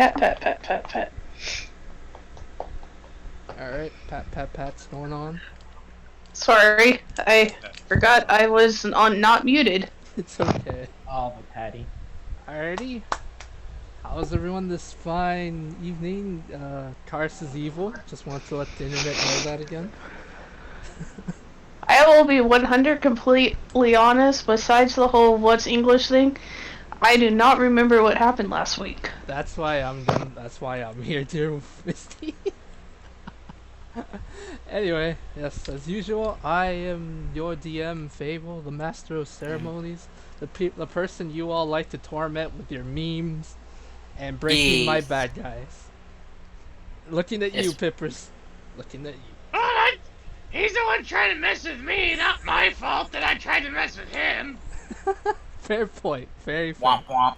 Pat, pat, pat, pat, pat. Alright, pat's going on. Sorry, I forgot I was on not muted. It's okay. Oh, the Patty. Alrighty. How's everyone this fine evening? Cars is evil. Just want to let the internet know that again. I will be 100 completely honest, besides the whole what's English thing, I do not remember what happened last week. That's why I'm here, dear Misty. Anyway, yes, as usual, I am your DM, Fable, the master of ceremonies, the person you all like to torment with your memes and breaking my bad guys. Looking at you, Pippers. Looking at you. Alright! He's the one trying to mess with me, not my fault that I tried to mess with him! Fair point. Very fair. Womp womp.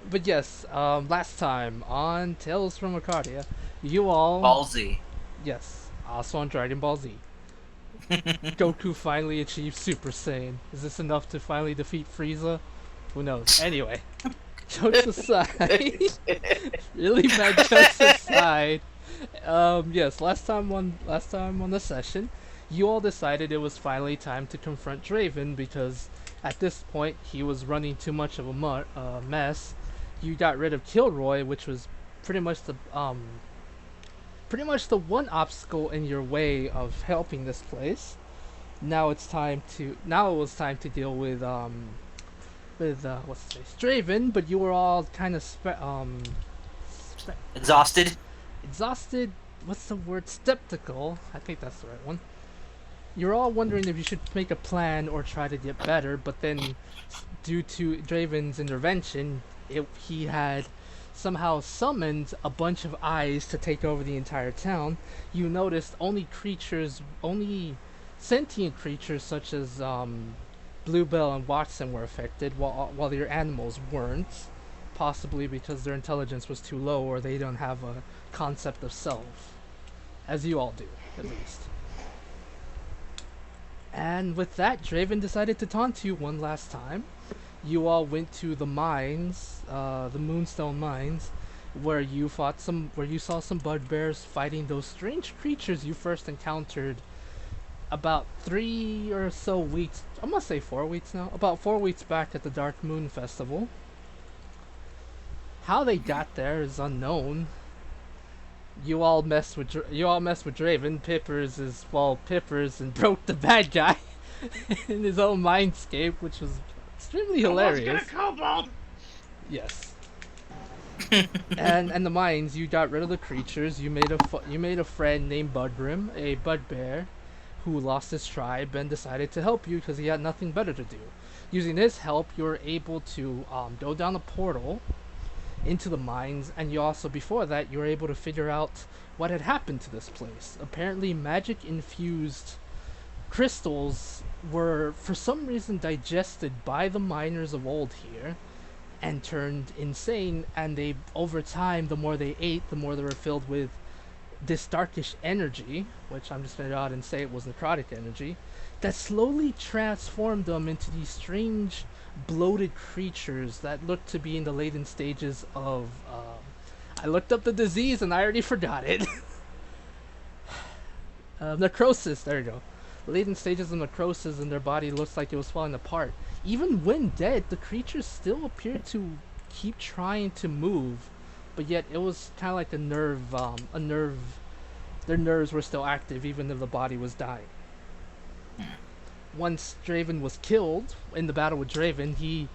But yes, last time on Tales from Ocraria, you all... Ballsy. Yes, also on Dragon Ball Z. Goku finally achieved Super Saiyan. Is this enough to finally defeat Frieza? Who knows? Anyway, jokes aside, really bad jokes aside. Yes, last time on the session, you all decided it was finally time to confront Draven because at this point he was running too much of a mess. You got rid of Kilroy, which was pretty much the one obstacle in your way of helping this place. Now it was time to deal with what's his face, Draven, but you were all kind of Exhausted. exhausted. What's the word? Skeptical. I think that's the right one. You're all wondering if you should make a plan or try to get better, but then, due to Draven's intervention, he had somehow summoned a bunch of eyes to take over the entire town. You noticed only sentient creatures such as Bluebell and Watson were affected, while your animals weren't, possibly because their intelligence was too low or they don't have a concept of self, as you all do, at least. And with that, Draven decided to taunt you one last time. You all went to the mines, the Moonstone mines, where you saw some bugbears fighting those strange creatures you first encountered about 3 or so weeks, I'm gonna say 4 weeks now, about 4 weeks back at the Dark Moon Festival. How they got there is unknown. You all messed with Draven. Pippers and broke the bad guy in his own mindscape, which was extremely hilarious. Kobold! Yes. and the mines, you got rid of the creatures. You made a friend named Budgrim, a bugbear, who lost his tribe and decided to help you because he had nothing better to do. Using his help, you were able to go down a portal into the mines, and you also, before that, you were able to figure out what had happened to this place. Apparently, magic-infused crystals were, for some reason, digested by the miners of old here, and turned insane, and they, over time, the more they ate, the more they were filled with this darkish energy, which I'm just going to go out and say it was necrotic energy, that slowly transformed them into these strange bloated creatures that looked to be in the latent stages of I looked up the disease and I already forgot it. Necrosis, there you go. Latent stages of necrosis, and their body looks like it was falling apart. Even when dead, the creatures still appeared to keep trying to move, but yet it was kind of like a nerve. Their nerves were still active even if the body was dying. Once Draven was killed in the battle with Draven, he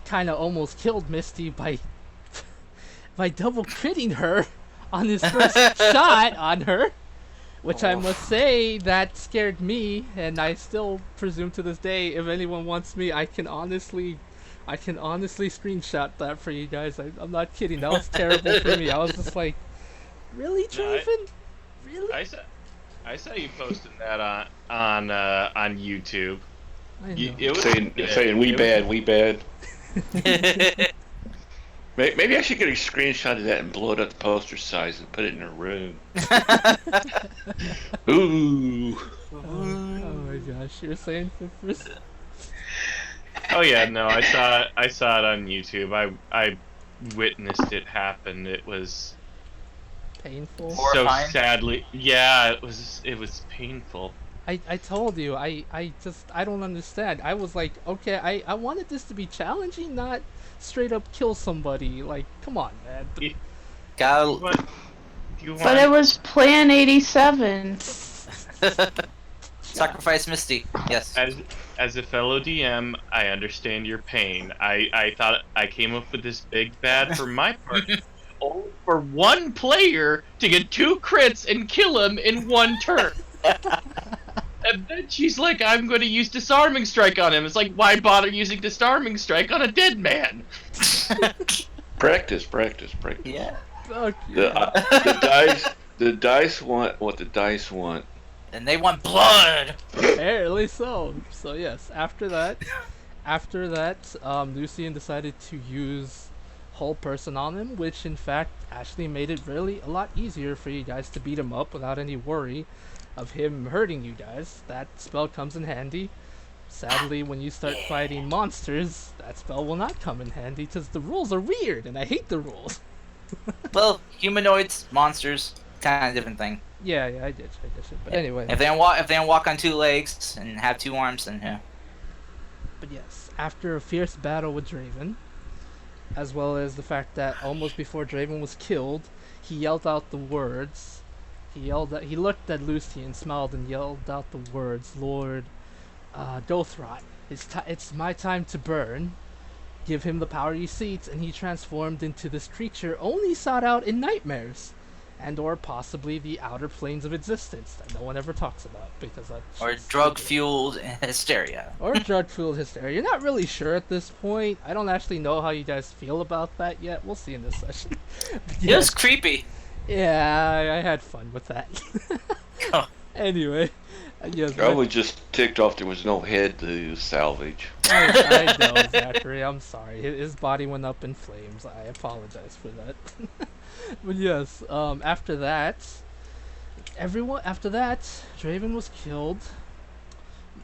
kind of almost killed Misty by double critting her on his first shot on her, which I must say that scared me, and I still presume to this day, if anyone wants me, I can honestly screenshot that for you guys. I'm not kidding. That was terrible for me. I was just like, really, Draven? Really? I saw you posting that on YouTube. I know. It was saying we bad. Maybe I should get a screenshot of that and blow it up to poster size and put it in a room. Ooh. Oh my gosh, you're saying Pippers? Oh yeah, no, I saw it on YouTube. I witnessed it happen. It was Painful. so Horrifying. sadly. Yeah, it was painful. I told you, I don't understand. I was like, okay, I wanted this to be challenging, not straight up kill somebody. Like, come on, man. You Gal. want, you But it want was Plan 87. Sacrifice Misty. Yes. as a fellow DM, I understand your pain. I thought I came up with this big bad for my part. Only for one player to get 2 crits and kill him in one turn. And then she's like, I'm going to use Disarming Strike on him. It's like, why bother using Disarming Strike on a dead man? Practice. Yeah. Fuck The, yeah. the dice want what the dice want. And they want blood. Apparently so. So yes, after that, Lucian decided to use whole person on him, which in fact actually made it really a lot easier for you guys to beat him up without any worry of him hurting you guys. That spell comes in handy. Sadly, when you start fighting monsters, that spell will not come in handy because the rules are weird, and I hate the rules. Well, humanoids, monsters, kind of different thing. Yeah, I get you. But anyway. If they don't walk on 2 legs and have 2 arms, then yeah. But yes, after a fierce battle with Draven, as well as the fact that almost before Draven was killed, he yelled out the words. He looked at Lucian, smiled, and yelled out the words, Lord Dothrot, it's my time to burn. Give him the power he seeks, and he transformed into this creature only sought out in nightmares, and or possibly the outer planes of existence that no one ever talks about because that's Or drug-fueled hysteria. or drug-fueled hysteria. You're not really sure at this point. I don't actually know how you guys feel about that yet. We'll see in this session. It was creepy. Yeah, I had fun with that. Oh. Anyway, yes, I was just ticked off there was no head to salvage. I know, Zachary. I'm sorry. His body went up in flames. I apologize for that. But yes, after that, Draven was killed.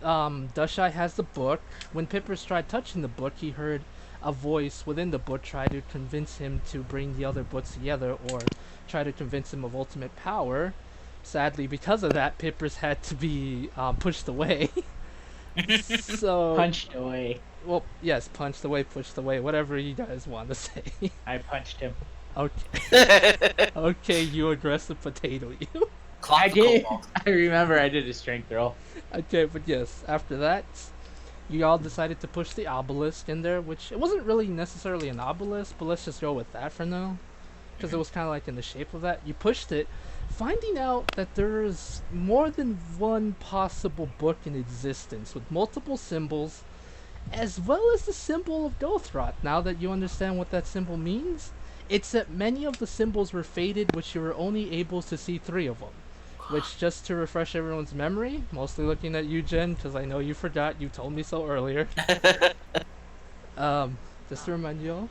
Dushai has the book. When Pippers tried touching the book, he heard a voice within the book try to convince him to bring the other books together or try to convince him of ultimate power. Sadly, because of that, Pippers had to be pushed away. So Punched away. well, yes, punched away, pushed away, whatever you guys want to say. I punched him. Okay, okay, you aggressive potato, you. Clock I the did. cobalt. I remember I did a strength roll. Okay, but yes, after that, you all decided to push the obelisk in there, which it wasn't really necessarily an obelisk, but let's just go with that for now, because it was kind of like in the shape of that. You pushed it, finding out that there is more than one possible book in existence with multiple symbols, as well as the symbol of Dothrot. Now that you understand what that symbol means, it's that many of the symbols were faded, which you were only able to see 3 of them. Which, just to refresh everyone's memory, mostly looking at you, Jen, because I know you forgot, you told me so earlier. Just to remind you all,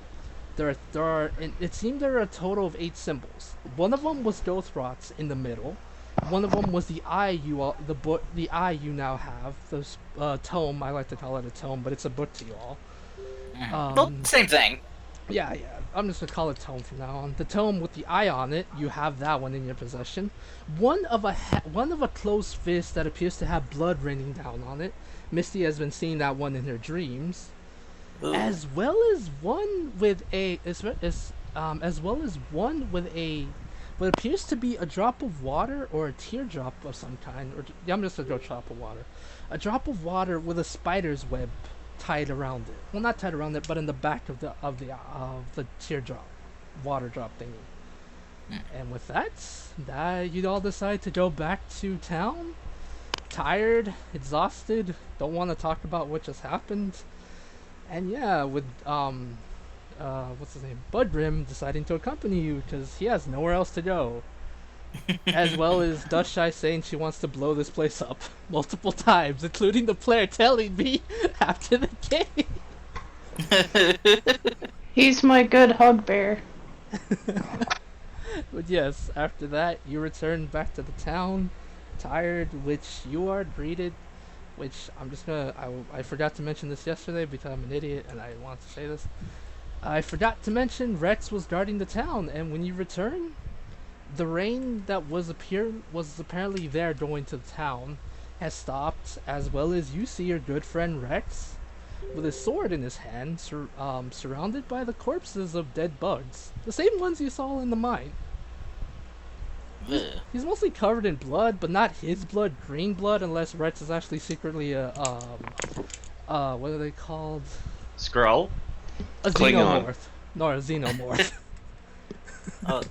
it seemed there are a total of 8 symbols. One of them was Dothrot's in the middle. One of them was the eye the eye you now have. This tome, I like to call it a tome, but it's a book to you all. Well, same thing. Yeah. I'm just gonna call it tome from now on. The tome with the eye on it, you have that one in your possession. One of a closed fist that appears to have blood raining down on it. Misty has been seeing that one in her dreams, Ooh. as well as one with what appears to be a drop of water or a teardrop of some kind. Or I'm just gonna go drop of water. A drop of water with a spider's web tied around it. Well, not tied around it, but in the back of the teardrop, water drop thingy. And with that, you'd all decide to go back to town, tired, exhausted, don't want to talk about what just happened. And yeah, with what's his name, Budgrim deciding to accompany you because he has nowhere else to go. As well as Dushai saying she wants to blow this place up multiple times, including the player telling me after the game. He's my good hug bear. But yes, after that, you return back to the town, tired, which you are greeted, which I forgot to mention this yesterday because I'm an idiot and I want to say this. I forgot to mention Rex was guarding the town, and when you return, the rain that was apparently there going to the town has stopped, as well as you see your good friend Rex with his sword in his hand, surrounded by the corpses of dead bugs, the same ones you saw in the mine. Ugh. He's mostly covered in blood, but not his blood, green blood, unless Rex is actually secretly a what are they called? Skrull. A Klingon. xenomorph. No, a xenomorph. Oh,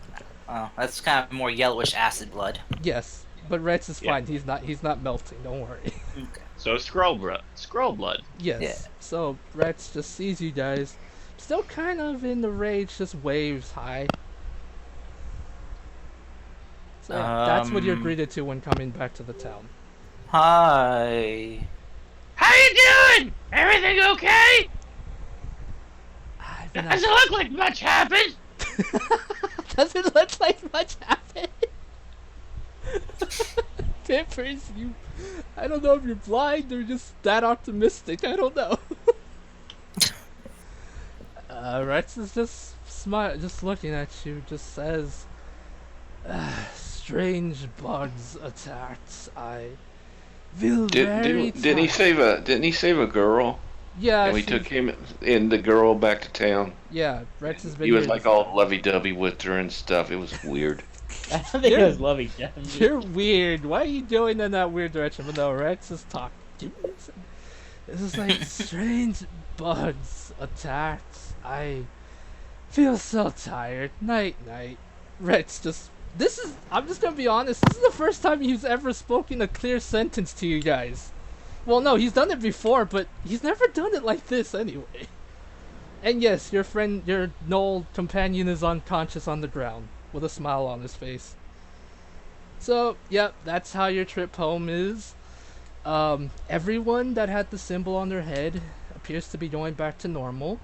that's kind of more yellowish acid blood. Yes, but Rex is Yeah. fine. He's not melting. Don't worry. Okay. So Skrull blood. Yes. Yeah. So Rex just sees you guys, still kind of in the rage, just waves hi. So yeah, that's what you're greeted to when coming back to the town. Hi. How you doing? Everything okay? I've been Doesn't look like much happened. Doesn't look like much happened. Pippers, I don't know if you're blind or just that optimistic. I don't know. Rex is just just looking at you, just says, "Strange bugs attacked. I feel very Didn't he tired." didn't he save a girl? Yeah, And we took him and the girl back to town. Yeah, Rex has been. He was here like all lovey-dovey with her and stuff. It was weird. I don't think it was loving Jeffy. You're weird. Why are you going in that weird direction? But no, Rex is talking. This is like strange bugs attacked. I feel so tired. Night, night. Rex just. I'm just gonna be honest. This is the first time he's ever spoken a clear sentence to you guys. Well, no, he's done it before, but he's never done it like this anyway. And yes, your Noel companion is unconscious on the ground with a smile on his face. So, yep, that's how your trip home is. Everyone that had the symbol on their head appears to be going back to normal.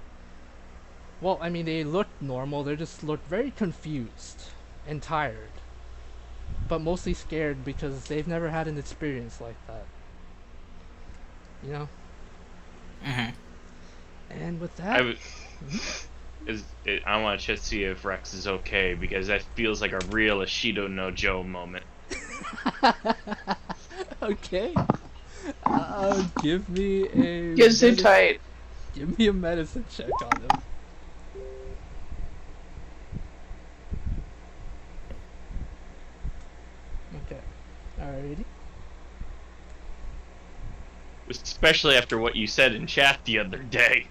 Well, I mean, they look normal, they just look very confused and tired. But mostly scared because they've never had an experience like that. You know? Mhm. And with that... I want to just see if Rex is okay, because that feels like a real Ashido no Joe moment. Okay. Give me a... Gets too tight. Give me a medicine check on him. Okay. Alrighty. Especially after what you said in chat the other day.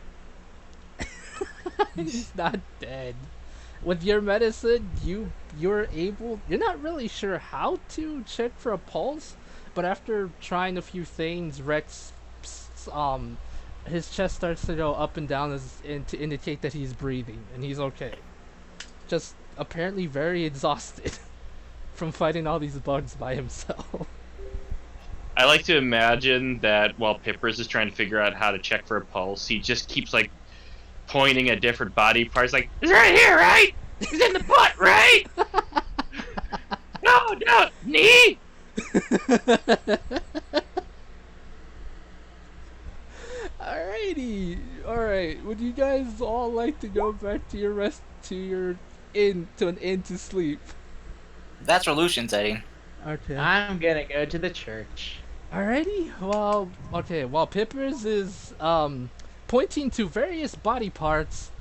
He's not dead. With your medicine, you're not really sure how to check for a pulse, but after trying a few things, Rex his chest starts to go up and down to indicate that he's breathing and he's okay. Just apparently very exhausted from fighting all these bugs by himself. I like to imagine that while Pippers is trying to figure out how to check for a pulse, he just keeps like pointing at different body parts, like, It's right here, right? It's in the butt, right? No, knee. Alrighty, alright. Would you guys all like to go back to your rest, to an inn to sleep? That's where Lucian's heading. Okay. I'm gonna go to the church. Alrighty. Well, okay. While Pippers is pointing to various body parts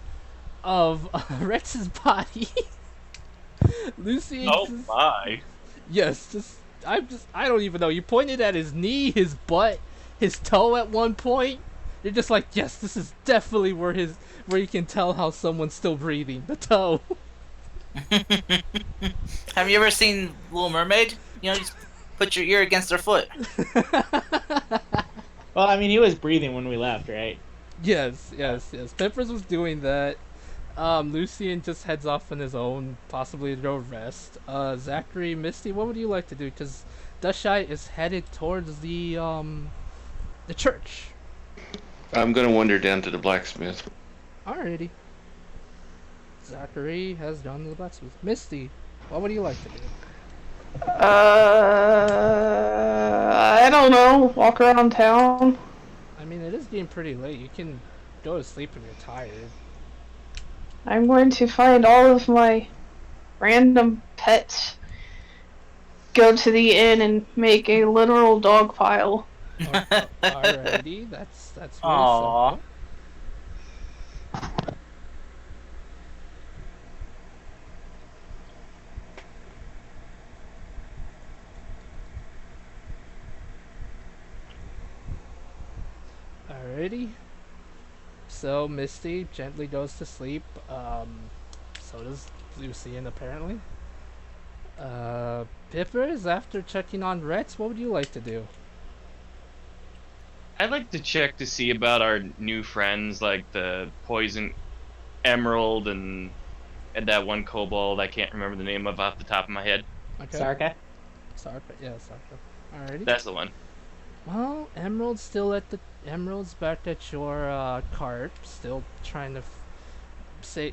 of Rex's body, Lucy. oh my. Yes. I don't even know. You pointed at his knee, his butt, his toe at one point. You're just like, yes, this is definitely where you can tell how someone's still breathing. The toe. Have you ever seen Little Mermaid? You know, just put your ear against their foot. Well, I mean, he was breathing when we left, right? Yes. Peppers was doing that. Lucian just heads off on his own, possibly to go rest. Zachary, Misty, what would you like to do? Because Dushite is headed towards the church. I'm gonna wander down to the blacksmith. Alrighty. Zachary has gone to the blacksmith. Misty, what would you like to do? I don't know. Walk around town. I mean, it is getting pretty late. You can go to sleep if you're tired. I'm going to find all of my random pets, go to the inn, and make a literal dog pile. Alrighty, that's really Aww. simple. Alrighty. So Misty gently goes to sleep. So does Lucian apparently. Pippers, after checking on Rex, what would you like to do? I'd like to check to see about our new friends, like the Poison Emerald and that one kobold I can't remember the name of off the top of my head. Okay. Sarka? Sarka, yeah, Sarka. Alrighty. That's the one. Well, Emerald's back at your cart, still trying to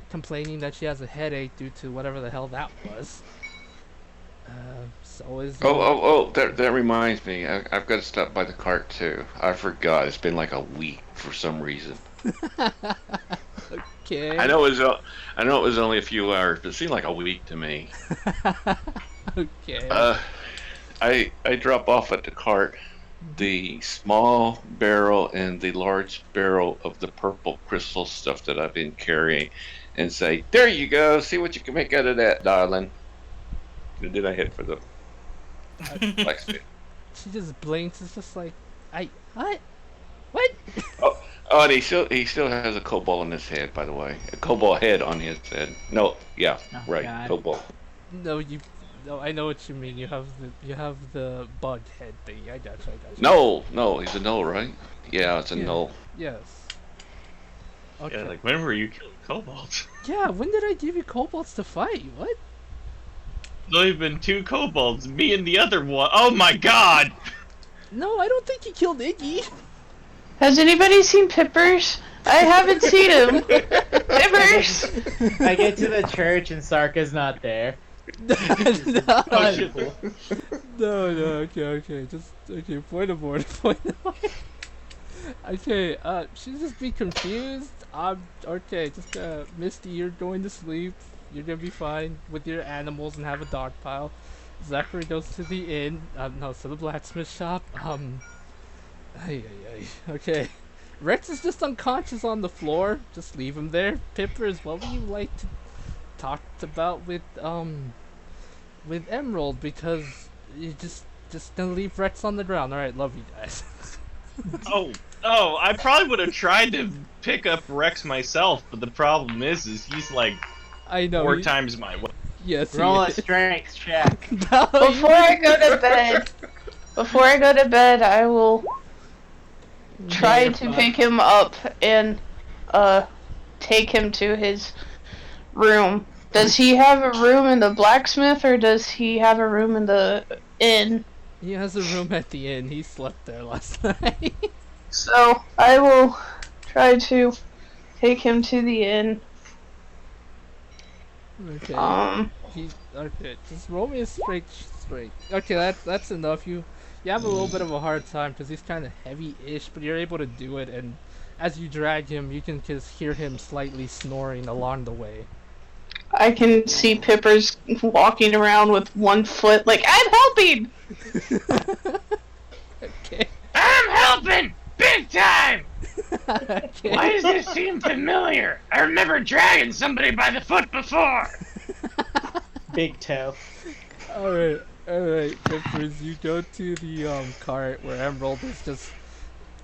complaining that she has a headache due to whatever the hell that was. So is That reminds me. I've got to stop by the cart too. I forgot. It's been like a week for some reason. okay. I know it was only a few hours, but it seemed like a week to me. Okay. I drop off at the cart the small barrel and the large barrel of the purple crystal stuff that I've been carrying, and say, "There you go. See what you can make out of that, darling." And then I head for the blacksmith. She just blinks. It's just like, what? What? Oh, and he still has a cobalt on his head, by the way. A cobalt head on his head. No, yeah, Oh, right, God. cobalt. No, I know what you mean. You have the bug head thing. I got you. No, he's a no, right? Yeah, it's a Yeah. no. Yes. Okay. Yeah, like when were you killing kobolds? Yeah, when did I give you kobolds to fight? What? There's only been 2 kobolds, me and the other one. Oh my god! No, I don't think you killed Iggy. Has anybody seen Pippers? I haven't seen him. Pippers! I get to the church and Sarka's not there. no, Oh, shit. no, okay, just okay. Point of order. Okay, she's just be confused. Okay, just Misty, you're going to sleep. You're gonna be fine with your animals and have a dog pile. Zachary goes to the inn. No, to the blacksmith shop. Okay. Rex is just unconscious on the floor. Just leave him there. Pippers, what would you like to talk about with Emerald? Because you just gonna leave Rex on the ground. All right, love you guys. Oh, I probably would have tried to pick up Rex myself, but the problem is he's like I know. 4 times my weight. Yes. Roll a he is. strength check. No, Before I go to bed, I will try You're to fine. pick him up and take him to his room. Does he have a room in the blacksmith, or does he have a room in the inn? He has a room at the inn. He slept there last night. So I will try to take him to the inn. Okay. Okay. Just roll me a straight. Okay, that's enough. You have a little bit of a hard time because he's kind of heavy-ish, but you're able to do it. And as you drag him, you can just hear him slightly snoring along the way. I can see Pippers walking around with one foot, like, I'm helping! Okay. I'm helping! Big time! Okay. Why does this seem familiar? I remember dragging somebody by the foot before! Big toe. Alright, Pippers, you go to the cart where Emerald is just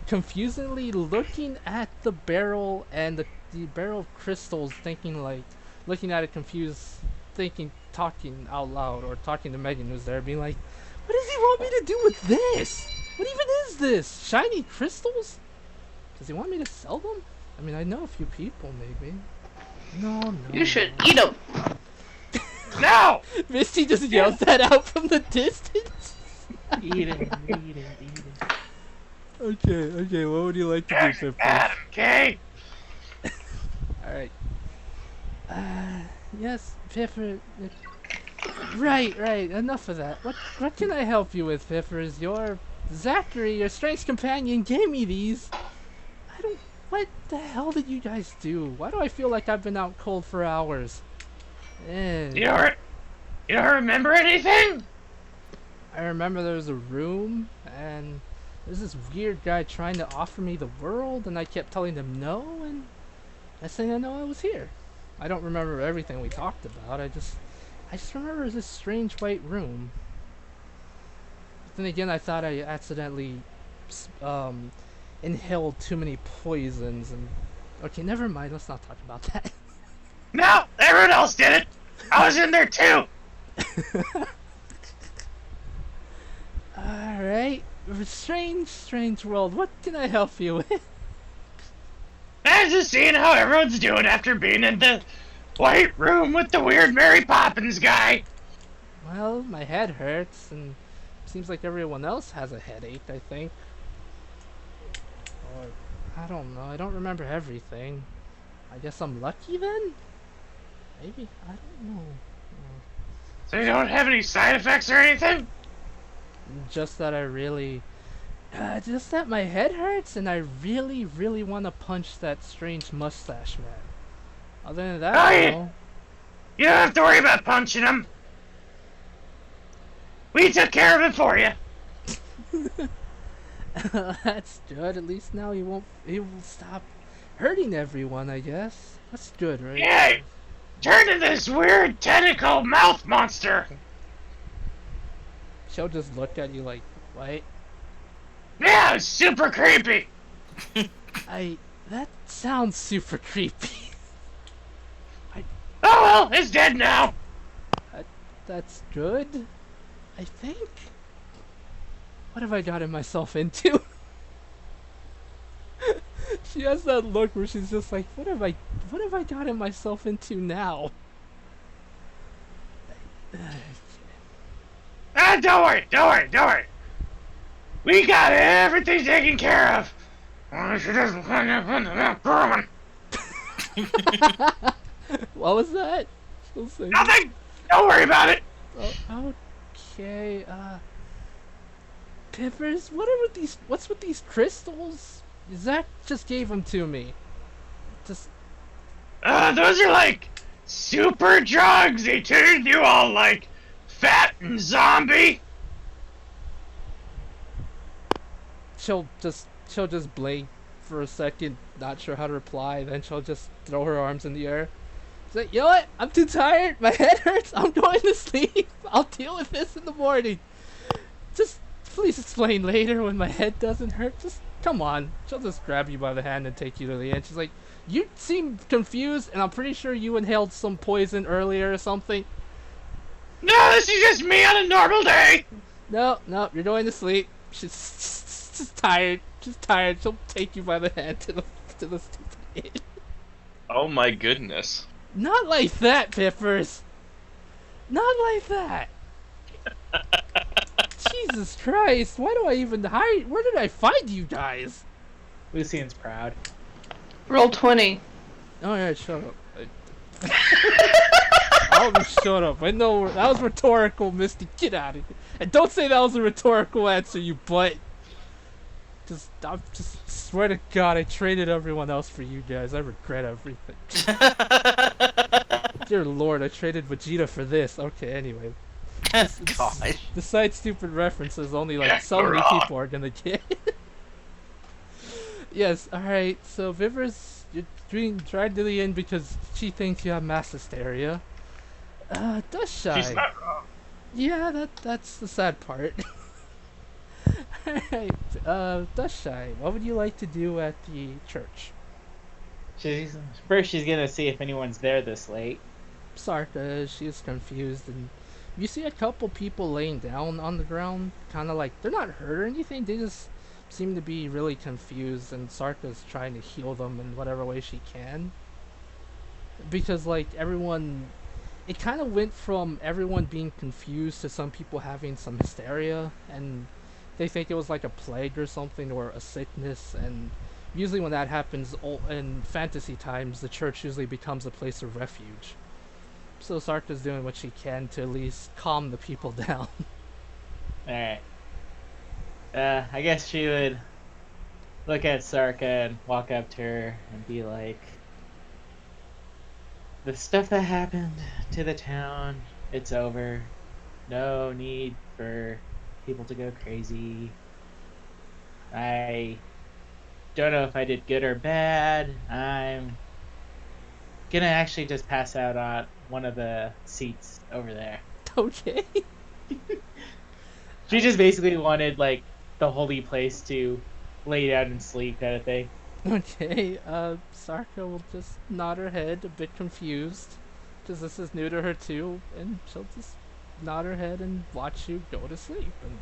confusingly looking at the barrel and the barrel of crystals, looking at it confused, talking out loud, or talking to Megan who's there, being like, what does he want me to do with this? What even is this? Shiny crystals? Does he want me to sell them? I mean, I know a few people, maybe. No. You should eat them. No! Misty just yells that out from the distance. Eating. Okay, what would you like to do, There's Pippers? Adam, okay? Alright. Yes, Pipper. Right, enough of that. What can I help you with, Pippers? Zachary, your strengths companion, gave me these. What the hell did you guys do? Why do I feel like I've been out cold for hours? You don't remember anything? I remember there was a room, and there's this weird guy trying to offer me the world, and I kept telling him no, and next thing I know, I was here. I don't remember everything we talked about. I just remember this strange white room. But then again, I thought I accidentally inhaled too many poisons, and okay, never mind. Let's not talk about that. No, everyone else did it. I was in there too. Alright. Strange world. What can I help you with? I was just seeing how everyone's doing after being in the white room with the weird Mary Poppins guy. Well, my head hurts, and seems like everyone else has a headache, I think. Or, I don't know. I don't remember everything. I guess I'm lucky then? Maybe? I don't know. So you don't have any side effects or anything? Just that I really... just that my head hurts, and I really want to punch that strange mustache man. Other than that, Oh, no. You don't have to worry about punching him. We took care of it for you. That's good. At least now he will stop hurting everyone, I guess. That's good, right? Yeah, turn into this weird tentacle mouth monster. She'll just look at you like, what? Yeah, it's super creepy. That sounds super creepy. Oh well, it's dead now. That's good, I think. What have I gotten myself into? She has that look where she's just like, what have I gotten myself into now? Don't worry. We got everything taken care of. Only she doesn't find out when the milk growing. What was that? She'll say, Nothing. Don't worry about it. oh, okay, Pippers, what's with these crystals? Zach just gave them to me. Just, Those are like super drugs. They turn you all like fat and zombie. she'll just blink for a second, not sure how to reply, then she'll just throw her arms in the air. She's like, you know what? I'm too tired, my head hurts, I'm going to sleep. I'll deal with this in the morning. Just please explain later when my head doesn't hurt. Just come on. She'll just grab you by the hand and take you to the end. She's like, you seem confused, and I'm pretty sure you inhaled some poison earlier or something. No, this is just me on a normal day. No, you're going to sleep. She's just tired. She's tired. She'll take you by the hand to the stupid inn. Oh my goodness. Not like that, Pippers. Not like that. Jesus Christ, why do I even hire? Where did I find you guys? Lucian's proud. Roll 20. Oh yeah, shut up. I'll just shut up. I know that was rhetorical, Misty. Get out of here. And don't say that was a rhetorical answer, you butt. I just swear to God, I traded everyone else for you guys. I regret everything. Dear Lord, I traded Vegeta for this. Okay, anyway. God. The side stupid references only like so many people are gonna get. Yes, alright, so Vivers, you're being dragged to the inn because she thinks you have mass hysteria. Dust She's Shy. not wrong. Yeah, that's the sad part. Alright, Dust Shy, what would you like to do at the church? She's gonna see if anyone's there this late. Sarka, she is confused, and you see a couple people laying down on the ground, kind of like, they're not hurt or anything, they just seem to be really confused, and Sarka's trying to heal them in whatever way she can. Because, like, everyone, it kind of went from everyone being confused to some people having some hysteria, and they think it was like a plague or something, or a sickness, and usually when that happens in fantasy times, the church usually becomes a place of refuge. So Sarka's doing what she can to at least calm the people down. Alright. I guess she would look at Sarka and walk up to her and be like, the stuff that happened to the town, it's over. No need for people to go crazy. I don't know if I did good or bad. I'm gonna actually just pass out on one of the seats over there. Okay. She just basically wanted like the holy place to lay down and sleep kind of thing. Okay, Sarka will just nod her head, a bit confused, because this is new to her too, and she'll just nod her head and watch you go to sleep. And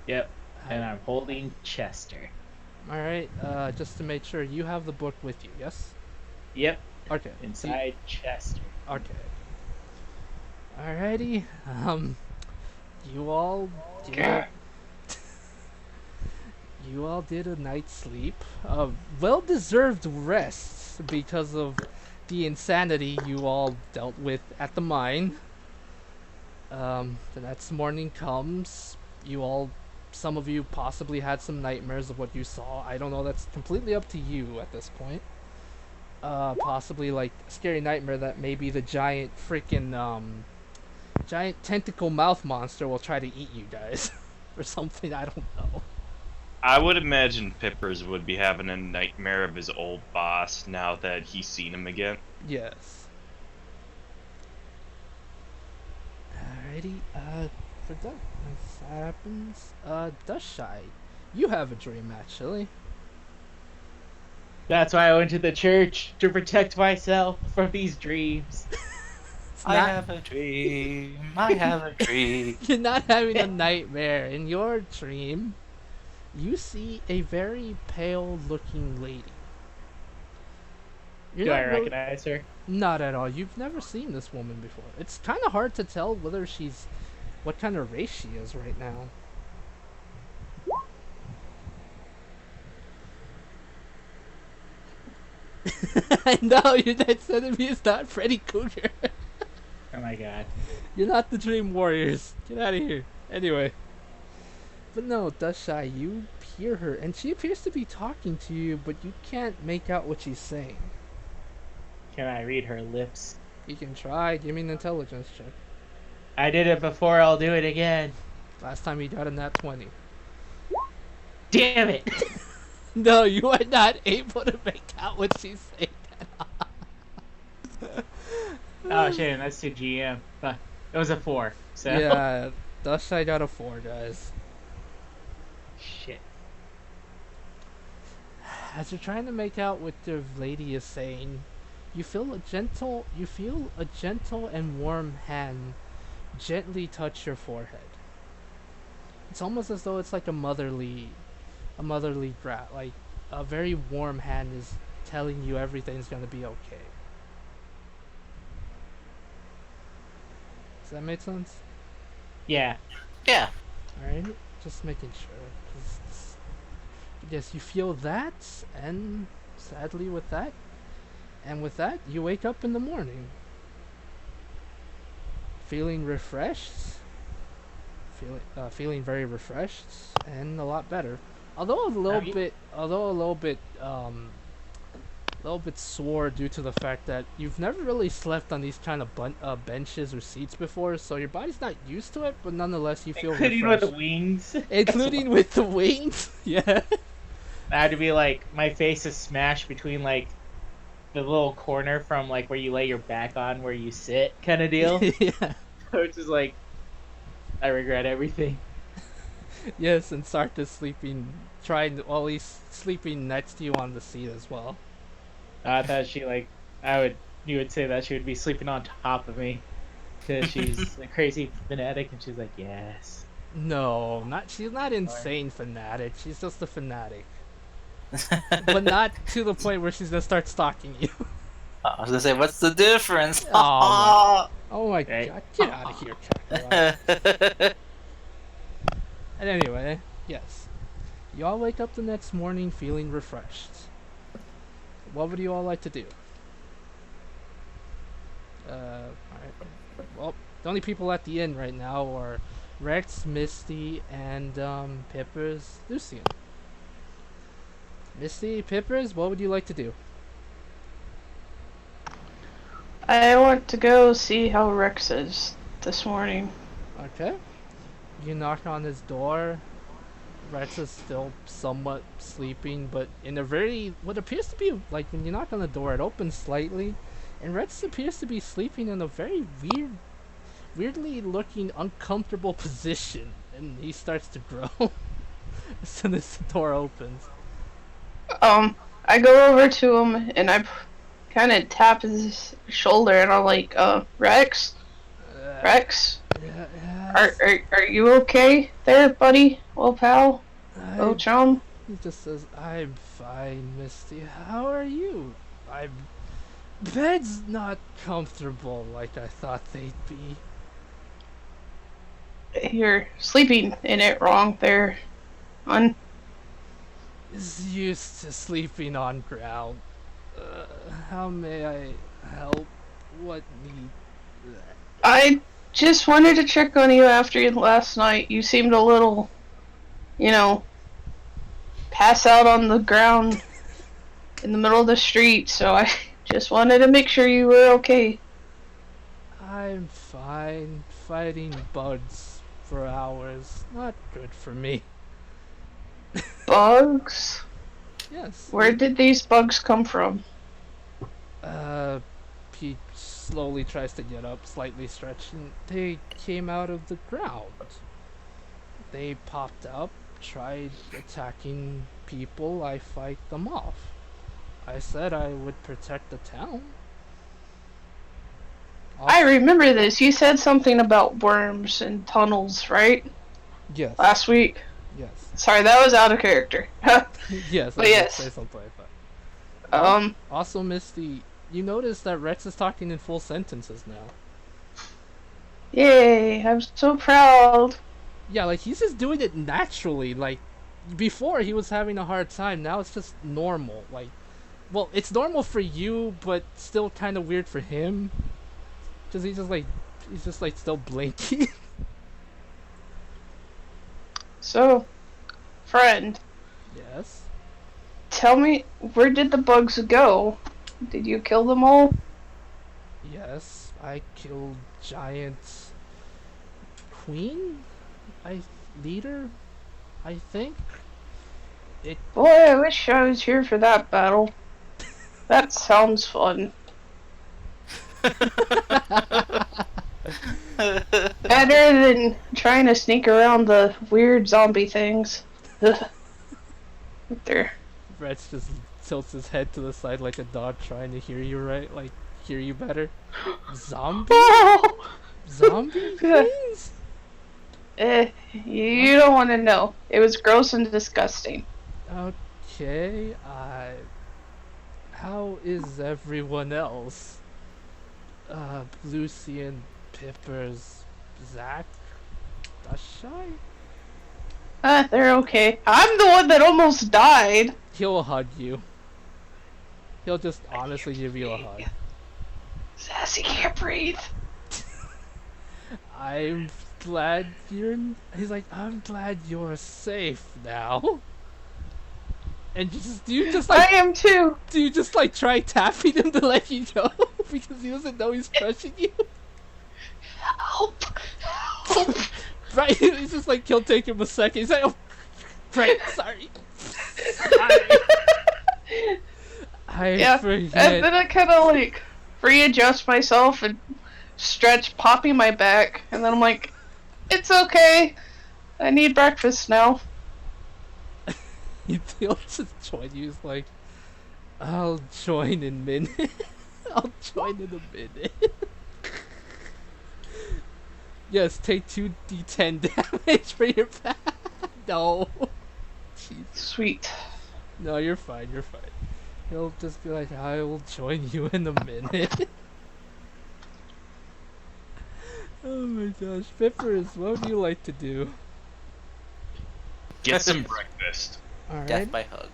Yep. And I'm holding Chester. all right, just to make sure, you have the book with you, yes? Yep. Okay. Inside Chester. Okay. Alrighty. You all did. You all did a night's sleep. Well-deserved rest because of the insanity you all dealt with at the mine. The next morning comes. Some of you possibly had some nightmares of what you saw. I don't know. That's completely up to you at this point. Possibly like a scary nightmare that maybe the giant giant tentacle mouth monster will try to eat you guys or something. I don't know. I would imagine Pippers would be having a nightmare of his old boss now that he's seen him again. Yes. Alrighty. For that, if that happens, Dustshy, you have a dream actually. That's why I went to the church, to protect myself from these dreams. I have a dream. I have a dream. You're not having a nightmare. In your dream, you see a very pale-looking lady. You're Do not I really- recognize her? Not at all. You've never seen this woman before. It's kind of hard to tell what kind of race she is right now. I know, your next enemy is not Freddy Krueger. Oh my god. You're not the Dream Warriors. Get out of here. Anyway. But no, Dustshy, you hear her, and she appears to be talking to you, but you can't make out what she's saying. Can I read her lips? You can try. Give me an intelligence check. I did it before, I'll do it again. Last time you got a nat 20. Damn it! No, you are not able to make out what she's saying at all. Oh shit, that's to GM. Fuck. It was a 4, so... Yeah, Dustshy got a 4, guys. Shit. As you're trying to make out what the lady is saying, you feel a gentle and warm hand gently touch your forehead. It's almost as though it's like a motherly brat, like a very warm hand is telling you everything's gonna be okay. Does that make sense? Yeah. Yeah. Alright, just making sure. 'Cause yes, you feel that, and sadly with that, you wake up in the morning. Feeling refreshed. Feeling very refreshed, and a lot better. Although a little bit sore due to the fact that you've never really slept on these kind of benches or seats before, so your body's not used to it, but nonetheless you feel Including with refreshed. the wings. Including with the wings? Yeah. I had to be like, my face is smashed between like the little corner from like where you lay your back on where you sit kind of deal. Yeah. Which is like, I regret everything. Yes, and Sarta's sleeping, he's sleeping next to you on the seat as well. I thought you would say that she would be sleeping on top of me. Because she's a crazy fanatic, and she's like, yes. No, she's not insane fanatic, she's just a fanatic. But not to the point where she's gonna start stalking you. I was gonna say, what's the difference? Oh my Right. god, get out of here, Kakarot. And anyway, yes. You all wake up the next morning feeling refreshed. What would you all like to do? Alright. Well, the only people at the inn right now are Rex, Misty, and Pippers, Lucian. Misty, Pippers, what would you like to do? I want to go see how Rex is this morning. Okay. You knock on his door. Rex is still somewhat sleeping, but in a very, what appears to be, like, when you knock on the door, it opens slightly, and Rex appears to be sleeping in a very weirdly looking, uncomfortable position, and he starts to groan as soon as the door opens. I go over to him and I kind of tap his shoulder and I'm like, Rex, Rex, Yes. are you okay there, buddy? Well, pal, I, well, chum. he just says, I'm fine, Misty. How are you? I'm. Bed's not comfortable like I thought they'd be. You're sleeping in it wrong there, hon. Is used to sleeping on ground. How may I help? What need? I just wanted to check on you after last night. You seemed a little, you know, pass out on the ground in the middle of the street, so I just wanted to make sure you were okay. I'm fine. Fighting bugs for hours. Not good for me. Bugs? Yes. Where did these bugs come from? Pete slowly tries to get up, slightly stretching. They came out of the ground. They popped up, tried attacking people. I fight them off. I said I would protect the town. I remember this. You said something about worms and tunnels, right? Yes. Last week. Yes. Sorry, that was out of character. Yes. But I yes. did say something like that. Um. Also, Misty, you notice that Rex is talking in full sentences now. Yay! I'm so proud. Yeah, like he's just doing it naturally. Like before, he was having a hard time. Now it's just normal. Like, well, it's normal for you, but still kind of weird for him. Cause he's just like still blinking. So, friend, Yes. tell me, where did the bugs go? Did you kill them all? Yes. I killed giant queen. Leader. I think. It. Boy, I wish I was here for that battle. That sounds fun. Better than trying to sneak around the weird zombie things. There. Rex just tilts his head to the side like a dog trying to hear you right, like hear you better. Zombie? Oh! Zombie queens? You don't want to know. It was gross and disgusting. Okay, how is everyone else? Lucian, Pippers, Zach, Dashai? They're okay. I'm the one that almost died. He'll hug you. He'll just honestly give you a hug. Sassy can't breathe. I'm glad he's like, I'm glad you're safe now. And do you just like I am too. do you just like try tapping him to let you know because he doesn't know he's crushing you? Help! Help! Right? He's just like he'll take him a second. He's like, oh, right, sorry. I Yeah, forget. and then I kind of like readjust myself and stretch, popping my back, and then I'm like, it's okay. I need breakfast now. He'll just join you. He's like, I'll join in a minute. I'll join in a minute. Yes, take 2d10 damage for your back. No. Jeez. Sweet. No, you're fine. You're fine. He'll just be like, I will join you in a minute. Oh my gosh. Pippers, what would you like to do? Get some breakfast. Alright. Death by hug.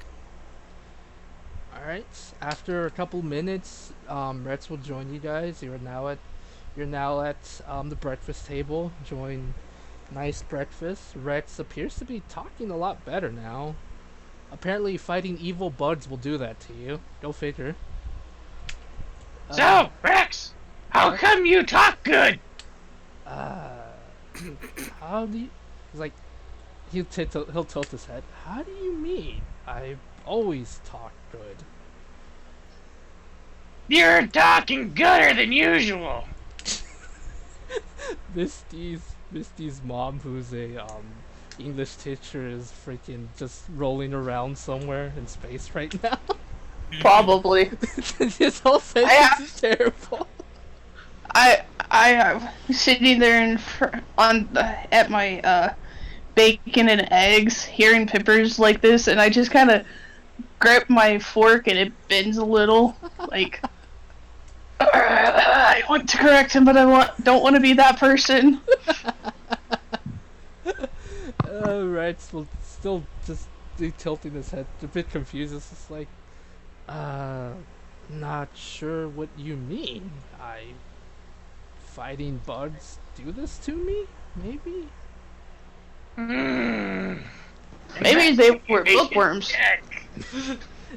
Alright. After a couple minutes, Rets will join you guys. You're now at the breakfast table. Enjoying nice breakfast. Rex appears to be talking a lot better now. Apparently, fighting evil buds will do that to you. Go figure. So, Rex, how come you talk good? How do you... He's like... He'll tilt his head. How do you mean? I always talk good. You're talking gooder than usual. Misty's mom, who's a English teacher, is freaking just rolling around somewhere in space right now. Probably. This whole sentence is terrible. I sitting there at my bacon and eggs, hearing Pippers like this, and I just kind of grip my fork and it bends a little, like. I want to correct him, but I don't want to be that person. Right, so still just tilting his head, a bit confused. It's just like, not sure what you mean. Fighting bugs do this to me? Maybe? Maybe they were bookworms.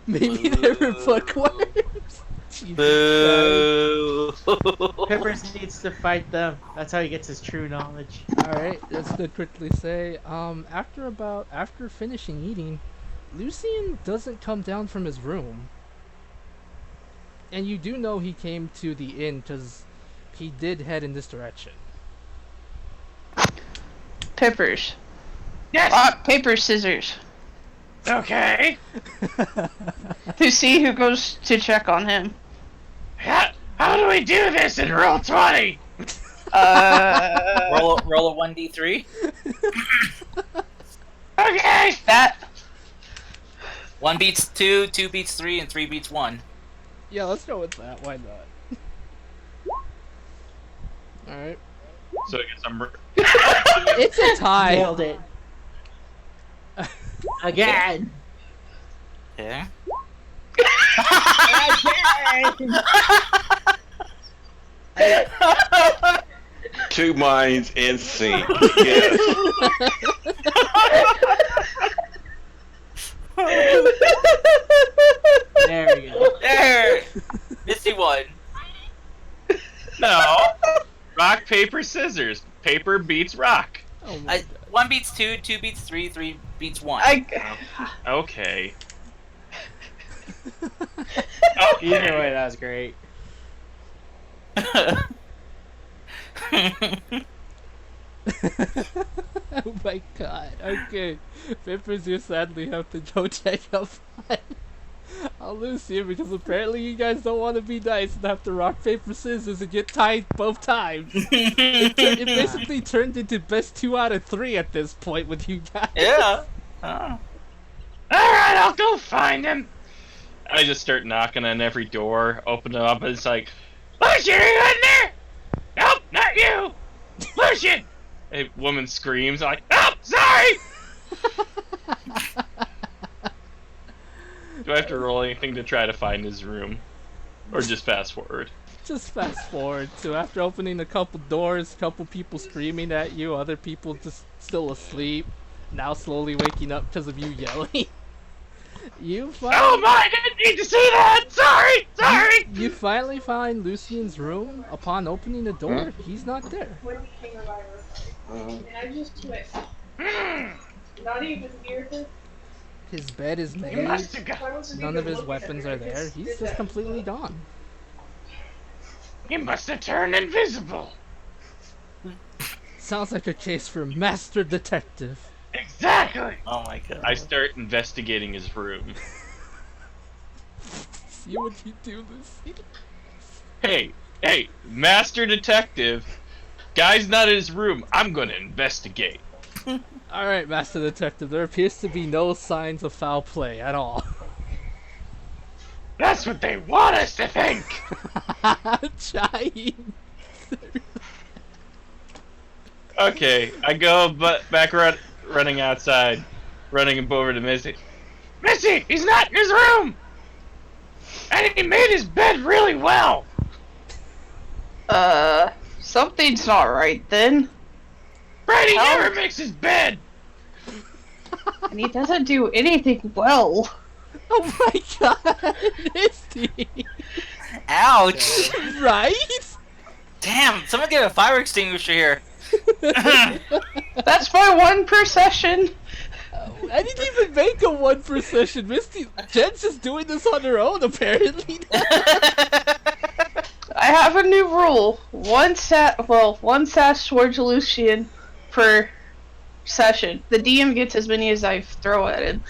Maybe they were bookworms? Boo! Peppers needs to fight them. That's how he gets his true knowledge. Alright, let's quickly say, after finishing eating, Lucian doesn't come down from his room. And you do know he came to the inn because he did head in this direction. Pippers. Yes. Rock, paper, scissors. Okay. To see who goes to check on him. How do we do this in roll 20? Roll a 1d3. Okay. That. 1 beats 2, 2 beats 3, and 3 beats 1. Yeah, let's go with that. Why not? Alright. So I guess I'm. It's a tie. Nailed it. Again. Okay. Two minds in sync. Yes. There we go. There! Misty won. No. Rock, paper, scissors. Paper beats rock. Oh my 1 beats 2, 2 beats 3, 3 beats 1. Okay. Either way, that was great. Oh my god. Okay. Pippers, you sadly have to go check up on Lucy because apparently you guys don't want to be nice and have to rock, paper, scissors and get tied both times. It basically turned into best 2 out of 3 at this point with you guys. Yeah. Alright, I'll go find him. I just start knocking on every door, open it up, and it's like, Lucian, are you in there? Nope, not you. Lucian. a woman screams. I'm like, Oh, sorry. do I have to roll anything to try to find his room? Or just fast forward? Just fast forward to after opening a couple doors, couple people screaming at you, other people just still asleep, now slowly waking up because of you yelling. You Oh my, I didn't need to see that. Sorry. You finally find Lucian's room. Upon opening the door, he's not there. His bed is You made. must have got. None of his weapons are there. He's just completely gone. You must have turned invisible. Sounds like a case for Master Detective. Exactly. Oh my god. I start investigating his room. See what you do, Lucy. Hey, Master Detective. Guy's not in his room. I'm gonna investigate. Alright, Master Detective, there appears to be no signs of foul play at all. That's what they want us to think. Trying. Okay, I go back running outside, running over to Missy. Missy, he's not in his room. And he made his bed really well. Something's not right then. Brady How? never makes his bed. And he doesn't do anything well. Oh my god, Misty! Ouch! Right? Damn, someone get a fire extinguisher here. That's my one per session. I didn't even make a 1 per session. Misty, Jen's just doing this on her own, apparently. I have a new rule. One sash towards Lucian per session. The DM gets as many as I throw at him.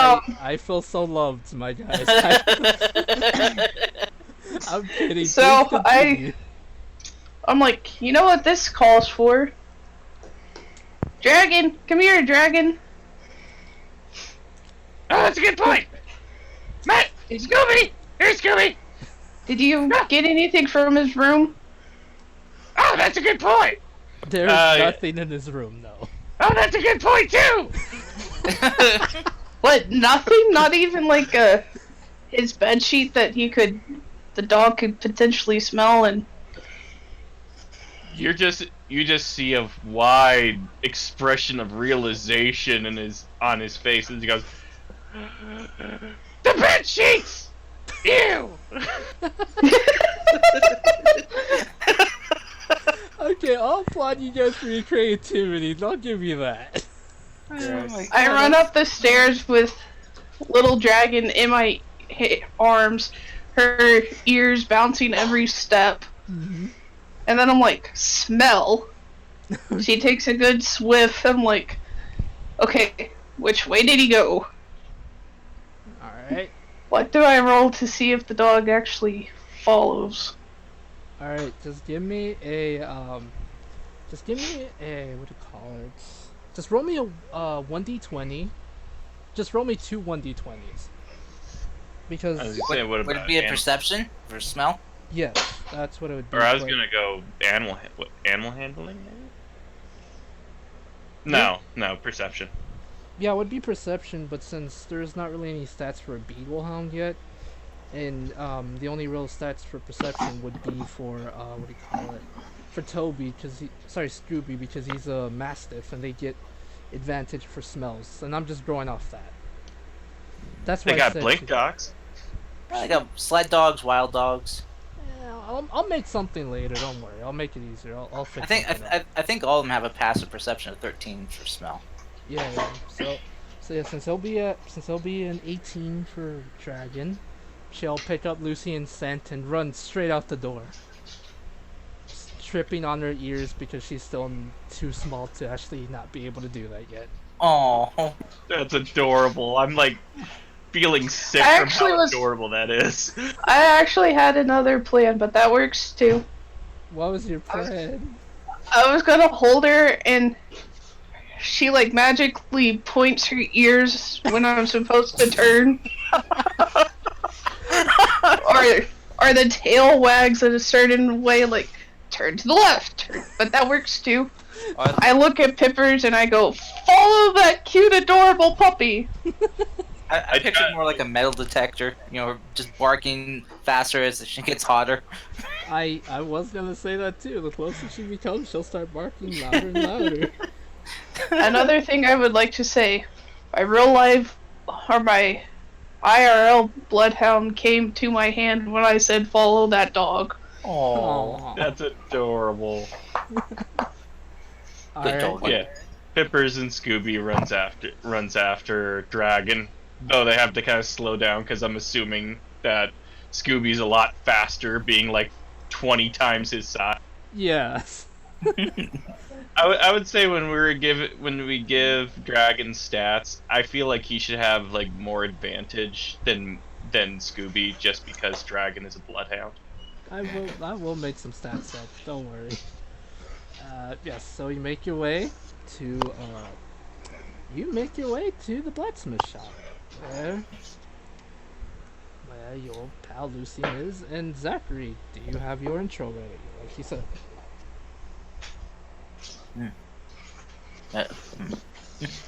I feel so loved, my guys. I'm kidding. So, Please continue. I'm like, you know what this calls for? Dragon, come here, dragon. Oh, that's a good point. Matt, Scooby, here's Scooby. Did you get anything from his room? Oh, that's a good point. There's nothing in his room, no. Oh, that's a good point too. What? Nothing? Not even like his bed sheet that the dog could potentially smell and. You just see a wide expression of realization on his face as he goes, The bed sheets. Ew. Okay, I'll applaud you guys for your creativity. I'll give you that. I run up the stairs with little dragon in my arms, her ears bouncing every step. Mm-hmm. And then I'm like, smell. She takes a good swiff. I'm like, okay, which way did he go? Alright. What do I roll to see if the dog actually follows? Alright, just give me a, what do you call it? Just roll me a 1d20. Just roll me 2 1d20s. Because, I was gonna say, what Would about it be a perception for smell? yes, that's what it would be. Or I was but- gonna go animal handling. Maybe? No, perception. Yeah, it would be perception, but since there's not really any stats for a beagle hound yet, and the only real stats for perception would be for what do you call it? For Toby, Scooby, because he's a mastiff, and they get advantage for smells, and I'm just going off that. That's why They I got said blink to- dogs. I got sled dogs, wild dogs. Yeah, I'll make something later. Don't worry, I'll make it easier. I'll fix. I think something up. I think all of them have a passive perception of 13 for smell. Yeah. So yeah, since he'll be an 18 for dragon, she'll pick up Lucian's scent and run straight out the door, tripping on her ears because she's still too small to actually not be able to do that yet. Oh, That's adorable. I'm like feeling sick I from actually how was- adorable that is. I actually had another plan, but that works too. What was your plan? I was gonna hold her and she like magically points her ears when I'm supposed to turn. or the tail wags in a certain way, like turn to the left. But that works too. I look at Pippers and I go, follow that cute, adorable puppy. I picture more like a metal detector. You know, just barking faster as she gets hotter. I was gonna say that too. The closer she becomes, she'll start barking louder and louder. Another thing I would like to say, my real life or my IRL bloodhound came to my hand when I said follow that dog. Oh, Aw. That's adorable. Alright. dog. Yeah, Pippers and Scooby runs after Dragon, though they have to kind of slow down because I'm assuming that Scooby's a lot faster, being like 20 times his size. Yes. I would say when we give Dragon stats, I feel like he should have like more advantage than Scooby just because Dragon is a bloodhound. I will make some stats up. Don't worry. Yes. So you make your way to the blacksmith shop, where your pal Lucian is, and Zachary. Do you have your intro ready, like he said?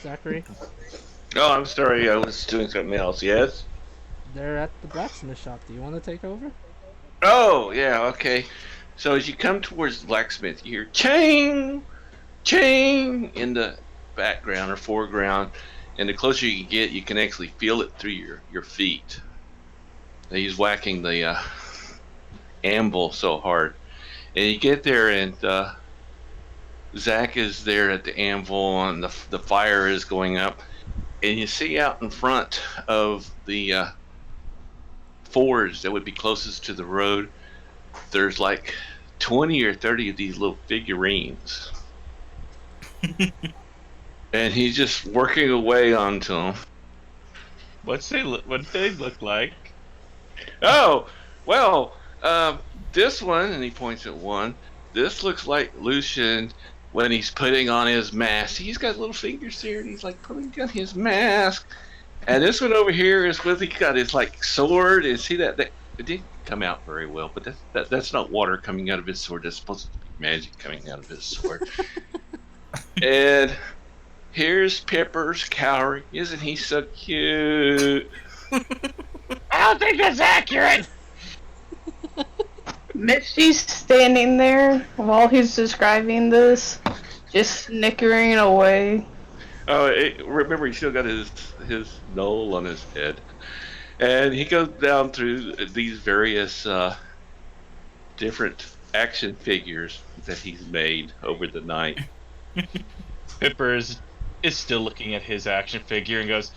Zachary, Oh, I'm sorry. I was doing something else. Yes. they're at the blacksmith shop. Do you want to take over? Oh, yeah. Okay. So as you come towards the blacksmith, you hear ching, ching in the background or foreground, And the closer you get, you can actually feel it through your feet. And he's whacking the anvil so hard. And you get there, and Zach is there at the anvil, and the fire is going up. And you see out in front of the forge that would be closest to the road, there's like 20 or 30 of these little figurines. And he's just working away onto them. What do they look like? Oh, well, this one, and he points at one, this looks like Lucian when he's putting on his mask. He's got little fingers here, and he's like putting on his mask. And this one over here is with, he got his like sword, and see that it didn't come out very well, but that's not water coming out of his sword. That's supposed to be magic coming out of his sword. And here's Pepper's cowrie. Isn't he so cute? I don't think that's accurate. Misty's standing there while he's describing this, just snickering away. Oh, remember, he still got his knoll on his head. And he goes down through these various different action figures that he's made over the night. Pipper is still looking at his action figure and goes,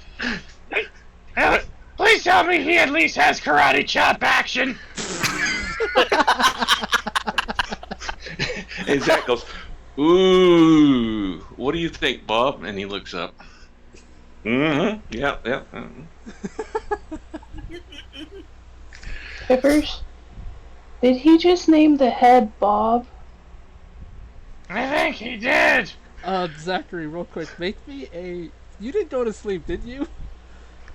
Please tell me he at least has karate chop action. And Zach goes, "Ooh, what do you think, Bob?" And he looks up. Mm-hmm. Yeah. Mm-hmm. Pippers, did he just name the head Bob? I think he did. Zachary, real quick, make me a. You didn't go to sleep, did you?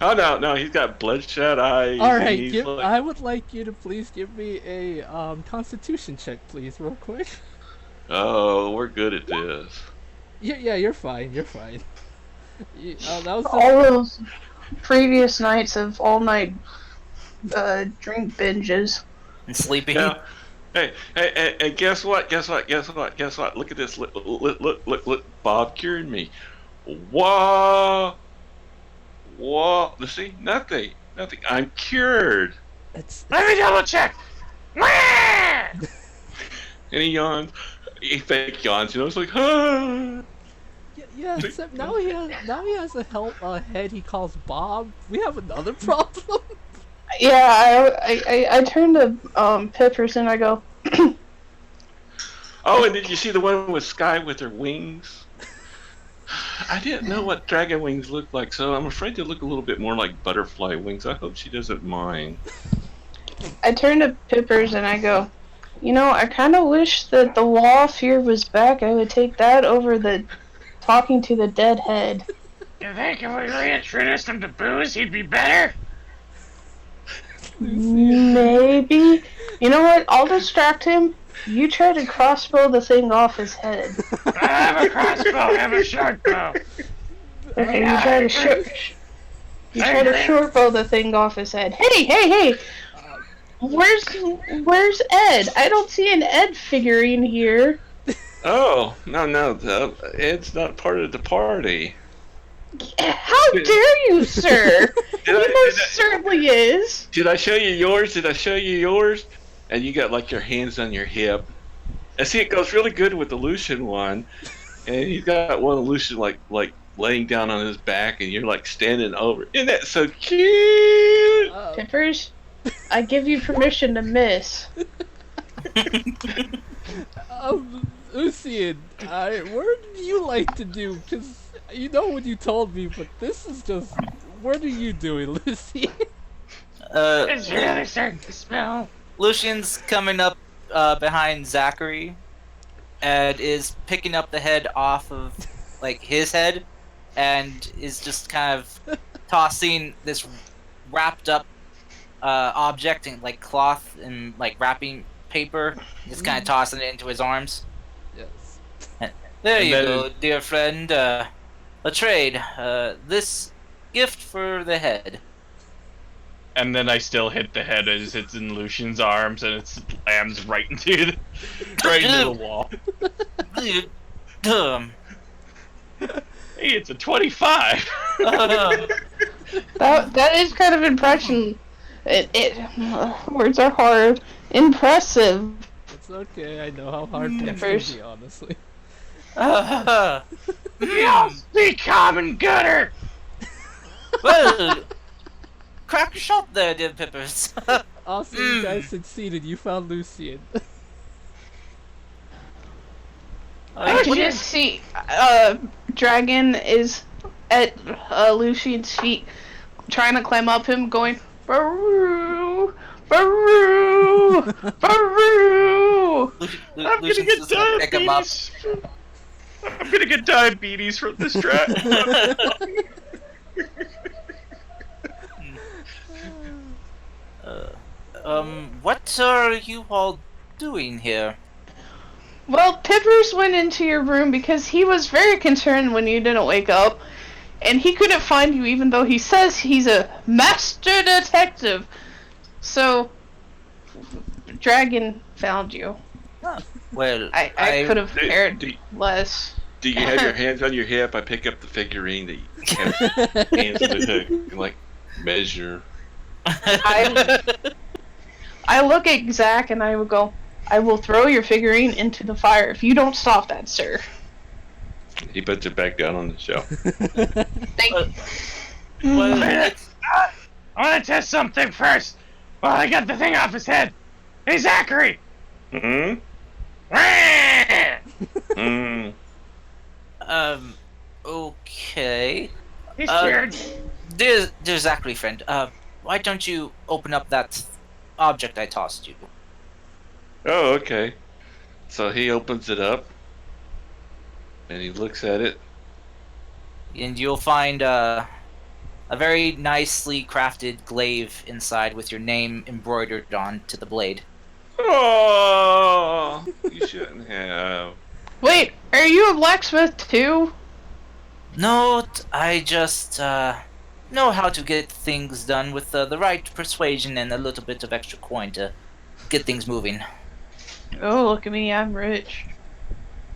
Oh no, he's got bloodshot eyes. All right, I would like you to please give me a Constitution check, please, real quick. Oh, we're good at this. Yeah, you're fine. You're fine. That was all those previous nights of all-night drink binges and sleeping. Yeah. Hey, guess what? Look at this. Look. Bob cured me. Whoa. See, nothing. I'm cured. Let me double check. And he yawns. He fake yawns. It's like, huh. Yeah. Except now he has a head he calls Bob. We have another problem. Yeah, I turn to Pippers and I go, Oh, and did you see the one with Sky with her wings? I didn't know what dragon wings look like, so I'm afraid they look a little bit more like butterfly wings. I hope she doesn't mind. I turn to Pippers and I go, I kind of wish that the wall of fear was back. I would take that over the talking to the dead head. You think if we reintroduced him to booze, he'd be better? Maybe. You know what? I'll distract him. You try to crossbow the thing off his head. I have a crossbow. I have a short bow. Okay, you try to short bow the thing off his head. Hey! Where's Ed? I don't see an Ed figurine here. Oh, no, Ed's not part of the party. How dare you, sir? He most certainly is. Did I show you yours? And you got like your hands on your hip. And see, it goes really good with the Lucian one. And you got one of Lucian like laying down on his back, and you're like standing over. Isn't that so cute? Pippers, I give you permission to miss. Lucian, where do you like to do? Because you know what you told me, but this is just. What are you doing, Lucian? It's really starting to smell. Lucian's coming up behind Zachary and is picking up the head off of his head and is just kind of tossing this wrapped up object in cloth and wrapping paper, just kind of tossing it into his arms. Yes. There you go, dear friend. A trade. This gift for the head. And then I still hit the head as it's in Lucian's arms, and it slams right into the wall. Hey, it's a 25. That is kind of impression. Words are hard. Impressive. It's okay. I know how hard things can Peppers. be, honestly. You don't speak common, Gunner. Well, crack your shop there, dear Pippers. Also, you guys succeeded. You found Lucian. I what can do you- just see Dragon is at Lucian's feet, trying to climb up him, going Baroo, Baroo, Baroo. I'm gonna Lucian's get just gonna pick him up. diabetes. I'm gonna get diabetes from this track. What are you all doing here? Well, Pippers went into your room because he was very concerned when you didn't wake up, and he couldn't find you even though he says he's a master detective. So, Dragon found you. Well, I could have Do- cared do- less. Do you have your hands on your hip? I pick up the figurine that you have hands on the hook and like measure. I look at Zach and I would go, I will throw your figurine into the fire if you don't stop that, sir. He puts it back down on the shelf. Thank you. well, I want to test something first. Well, I got the thing off his head. Hey, Zachary. Hmm. Hmm. Okay. He's scared. Dear Zachary friend, why don't you open up that object I tossed you? Oh, okay. So he opens it up and he looks at it. And you'll find a very nicely crafted glaive inside with your name embroidered onto the blade. Oh, you shouldn't have. Wait, are you a blacksmith too? No, I just know how to get things done with the right persuasion and a little bit of extra coin to get things moving. Oh, look at me, I'm rich.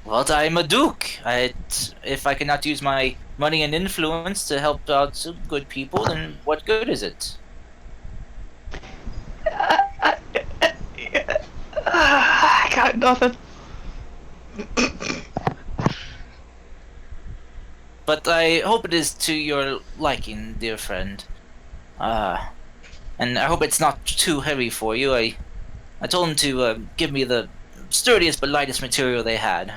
Well, I'm a duke. If I cannot use my money and influence to help out some good people, then what good is it? I got nothing. But I hope it is to your liking, dear friend. And I hope it's not too heavy for you. I told him to give me the sturdiest but lightest material they had.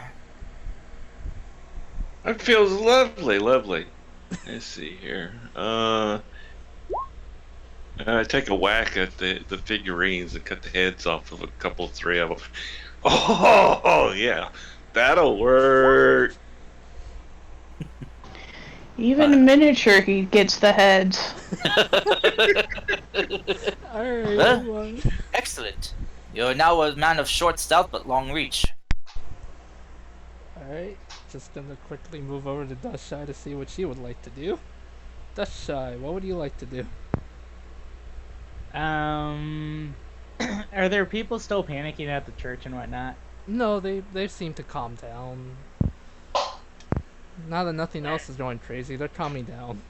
It feels lovely, lovely. Let's see here. I take a whack at the figurines and cut the heads off of a couple, three of them. Oh, yeah. That'll work. Even in miniature, he gets the heads. Alright, Huh? move on. Excellent. You're now a man of short stout but long reach. Alright, just gonna quickly move over to Dustshy to see what she would like to do. Dustshy, what would you like to do? Are there people still panicking at the church and whatnot? No, they seem to calm down. Now that nothing else is going crazy, they're calming down.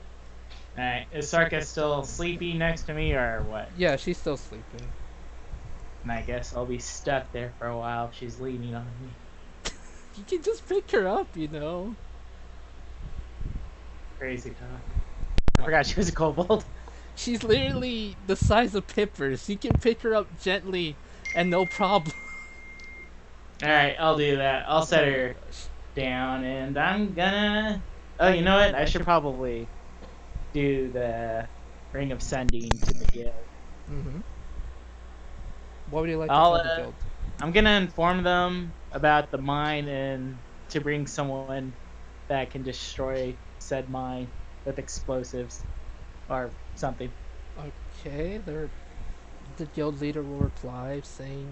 Alright, is Sarka still sleepy next to me or what? Yeah, she's still sleeping. And I guess I'll be stuck there for a while if she's leaning on me. You can just pick her up, you know. Crazy talk. I forgot she was a kobold. She's literally the size of Pippers. You can pick her up gently and no problem. Alright, I'll do that. I'll set her down and I'm gonna... Oh, you know what? I should probably do the Ring of Sending to the guild. Mm-hmm. What would you like I'll, to tell the guild? I'm gonna inform them about the mine and to bring someone that can destroy said mine with explosives or something. Okay, the guild leader will reply saying,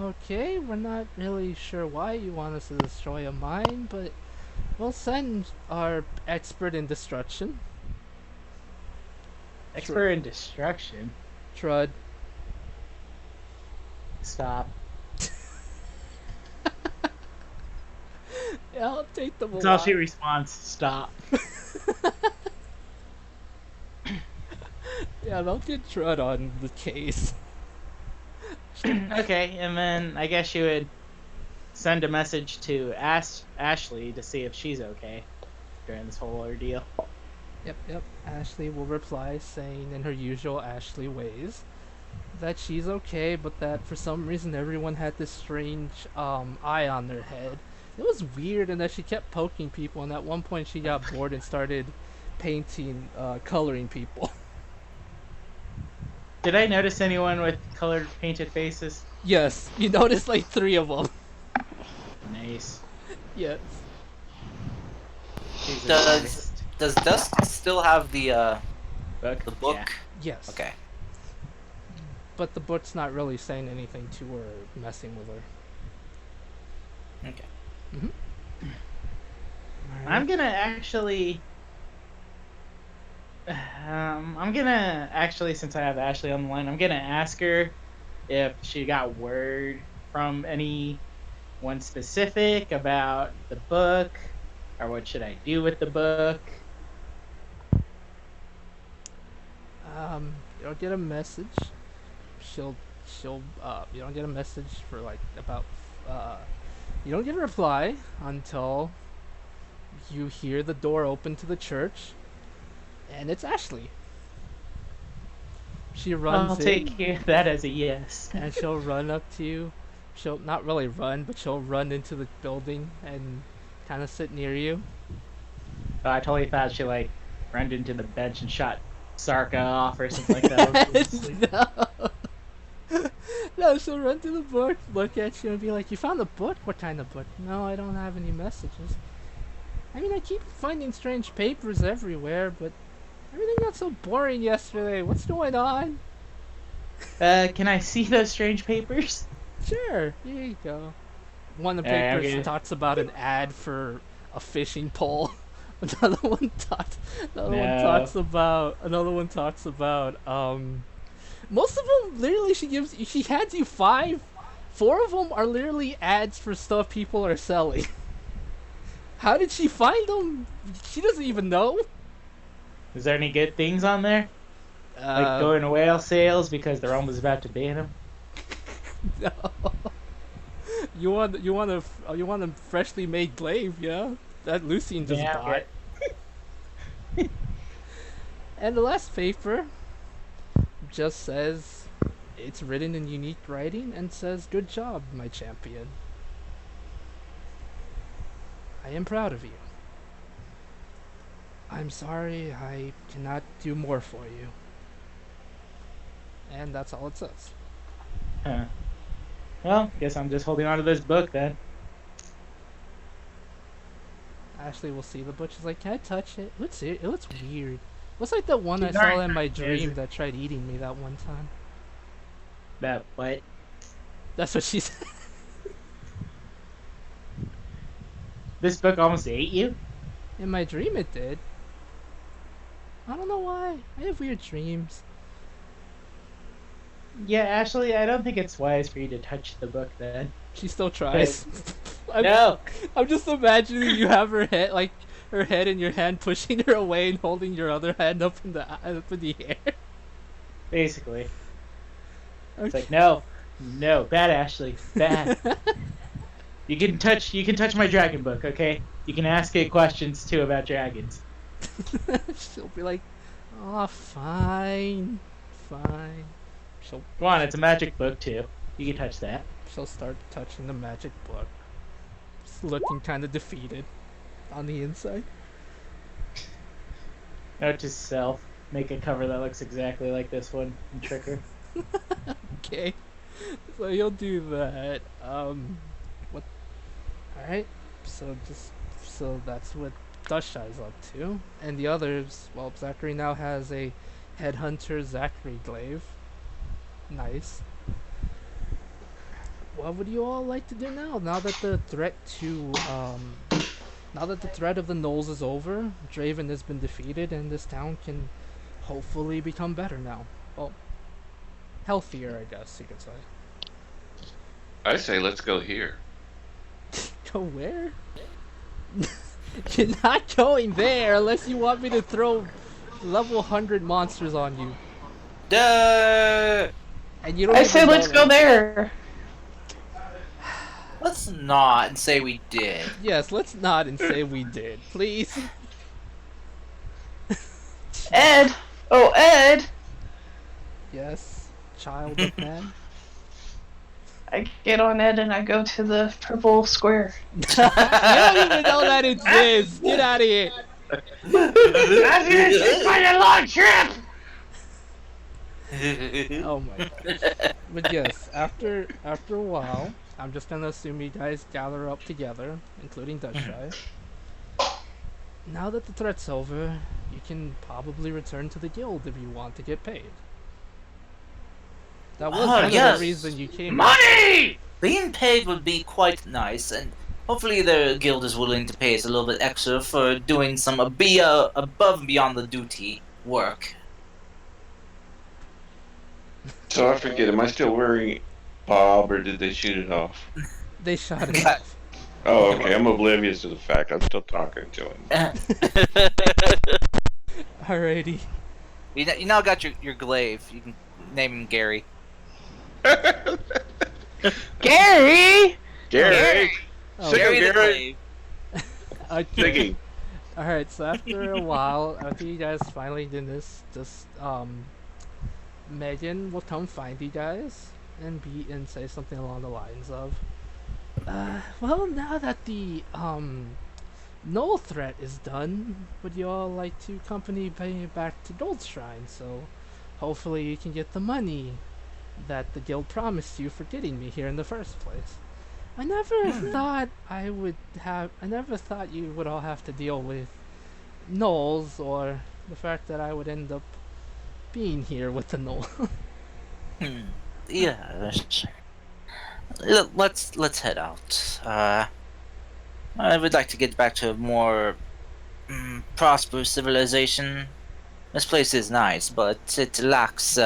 okay, we're not really sure why you want us to destroy a mine, but we'll send our expert in destruction. Expert in destruction. Trud. Stop. I'll take them That's all she alive. responds. Stop. Yeah, don't get trud on the case. Okay, and then I guess you would send a message to Ashley to see if she's okay during this whole ordeal. Yep. Ashley will reply saying in her usual Ashley ways that she's okay, but that for some reason everyone had this strange eye on their head. It was weird, and that she kept poking people, and at one point she got bored and started coloring people. Did I notice anyone with colored painted faces? Yes, you noticed like 3 of them. Nice. Yes. She's an Does artist. does Dusk still have the book? Yeah. Yes. Okay. But the book's not really saying anything to her, messing with her. Okay. I'm gonna actually. Since I have Ashley on the line, I'm gonna ask her if she got word from anyone specific about the book, or what should I do with the book. You don't get a message. She'll you don't get a message for like about you don't get a reply until you hear the door open to the church, and it's Ashley. She runs I'll in, take that as a yes. and she'll run up to you. She'll not really run, but she'll run into the building and kind of sit near you. I totally thought she like ran into the bench and shot Sarka off or something like that. No. No, she'll run to the book, look at you, and be like, "You found the book? What kind of book?" "No, I don't have any messages." "I mean, I keep finding strange papers everywhere, but everything got so boring yesterday. What's going on?" Can I see those strange papers? "Sure, here you go." One of the Alright, papers okay. talks about an ad for a fishing pole. Another one talks. No. Another one talks about. Most of them literally she hands you 5. 4 of them are literally ads for stuff people are selling. How did she find them? She doesn't even know. Is there any good things on there? Like going to whale sales because they're almost about to ban them? No. You want a freshly made glaive, yeah? That Lucien just Yeah, bought. And the last paper just says, it's written in unique writing and says, "Good job, my champion. I am proud of you. I'm sorry I cannot do more for you." And that's all it says. Huh. Well, guess I'm just holding on to this book then. Ashley will see the book. She's like, "Can I touch it? It looks weird. Looks like the one I She's saw already in my touched it, dream isn't it? that tried eating me that one time." That what? That's what she said. This book almost ate you? In my dream it did. I don't know why. I have weird dreams. Yeah, Ashley, I don't think it's wise for you to touch the book then. She still tries. No! I'm just imagining you have her head in your hand, pushing her away and holding your other hand up in the air. Basically. It's Okay. like, no, bad Ashley, bad. You can touch my dragon book, okay? You can ask it questions too about dragons. She'll be like, "Oh, fine. She'll Come on, it's a magic book too. You can touch that. she'll start touching the magic book, just looking kind of defeated on the inside. Note to self: make a cover that looks exactly like this one and trick her. Okay, so you'll do that. What? All right. So that's what Dustshy's up to, and the others. Well, Zachary now has a headhunter Zachary glaive. Nice. What would you all like to do now? Now that the threat of the Knolls is over, Draven has been defeated, and this town can hopefully become better now. Well, healthier, I guess you could say. I say let's go here. Go where? You're not going there unless you want me to throw level 100 monsters on you. Duh! And you don't I even say know let's go that. there. Let's not say we did. Yes, let's nod and say we did, please. Ed. Oh, Ed. Yes, child of man. I get on Ed and I go to the purple square. You don't even know that exists. Get out of here. That's gonna take quite a long trip. Oh my gosh. But yes, after a while, I'm just gonna assume you guys gather up together, including Dutchshy. Now that the threat's over, you can probably return to the guild if you want to get paid. That was kind of the reason you came. Money! Being paid would be quite nice, and hopefully the guild is willing to pay us a little bit extra for doing some above and beyond the duty work. So I forget, am I still wearing Bob, or did they shoot it off? They shot it off. Oh, okay. I'm oblivious to the fact I'm still talking to him. Alrighty. You now got your glaive. You can name him Gary. Gary. Gary! Oh, Sick of Gary the Gary! glaive. Okay. Thinking. Alright, so after a while, after you guys finally did this, just Megan will come find you guys and say something along the lines of, well, now that the null threat is done, would you all like to accompany me back to Gold Shrine? So hopefully you can get the money that the guild promised you for getting me here in the first place. I never thought you would all have to deal with gnolls or the fact that I would end up being here with the gnoll. Yeah. Let's head out. I would like to get back to a more prosperous civilization. This place is nice, but it lacks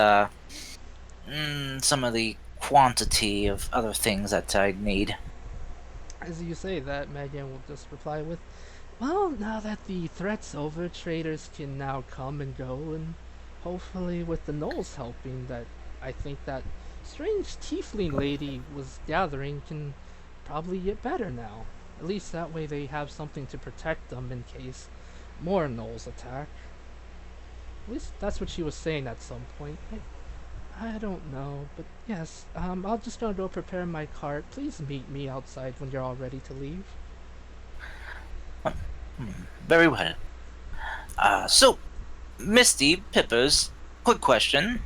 some of the quantity of other things that I need. As you say that, Megan will just reply with, well, now that the threat's over, traders can now come and go, and hopefully with the gnolls helping, that I think that strange tiefling lady was gathering can probably get better now. At least that way they have something to protect them in case more gnolls attack. At least that's what she was saying at some point. I don't know, but yes, I'll just gonna go prepare my cart. Please meet me outside when you're all ready to leave. Very well. So, Misty, Pippers, quick question.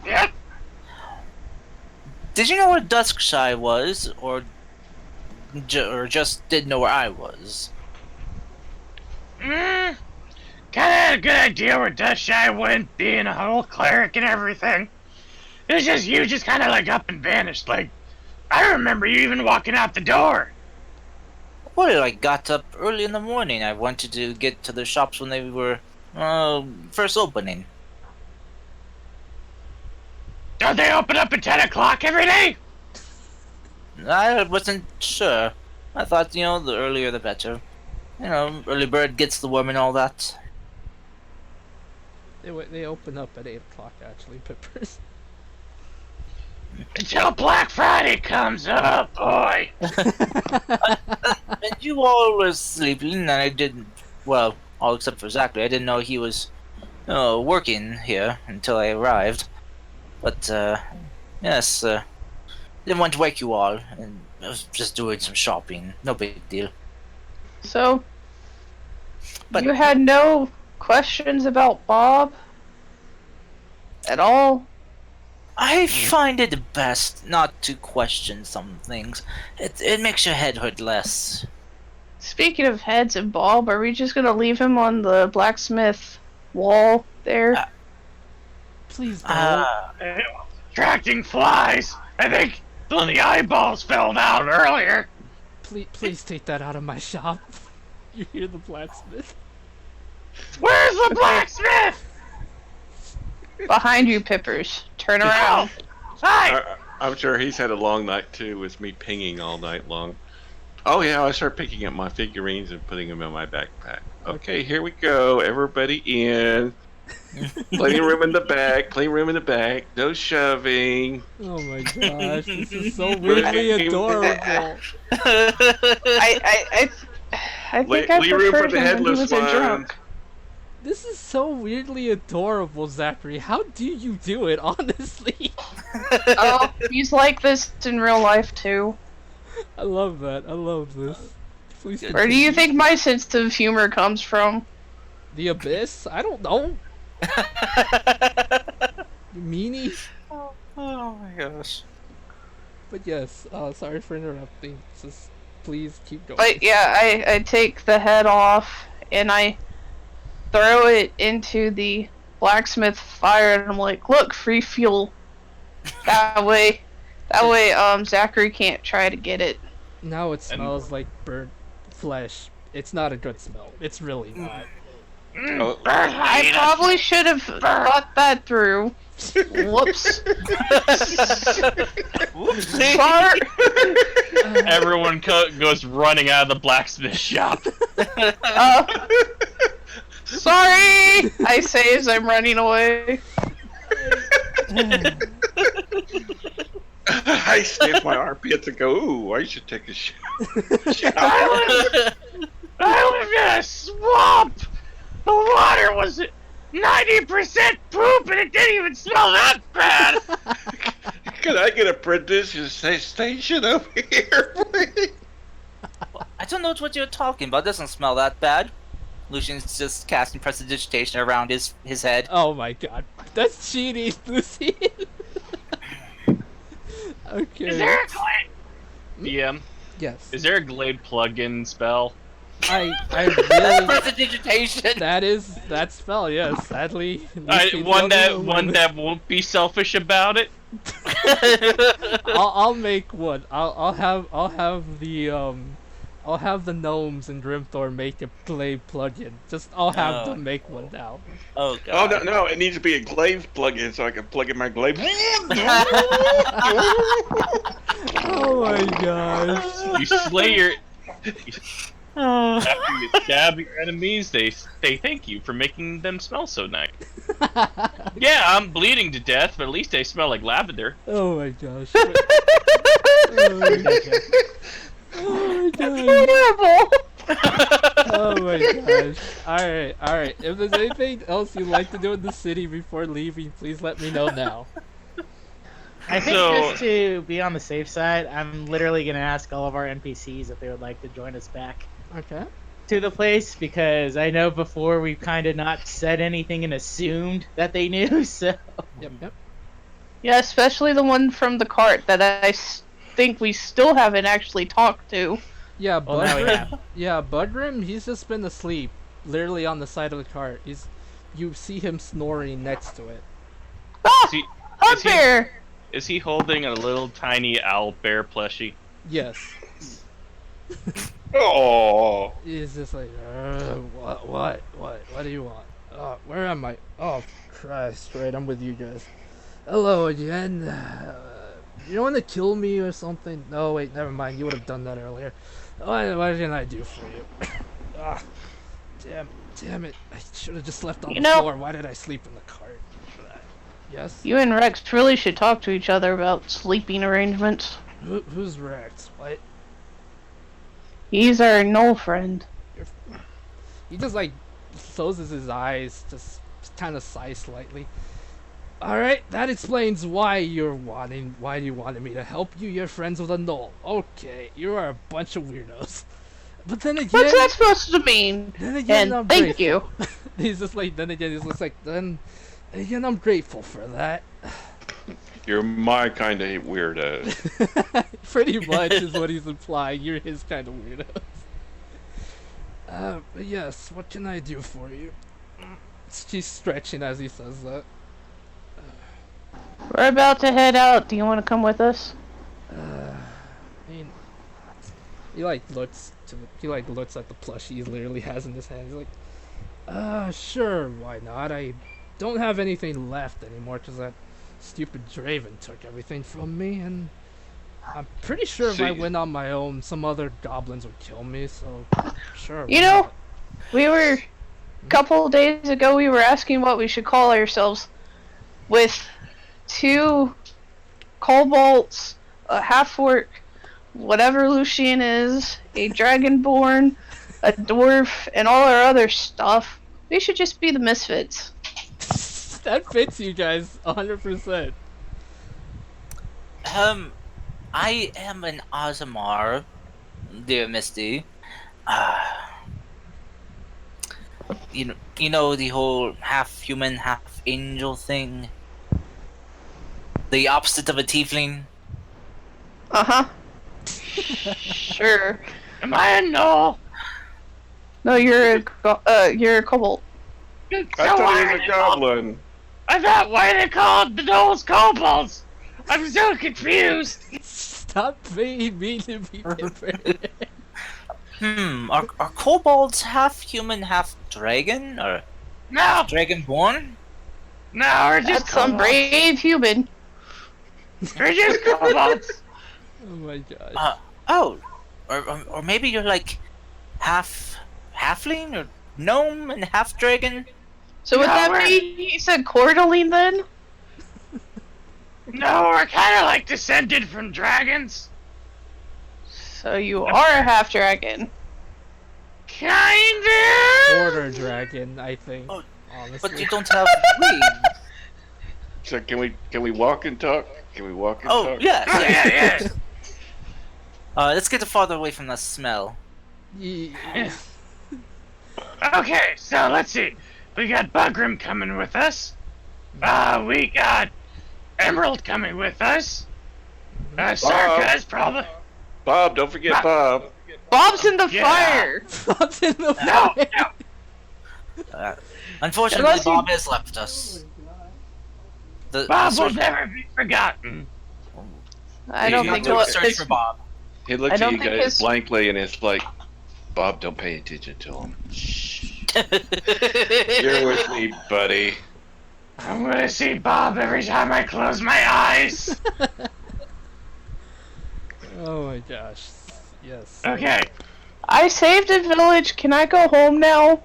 Yep. Did you know where Duskshy was, or just didn't know where I was? Kinda had a good idea where Dustshy went, being a whole cleric and everything. It was just you just kinda like up and vanished. Like, I remember you even walking out the door. Well, I got up early in the morning. I wanted to get to the shops when they were first opening. Don't they open up at 10 o'clock every day? I wasn't sure. I thought, the earlier the better. Early bird gets the worm and all that. They open up at 8 o'clock actually, Pippers. Until Black Friday comes up, boy. And you all were sleeping, and I didn't. Well, all except for Zachary. I didn't know he was working here until I arrived. But, yes, didn't want to wake you all, and I was just doing some shopping. No big deal. So, But you had no questions about Bob at all? I find it best not to question some things. It makes your head hurt less. Speaking of heads and Bob, are we just gonna leave him on the blacksmith wall there? Please don't. Attracting flies. I think one of the eyeballs fell out earlier. Please take that out of my shop. You hear the blacksmith? Where's the blacksmith? Behind you, Pippers. Turn around. Hi. I'm sure he's had a long night too, with me pinging all night long. Oh yeah, I start picking up my figurines and putting them in my backpack. Okay, here we go. Everybody in. Plenty of room in the back. Plenty of room in the back. No shoving. Oh my gosh, this is so Plenty, weirdly adorable. I think I room for preferred the him when he headless was a ones. drunk. This is so weirdly adorable, Zachary. How do you do it, honestly? Oh, he's like this in real life too. I love that. I love this. Please Good. Where do you continue. think my sense of humor comes from? The abyss? I don't know. You meanie? Oh my gosh. But yes, sorry for interrupting. Just please keep going. But yeah, I take the head off and I throw it into the blacksmith fire, and I'm like, look, free fuel. That way, Zachary can't try to get it. Now it smells like burnt flesh. It's not a good smell. It's really not. Oh, I probably should have thought that through. Whoops. Whoopsie. Sorry. Everyone goes running out of the blacksmith shop. Sorry, I say as I'm running away. I sniff my armpits and go, ooh, I should take a shower. I was in a swamp. The water was 90% poop, and it didn't even smell that bad. Could I get a producer's station over here, please? I don't know what you're talking about. It doesn't smell that bad. Lucian's just casting prestidigitation around his head. Oh my god. That's cheating, Lucy. Okay. Is there a glade? DM, Yes. is there a Glade plug-in spell? I That's really prestidigitation. that spell, yes. Sadly, One that won't be selfish about it. I'll make one. I'll have the gnomes in Grimthor make a play plugin. I'll have them make one now. Oh Oh, god. no, it needs to be a glaive plug-in so I can plug in my glaive. Oh my gosh. You slay your. After you stab your enemies, they thank you for making them smell so nice. Yeah, I'm bleeding to death, but at least I smell like lavender. Oh my gosh. Oh my gosh. Oh my gosh. Horrible. Oh my gosh. Alright. If there's anything else you'd like to do in the city before leaving, please let me know now. I think So- just to be on the safe side, I'm literally gonna ask all of our NPCs if they would like to join us back Okay. to the place, because I know before we've kind of not said anything and assumed that they knew. So Yep. Yeah, especially the one from the cart that I think we still haven't actually talked to. Yeah, well, now we Budgrim. have. Yeah, Budgrim, he's just been asleep, literally on the side of the cart. You see him snoring next to it. Ah, Is he, Hunt is he- bear. is he holding a little tiny owl bear plushie? Yes. Oh, He's just like, what do you want? Where am I? Oh, Christ, right, I'm with you guys. Hello again. You want to kill me or something? No, wait, never mind, you would have done that earlier. What can I do for you? Ah, damn it, I should have just left on You the know- floor. Why did I sleep in the cart? Yes? You and Rex really should talk to each other about sleeping arrangements. Who's Rex? What? He's our knoll friend. He just like closes his eyes, just kind of sighs slightly. All right, that explains why you wanted me to help you. You're friends with a knoll. Okay, you are a bunch of weirdos. But then again, What's that supposed to mean? then again, I'm And thank grateful. you. He's just like, then again, he's just like, then again, I'm grateful for that. you're my kind of weirdo. Pretty much is what he's implying. You're his kind of weirdos. But yes, what can I do for you? She's stretching as he says that. We're about to head out. Do you want to come with us? I mean, he looks at the plushie he literally has in his hand. He's like, sure, why not? I don't have anything left anymore because that stupid Draven took everything from me, and I'm pretty sure if I See- went on my own, some other goblins would kill me. So sure. You why know, not? we were a couple days ago. We were asking what we should call ourselves, with 2 kobolds, a half orc, whatever Lucian is, a dragonborn, a dwarf, and all our other stuff. We should just be the misfits. That fits you guys 100%. I am an Ozamar, dear Misty. Uh, you know the whole half human, half angel thing. The opposite of a tiefling. Uh huh. Sure. Am I a gnoll? No, you're a kobold. I So thought why he are was a they called- goblin. I thought why they called the gnolls kobolds. I'm so confused. Stop being mean to be different. Are kobolds half human, half dragon, or No, dragonborn? no, we're just That's some kobolds. brave human. We're just kobolds. Oh my gosh. Oh, or maybe you're like half halfling or gnome and half dragon. So would No, that we're- be you said Cordeline then? No, we're kind of like descended from dragons. So you are a half dragon. Kinda. Quarter dragon, I think. Oh, honestly. But you don't have wings. So can we walk and talk? Can we walk and Oh talk? yes. Oh, yes. yeah, yeah. Let's get farther away from that smell. Yeah. Okay, so let's see. We got Bugrim coming with us. We got Emerald coming with us. Sarka's probably. Bob, don't forget Bob. Bob's in the Yeah. fire. Bob's in the No, fire. no. Unfortunately, Unless you- Bob has left us. The Bob will search- never be forgotten. I don't you think have to he'll search for Bob. He looks I at don't you think guys his- blankly and it's like, Bob, don't pay attention to him. Shh. You're with me, buddy. I'm gonna see Bob every time I close my eyes. Oh my gosh. Yes. Okay. I saved a village. Can I go home now?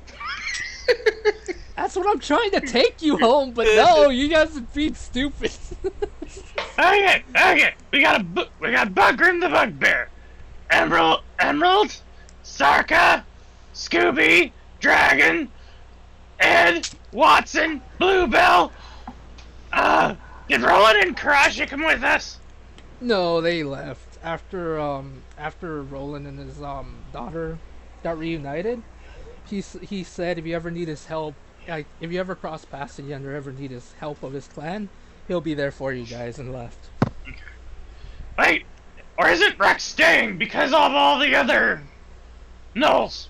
That's what I'm trying to take you home, but no, you guys are being stupid. Okay. We got Bugrim the Bugbear, Emerald, Sarka, Scooby, Dragon, Ed, Watson, Bluebell. Did Roland and Karasha come with us? No, they left after Roland and his daughter got reunited. He said if you ever need his help, like if you ever cross paths again or ever need his help of his clan, he'll be there for you guys, and left. Wait, or isn't Rex staying because of all the other gnolls?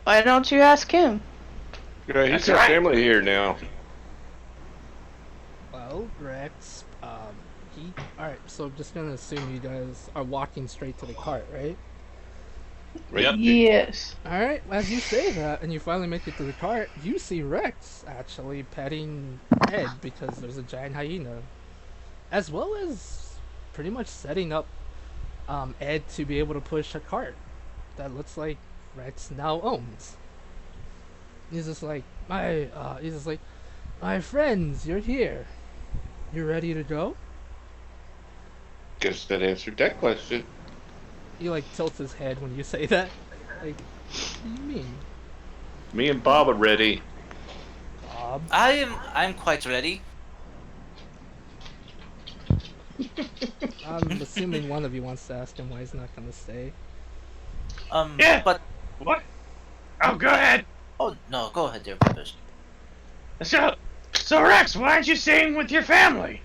Why don't you ask him? Yeah, he's That's got right. family here now. Well, Rex, alright, so I'm just gonna assume you guys are walking straight to the cart, right? Yep. Yes. Alright, as you say that, and you finally make it to the cart, you see Rex actually petting Ed because there's a giant hyena. As well as pretty much setting up Ed to be able to push a cart that looks like Rex now owns. He's just like, my friends, you're here. You ready to go? Guess that answered that question. He like tilts his head when you say that. Like, what do you mean, Me and Bob are ready. Bob? I'm quite ready. I'm assuming one of you wants to ask him why he's not gonna stay. Yeah. But What? Oh, go ahead. oh no, go ahead, dear Peppers. So Rex, why aren't you staying with your family?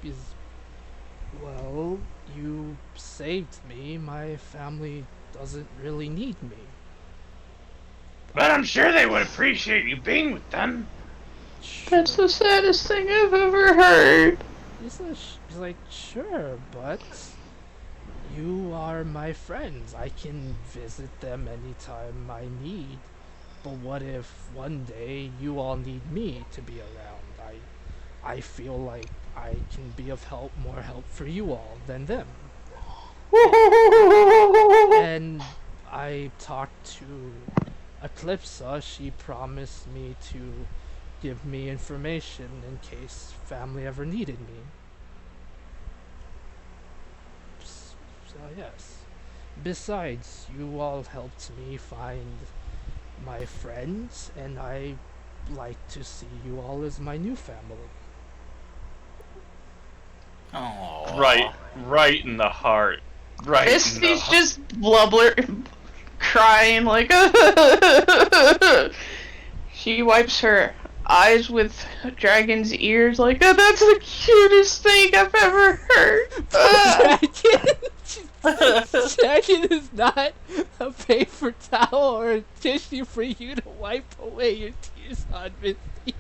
Because, well, you saved me. My family doesn't really need me. But I'm sure they would appreciate you being with them. That's the saddest thing I've ever heard. He's like, sure, but you are my friends. I can visit them anytime I need. But what if one day you all need me to be around? I feel like I can be of more help for you all than them. And I talked to Eclipsa. She promised me to give me information in case family ever needed me. So yes. Besides, you all helped me find my friends, and I like to see you all as my new family. Oh. Right in the heart. Right in the Misty's heart. just blubber, crying like. She wipes her eyes with dragon's ears like, oh, that's the cutest thing I've ever heard. Dragon is not a paper towel or a tissue for you to wipe away your tears on, Misty.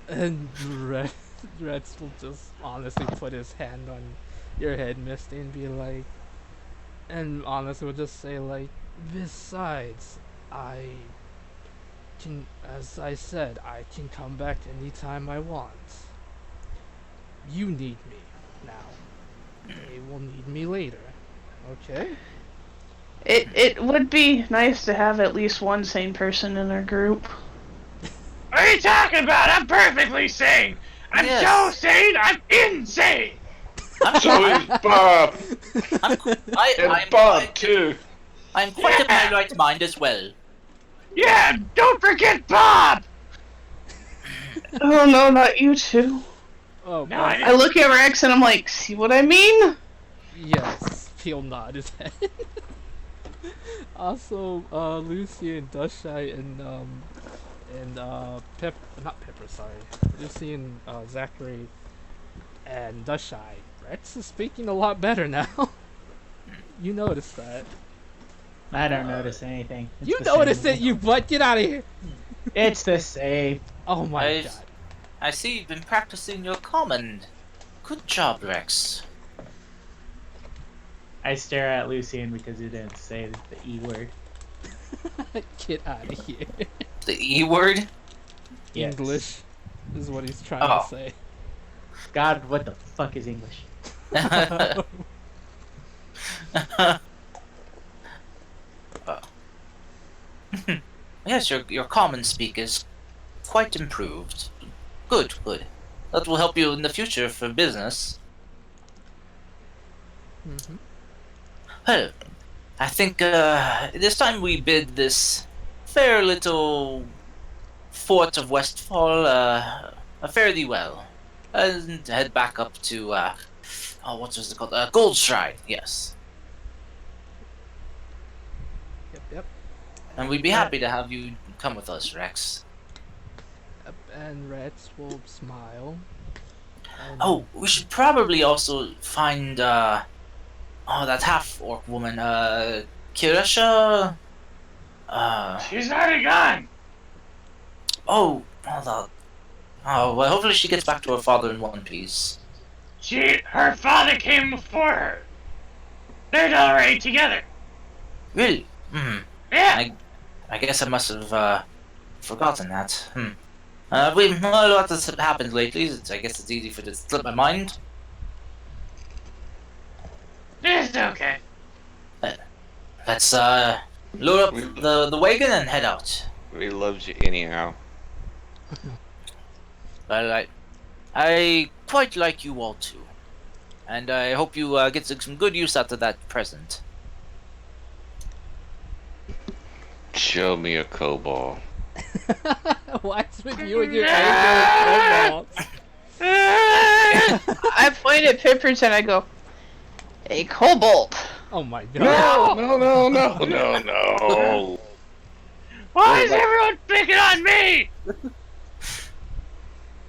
And Rex will just honestly put his hand on your head, Misty, and be like, and honestly will just say like, besides, I can, as I said, I can come back anytime I want. You need me now. They will need me later. Okay? It would be nice to have at least one sane person in our group. What are you talking about? I'm perfectly sane. I'm Yes. so sane, I'm insane. So is Bob. I'm And Bob, too. I'm quite in my right mind as well. Yeah, don't forget Bob. Oh no, not you two. Oh, No, well, I I look at Rex and I'm like, see what I mean? yes. He'll nod his head. Also, Lucy and Dushai and not Pepper, sorry. Lucy and Zachary and Dushai. Rex is speaking a lot better now. You noticed that. I don't notice anything. It's You the noticed same. it, you butt! Get out of here! It's the same. Oh my I- god. I see you've been practicing your command. Good job, Rex. I stare at Lucian because he didn't say the E word. Get out of here. The E word? Yes. English is what he's trying Oh. to say. God, what the fuck is English? Yes, your common speak is quite improved. Good, good. That will help you in the future for business. Mm-hmm. Well, I think this time we bid this fair little fort of Westfall fare thee well, and head back up to what was it called? Gold Shrine. Yes, Yep. and we'd be happy to have you come with us, Rex. Yep. And Rex will smile. And Oh, we should probably also find that half orc woman, Kirisha. She's already gone. Oh, hold on. Oh, well, hopefully she gets back to her father in one piece. Her father came before her. They're already together. Really? Hmm. Yeah. I guess I must have forgotten that. A lot has happened lately. I guess it's easy for it to slip my mind. It's okay. Let's load up the wagon and head out. He loves you anyhow. Well, I quite like you all too, and I hope you get some good use out of that present. Show me a kobold. What's with you and your anger with I point at Pippers and I go, a kobold. Oh my god. No. Why is everyone picking on me?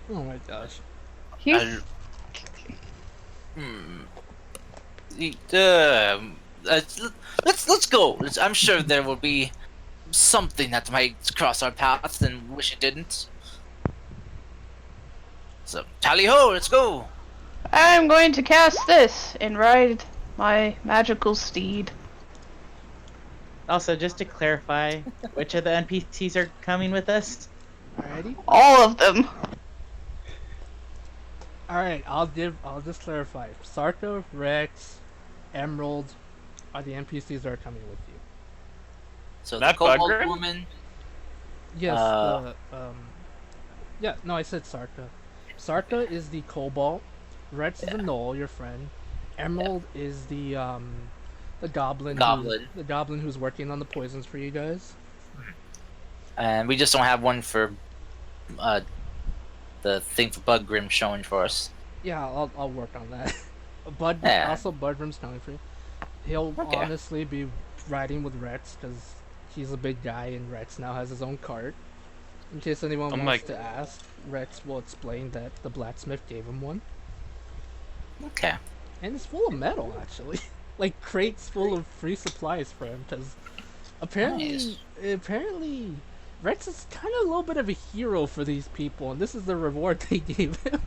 Oh my gosh. He's Let's go. I'm sure there will be something that might cross our paths and wish it didn't. So tally ho, let's go. I'm going to cast this and ride my magical steed. Also, just to clarify, which of the NPCs are coming with us? Alrighty. All of them. Alright, I'll just clarify. Sarka, Rex, Emerald are the NPCs that are coming with you. So Not the kobold Bugrim? woman. Yes, Uh, yeah, no, I said Sarka. Sarka is the Cobalt. Rex is the Knoll, your friend. Emerald is the goblin Goblin. the goblin who's working on the poisons for you guys. And we just don't have one for the thing for Bugrim showing for us. Yeah, I'll work on that. Yeah. Also Budrim's coming for you. He'll Okay. honestly be riding with Rex because he's a big guy and Rex now has his own cart. In case anyone Oh my- wants to ask, Rex will explain that the blacksmith gave him one. Okay. And it's full of metal, actually. Like crates full of free supplies for him, because apparently, Rex is kind of a little bit of a hero for these people, and this is the reward they gave him.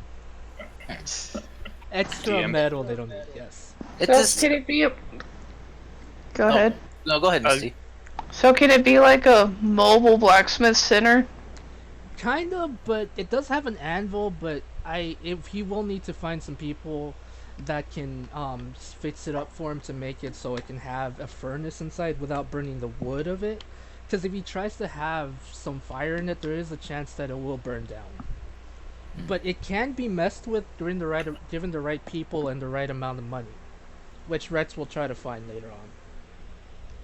Extra DM. metal they don't need. Yes. It So just can it be a... Go Oh. ahead. no. Go ahead, Misty. So can it be like a mobile blacksmith center? Kind of, but it does have an anvil. But if he will need to find some people that can fix it up for him to make it so it can have a furnace inside without burning the wood of it. Because if he tries to have some fire in it, there is a chance that it will burn down. But it can be messed with given the right people and the right amount of money, which Rex will try to find later on.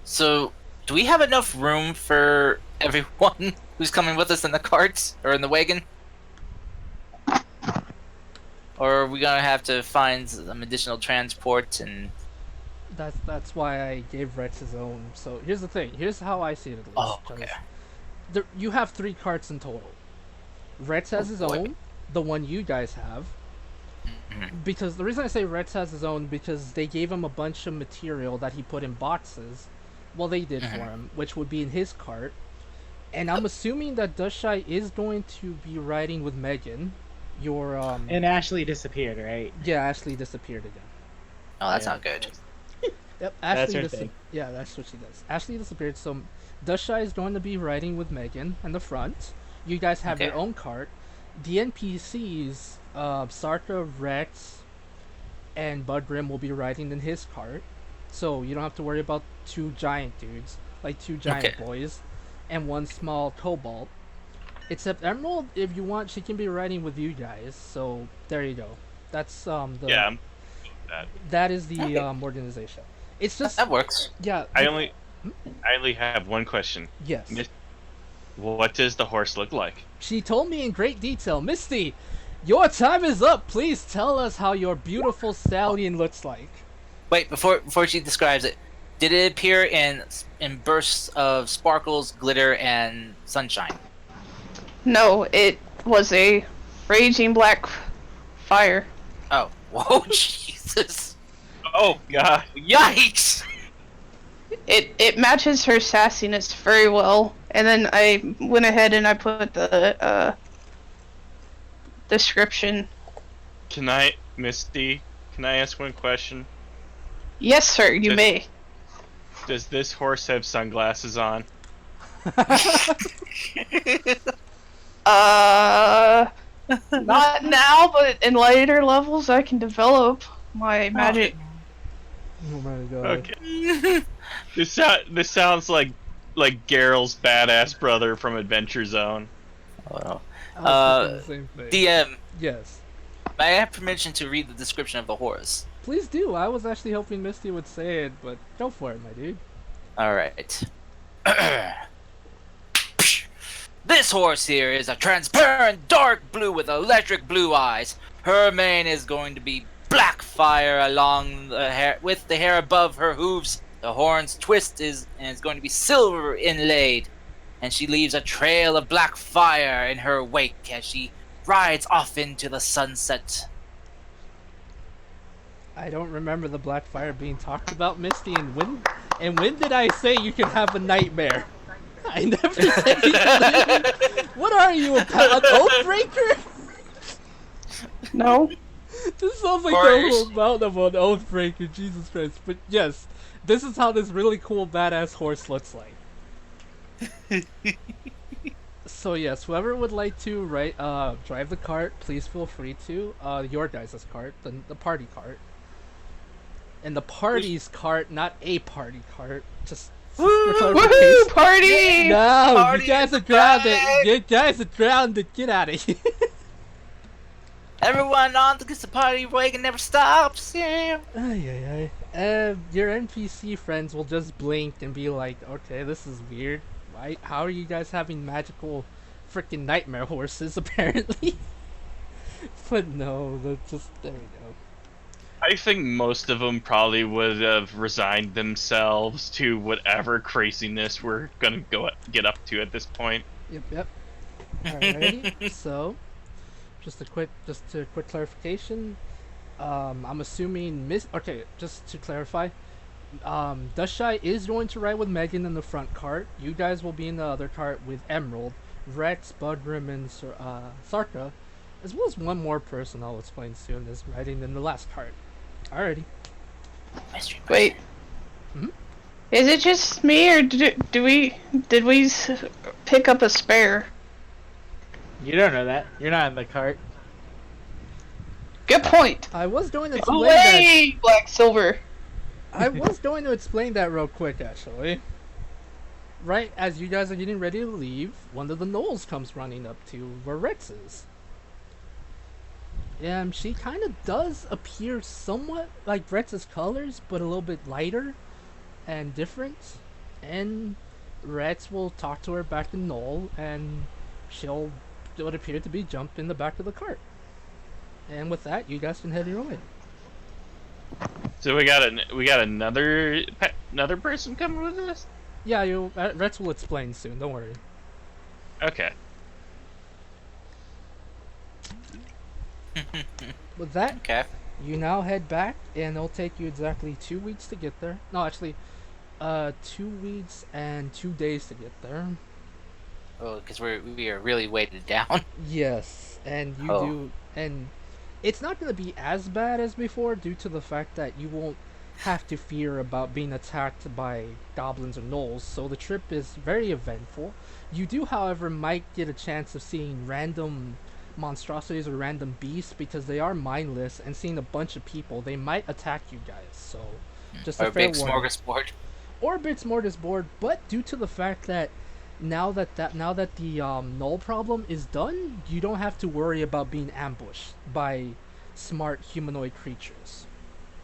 So, do we have enough room for everyone who's coming with us in the carts or in the wagon? Or are we gonna have to find some additional transport and? That's why I gave Rex his own. So here's the thing. Here's how I see it at least. Oh, 'cause okay. you have 3 carts in total. Rex has his boy. own, the one you guys have. Because the reason I say Rex has his own because they gave him a bunch of material that he put in boxes. Well, they did for him, which would be in his cart. And I'm assuming that Dushai is going to be riding with Megan. Your And Ashley disappeared, right? yeah, Ashley disappeared again. Oh, that's Yeah. not good. Yep, That's Ashley her thing. yeah, that's what she does. Ashley disappeared, so Dushai is going to be riding with Megan in the front. You guys have your Okay. own cart. The NPCs, Sarka, Rex, and Budgrim will be riding in his cart. So you don't have to worry about 2 giant dudes, like 2 giant Okay. boys, and 1 small kobold. Except Emerald, if you want, she can be riding with you guys. So there you go. That's Yeah, I'm- that is the Okay. organization. It's just That works. yeah. I only have one question. Yes. What does the horse look like? She told me in great detail, Misty, your time is up. Please tell us how your beautiful stallion looks like. Wait, before she describes it, did it appear in bursts of sparkles, glitter, and sunshine? No, it was a raging black fire. Oh, whoa, Jesus! Oh God! Yikes! It matches her sassiness very well. And then I went ahead and I put the description. Can I, Misty? Can I ask one question? Yes, sir, you Just- may. Does this horse have sunglasses on? Not now, but in later levels I can develop my magic. Oh my god. Okay. This sounds like Geralt's badass brother from Adventure Zone. Wow. I was thinking the same thing. DM, Yes. may I have permission to read the description of the horse? Please do. I was actually hoping Misty would say it, but go for it, my dude. Alright. This horse here is a transparent dark blue with electric blue eyes. Her mane is going to be black fire along the hair with the hair above her hooves. The horn's twist is going to be silver inlaid, and she leaves a trail of black fire in her wake as she rides off into the sunset. I don't remember the black fire being talked about, Misty, and when did I say you can have a nightmare? I never said you could. What are you, an oath breaker? No. This sounds like the course. whole amount of an oathbreaker, Jesus Christ. But yes, this is how this really cool badass horse looks like. So yes, whoever would like to drive the cart, please feel free to. Your guys' cart, the party cart. And the party's cart, not a party cart. Just for Woohoo! clarification. Party! No, Party you guys is are grounded. back! You guys are grounded. Get out of here. Everyone on because the party wagon never stops. Yeah. Ay, ay, ay. Your NPC friends will just blink and be like, okay, this is weird. Why? How are you guys having magical freaking nightmare horses, apparently? But no, they're just, there we go. I think most of them probably would have resigned themselves to whatever craziness we're gonna get up to at this point. Yep. Alrighty, so, just a quick clarification. I'm assuming okay, just to clarify, Dustshy is going to ride with Megan in the front cart. You guys will be in the other cart with Emerald, Rex, Budgrim, and Sarka, as well as one more person I'll explain soon is riding in the last cart. Alrighty. Wait. Hmm? Is it just me, or did we pick up a spare? You don't know that. You're not in the cart. Good point. I was going to explain that. Away, Black Silver. I was going to explain that real quick, actually. Right as you guys are getting ready to leave, one of the gnolls comes running up to where Rex is. And she kind of does appear somewhat like Rex's colors, but a little bit lighter and different. And Rex will talk to her back to Gnoll, and it would appear to be jumped in the back of the cart. And with that, you guys can head your way. So we got another person coming with us. Yeah, Rex will explain soon. Don't worry. Okay. With that, Okay. you now head back, and it'll take you exactly 2 weeks to get there. No, actually, 2 weeks and 2 days to get there. Oh, because we are really weighted down. Yes, and you Oh. do, and it's not going to be as bad as before due to the fact that you won't have to fear about being attacked by goblins or gnolls, so the trip is very eventful. You do, however, might get a chance of seeing random monstrosities or random beasts because they are mindless, and seeing a bunch of people, they might attack you guys, so just Or a a fair big warning. smorgasbord. Or a big smorgasbord, but due to the fact that now that the null problem is done, you don't have to worry about being ambushed by smart humanoid creatures.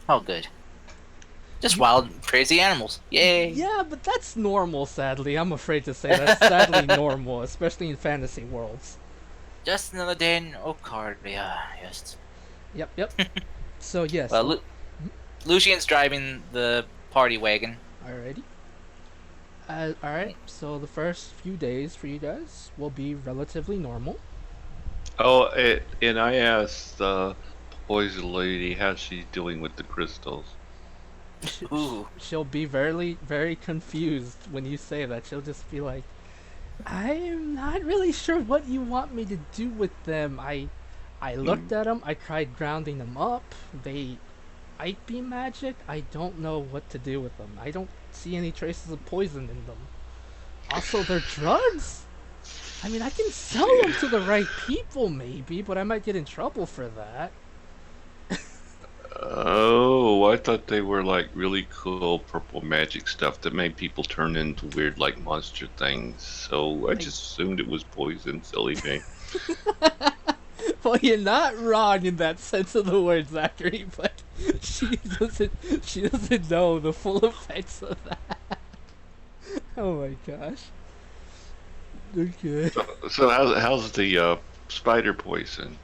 Oh, good. Just wild, crazy animals. Yay! Yeah, but that's normal, sadly. I'm afraid to say that's sadly normal, especially in fantasy worlds. Just another day in Ocraria. Yes. Yep. So, yes. Well, Lucian's driving the party wagon. Alrighty. Alright, so the first few days for you guys will be relatively normal. Oh, and I asked the poison lady how she's doing with the crystals. Ooh. She'll be very, very confused when you say that. She'll just be like, I'm not really sure what you want me to do with them. I looked at them, I tried grounding them up. They might be magic. I don't know what to do with them. I don't see any traces of poison in them. Also, they're drugs? I mean, I can sell them to the right people, maybe, but I might get in trouble for that. Oh, I thought they were like really cool purple magic stuff that made people turn into weird like monster things. So I just assumed it was poison, silly me. Well, you're not wrong in that sense of the word, Zachary, but she doesn't know the full effects of that. Oh my gosh. Okay. So how's the spider poison?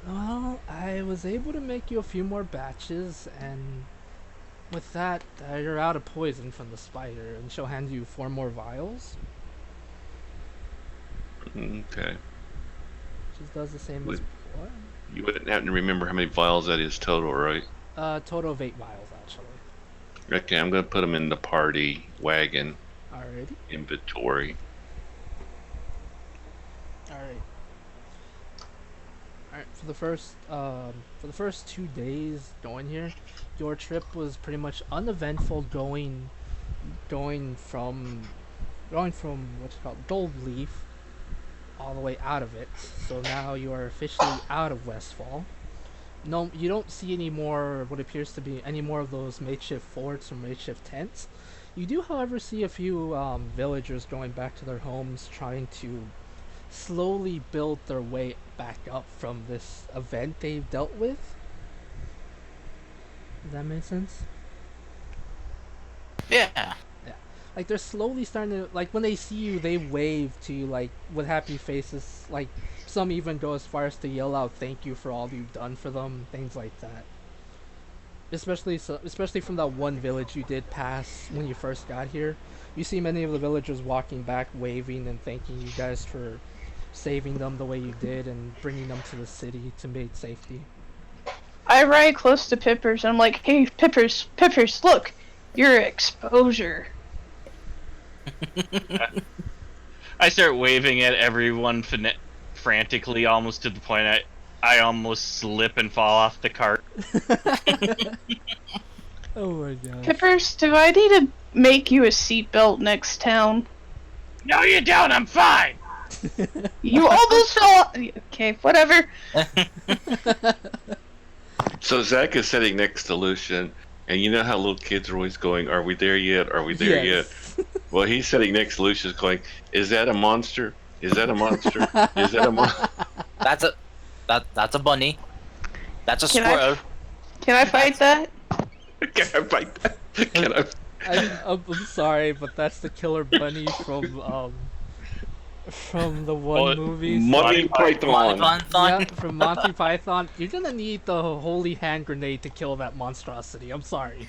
Well, I was able to make you a few more batches, and with that, you're out of poison from the spider, and she'll hand you 4 more vials. Okay. She does the same as before. You wouldn't happen to remember how many vials that is total, right? Total of 8 vials, actually. Okay, I'm gonna put them in the party wagon Alrighty. inventory. Alright. Alright, for the first 2 days going here, your trip was pretty much uneventful. Going from what's it called Gold Leaf all the way out of it. So now you are officially out of Westfall. No, you don't see any more what appears to be any more of those makeshift forts or makeshift tents. You do, however, see a few villagers going back to their homes, trying to slowly build their way back up from this event they've dealt with. Does that make sense? Yeah. Like they're slowly starting to, like, when they see you, they wave to you like with happy faces. Like some even go as far as to yell out "Thank you for all you've done for them," things like that. Especially from that one village you did pass when you first got here. You see many of the villagers walking back, waving and thanking you guys for saving them the way you did and bringing them to the city to make safety. I ride close to Pippers and I'm like, hey, Pippers, look, your exposure. I start waving at everyone frantically, almost to the point I almost slip and fall off the cart. Oh my god. Pippers, do I need to make you a seatbelt next town? No, you don't. I'm fine. You almost fell. Okay, whatever. So Zach is sitting next to Lucian, and you know how little kids are always going, "Are we there yet? Are we there yet?" Well, he's sitting next to Lucius going, "Is that a monster? Is that a monster? Is that a monster?" That's a bunny. That's a Can squirrel. Can I fight that? Can I fight that? Can I? I'm sorry, but that's the killer bunny from the one movie. Monty Python. Yeah, from Monty Python. You're gonna need the holy hand grenade to kill that monstrosity. I'm sorry.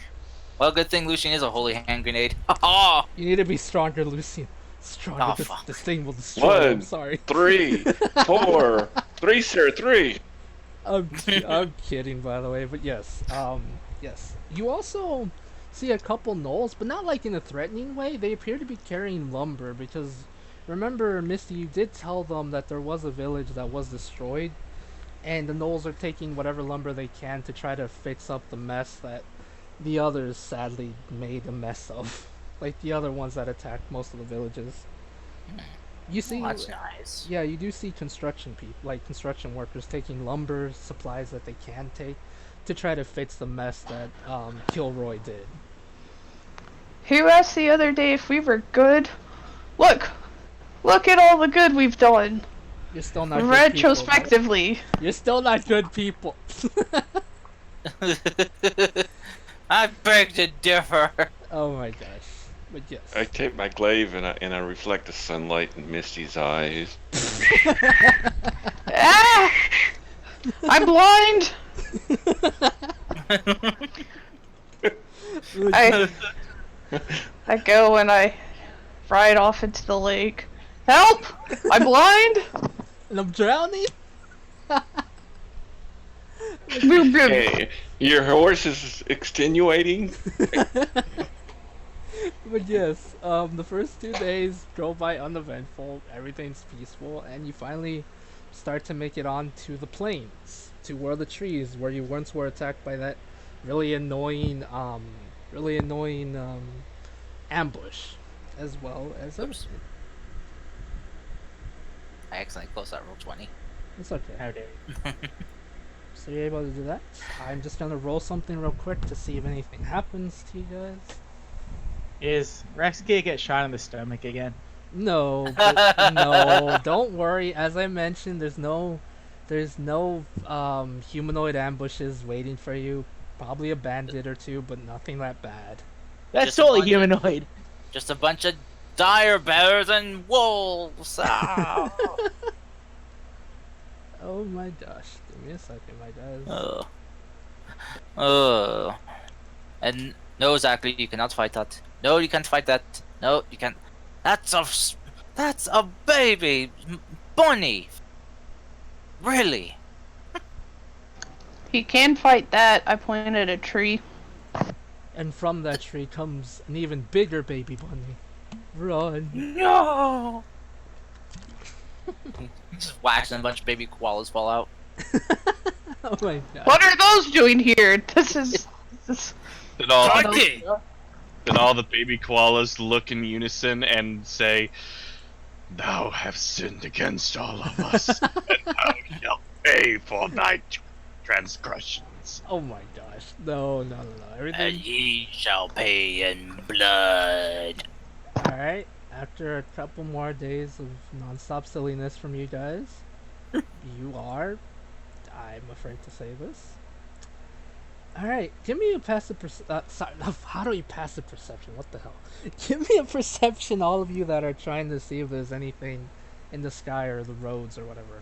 Well, good thing Lucian is a holy hand grenade. Oh, You need to be stronger, Lucian. Stronger. Oh, this, fuck. this thing will destroy you. I'm 1, sorry. 3, 4, 3, sir, 3. I'm kidding, by the way, but yes. Yes. You also see a couple gnolls, but not like in a threatening way. They appear to be carrying lumber because, remember, Misty, you did tell them that there was a village that was destroyed, and the gnolls are taking whatever lumber they can to try to fix up the mess that the others sadly made a mess of. Like the other ones that attacked most of the villages. You see, that's nice. yeah, you do see construction people, like construction workers, taking lumber, supplies that they can take, to try to fix the mess that Kilroy did. Who asked the other day if we were good? Look at all the good we've done. You're still not good Retrospectively. people. You're still not good people. I beg to differ. Oh my gosh. But yes. I take my glaive and I reflect the sunlight in Misty's eyes. Ah! I'm blind. I go and I ride off into the lake. Help! I'm blind. And I'm drowning? Hey, your horse is extenuating. But yes, the first 2 days go by uneventful, everything's peaceful, and you finally start to make it on to the plains, to where the trees, where you once were attacked by that really annoying ambush, as well as Oops. I accidentally closed that roll 20. It's okay. How dare you? So you're able to do that. I'm just gonna roll something real quick to see if anything happens to you guys. Is Rex gonna get shot in the stomach again? No, but no, don't worry. As I mentioned, there's no humanoid ambushes waiting for you. Probably a bandit or two, but nothing that bad. That's Just a totally bunny. humanoid. Just a bunch of dire bears and wolves. Ah. Oh my gosh. Give me a second, my guys. And no, Zachary, you cannot fight that. No, you can't fight that. No, you can't. That's a baby bunny. Really? He can fight that. I pointed at a tree. And from that tree comes an even bigger baby bunny. Run. No. Just whacks and a bunch of baby koalas fall out. Oh my god. What are those doing here? This is. Then all, Party! then all the baby koalas look in unison and say, "Thou have sinned against all of us, and thou shalt pay for thy transgressions." Oh my gosh. No. And Everything. ye shall pay in blood. Alright. After a couple more days of non-stop silliness from you guys, you are, I'm afraid to say this. Alright, give me a passive how do you passive perception? What the hell? Give me a perception, all of you that are trying to see if there's anything in the sky or the roads or whatever.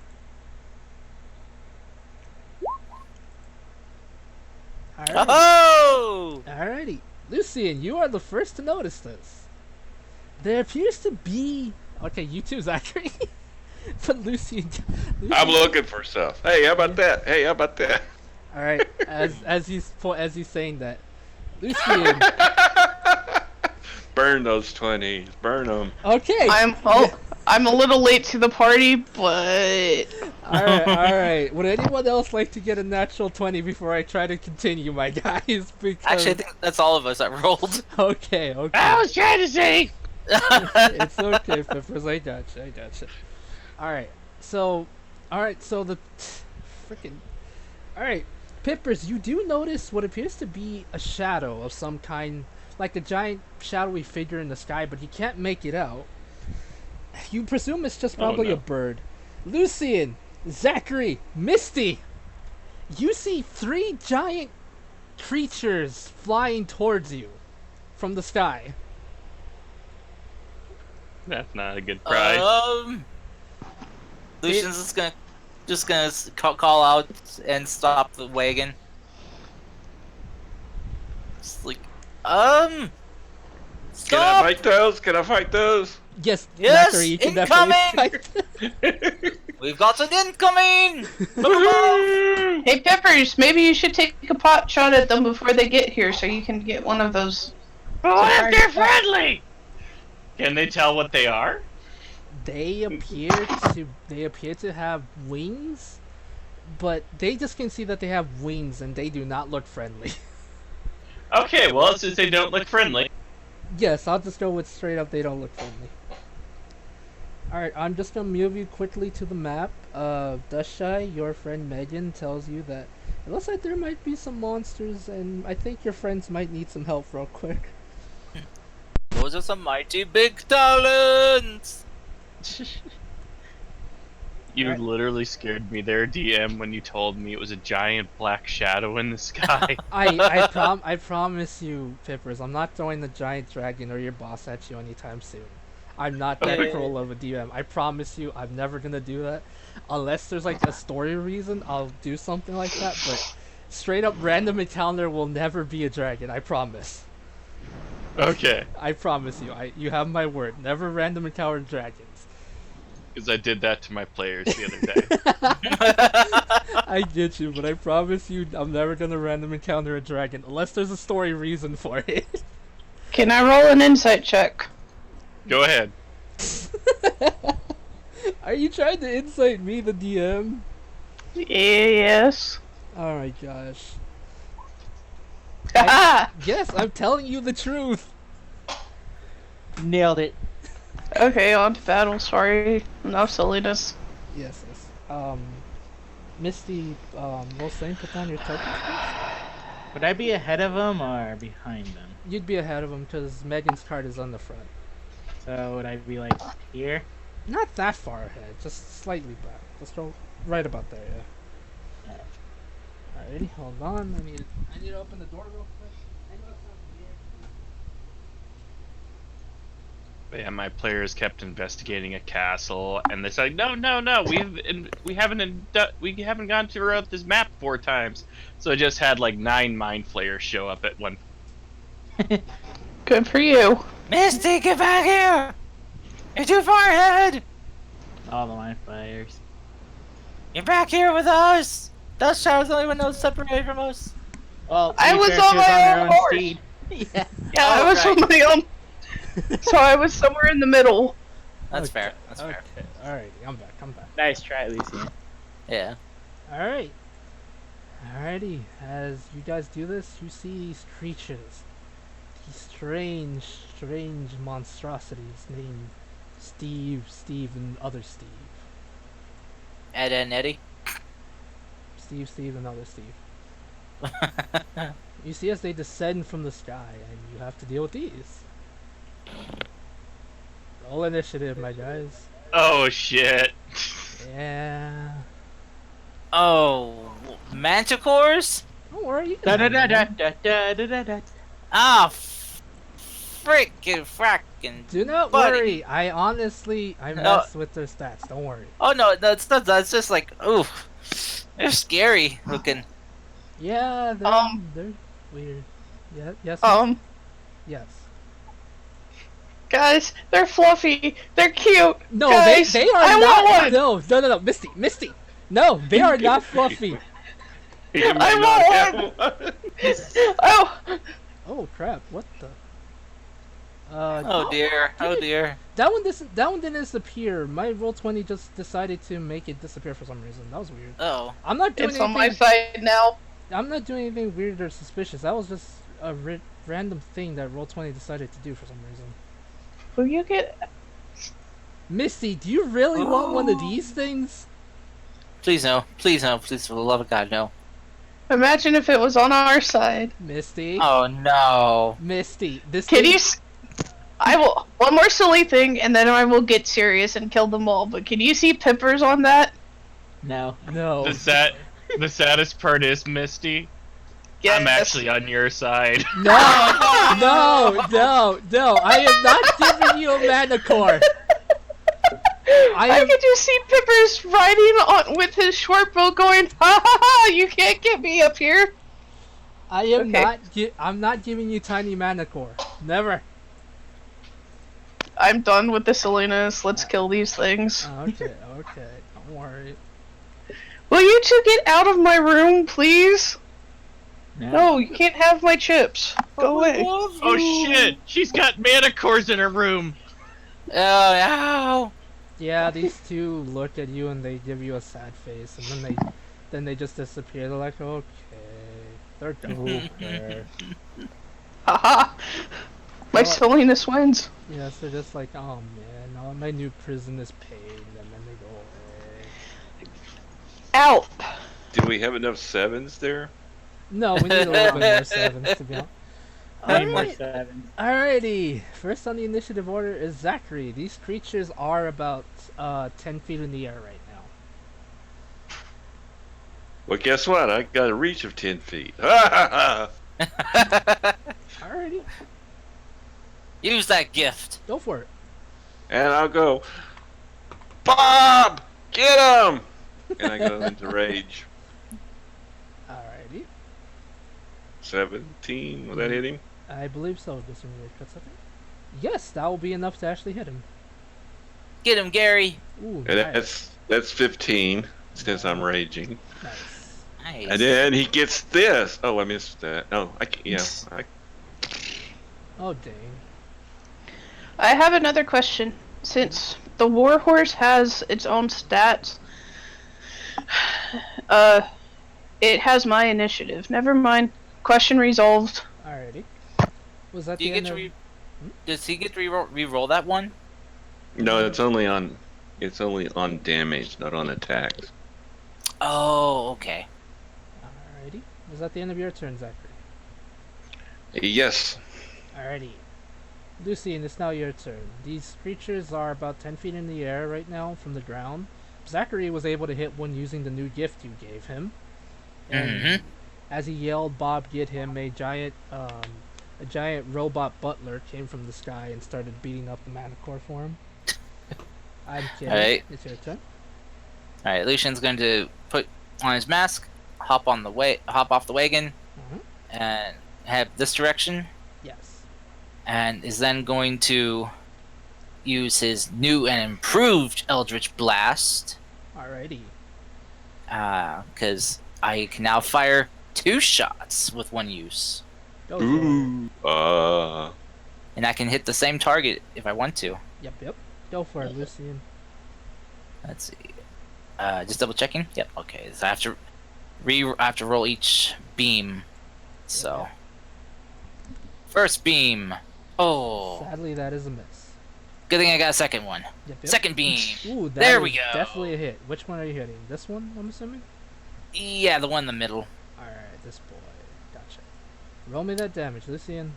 Alright. Oh! Alrighty. Lucian, you are the first to notice this. There appears to be... Okay, you too, Zachary. But Lucian... I'm looking for stuff. Hey, how about that? Hey, how about that? Alright, as he's saying that, Lucian... Burn those 20s. Burn them. Okay! I'm a little late to the party, but Alright. Would anyone else like to get a natural 20 before I try to continue, my guys? Because... Actually, I think that's all of us that rolled. Okay. I was trying to say. It's okay, Pippers. I gotcha. Alright, so the... Freaking... Alright, Pippers, you do notice what appears to be a shadow of some kind, like a giant shadowy figure in the sky, but you can't make it out. You presume it's just probably a bird. Lucian, Zachary, Misty, you see 3 giant creatures flying towards you from the sky. That's not a good cry. Lucian's just gonna call out and stop the wagon. It's like, Can I stop! fight those? Can I fight those? Yes, Yes, Zachary, you can incoming! definitely fight. We've got an incoming! hey Peppers, maybe you should take a pot shot at them before they get here, so you can get one of those. What if they're friendly? Can they tell what they are? They appear to have wings, but they just can see that they have wings and they do not look friendly. Okay, well, since they don't look friendly. Yes, I'll just go with straight up they don't look friendly. Alright, I'm just gonna move you quickly to the map. Dustshy, your friend Megan tells you that it looks like there might be some monsters and I think your friends might need some help real quick. Those are some mighty big talents! You literally scared me there, DM, when you told me it was a giant black shadow in the sky. I promise you, Pippers, I'm not throwing the giant dragon or your boss at you anytime soon. I'm not that cruel of a DM. I promise you, I'm never gonna do that. Unless there's like a story reason, I'll do something like that, but straight up random encounter will never be a dragon, I promise. Okay. I promise you, you have my word. Never random encounter dragons. Because I did that to my players the other day. I get you, but I promise you, I'm never gonna random encounter a dragon unless there's a story reason for it. Can I roll an insight check? Go ahead. Are you trying to incite me, the DM? Yes. Oh my gosh. Haha! Yes, I'm telling you the truth. Nailed it. Okay, on to battle. Sorry, enough silliness. Yes. Misty, roll same, put down your token. Would I be ahead of them or behind them? You'd be ahead of him because Megan's card is on the front. So would I be like here? Not that far ahead, just slightly back. Just go right about there, yeah. Alrighty, hold on. I need to open the door real quick. I know it's not here. But yeah, my players kept investigating a castle, and they said, "No, we haven't gone throughout this map 4 times." So I just had like 9 mind flayers show up at one. Good for you. Misty, get back here! You're too far ahead! All the line fires. Get back here with us! That Shadow's the only one that's separated from us. Well, I to be was fair, on she was my her own own horse. steed. Yeah. Yeah, I was on my own. So I was somewhere in the middle. That's Okay, fair. That's okay. fair. Alrighty, I'm back. Nice try, Lucian. Yeah. Alright. Alrighty. As you guys do this, you see these creatures. These strange monstrosities named Steve, and other Steve. Ed and Eddie. Steve, and other Steve. You see as they descend from the sky, and you have to deal with these. Roll initiative, my guys. Oh shit. Yeah. Oh, manticores? Don't worry. You Da can da da handle da them. da da da da. Ah, frackin'. Do not buddy. worry. I mess with their stats. Don't worry. Oh no, that's not. That's just like, ooh, they're scary looking. Yeah, they're weird. Yeah. Yes. Yes. Guys, they're fluffy. They're cute. No, guys, they are I not. want one. No, Misty. No, they are not fluffy. You may I not want have one. Oh, Oh crap! What the? Oh dear. Oh dear. That one didn't disappear. My Roll20 just decided to make it disappear for some reason. That was weird. Oh. I'm not doing it's on anything. my side now. I'm not doing anything weird or suspicious. That was just a random thing that Roll20 decided to do for some reason. Will you get? Misty, do you really want one of these things? Please no. Please no. Please, for the love of God, no. Imagine if it was on our side. Misty. Oh no. Misty, this Can thing- you? I will. One more silly thing, and then I will get serious and kill them all. But can you see Pippers on that? No. No. The saddest part is, Misty, Yes. I'm actually on your side. No. I am not giving you a Manicore. I could just see Pippers riding on with his short bow, going, "Ha ha ha! You can't get me up here." I am Okay. I'm not giving you tiny Manicore. Never. I'm done with the silliness. Let's kill these things. Okay. Don't worry. Will you two get out of my room, please? No, you can't have my chips. Go away. Oh shit! She's got manticores in her room. Oh, ow. Yeah, these two look at you and they give you a sad face, and then they just disappear. They're like, okay, they're done. Okay. Haha. My Oh. silliness wins. Yes, they're just like, oh man, oh, my new prison is paid, and then they go away. Out. Do we have enough sevens there? No, we need a little bit more sevens to be honest. Need more Alright. seven. Alrighty, first on the initiative order is Zachary. These creatures are about 10 feet in the air right now. Well, guess what? I got a reach of 10 feet. Ha ha ha! Alrighty, Use that gift. go for it. And I'll go, Bob, get him! And I go into rage. Alrighty, 17, will that hit him? I believe so. This one really cuts up. Yes, that will be enough to actually hit him. Get him, Gary. Ooh, And nice. that's 15, since I'm raging. Nice. Nice. And then he gets this. Oh, I missed that. Oh, I can't, yeah. Oh dang. I have another question. Since the warhorse has its own stats, it has my initiative. Never mind. Question resolved. Alrighty. Was that Do you the get end to of... Does he get to re-roll that one? No, it's only on damage, not on attacks. Oh, okay. Alrighty. Was that the end of your turn, Zachary? Yes. Alrighty. Lucian, it's now your turn. These creatures are about 10 feet in the air right now from the ground. Zachary was able to hit one using the new gift you gave him. And Mm-hmm. as he yelled, "Bob, get him!" a giant robot butler came from the sky and started beating up the Manicore for him. I'm kidding. Alright. It's your turn. All right, Lucian's going to put on his mask, hop off the wagon, Mhm. and head this direction, Yes. and is then going to use his new and improved Eldritch Blast, Alrighty. because I can now fire 2 shots with 1 use, Go for it. Ooh. and I can hit the same target if I want to. Yep. Go for it, Lucian. Let's see. Just double checking. Yep. Okay. So I have to roll each beam. So Yep. first beam. Oh, Sadly, that is a miss. good thing I got a second one. Yep. Second beam. Ooh, that There we is go. definitely a hit. Which one are you hitting? This one, I'm assuming? Yeah, the one in the middle. Alright, this boy. Gotcha. Roll me that damage, Lucian.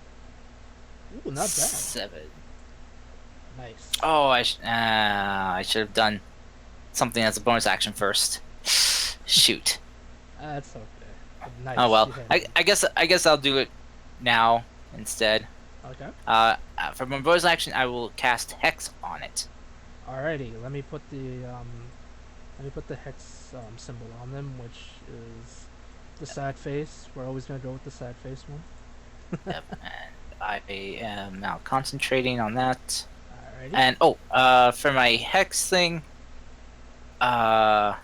Ooh, not bad. 7. Nice. Oh, I should have done something as a bonus action first. Shoot. That's okay. But nice. Oh well. you hit I, him. I guess I'll do it now instead. Okay. For my bonus action, I will cast Hex on it. Alrighty, let me put the hex symbol on them, which is the sad face. We're always gonna go with the sad face one. Yep. And I am now concentrating on that. Alrighty. And for my Hex thing, let's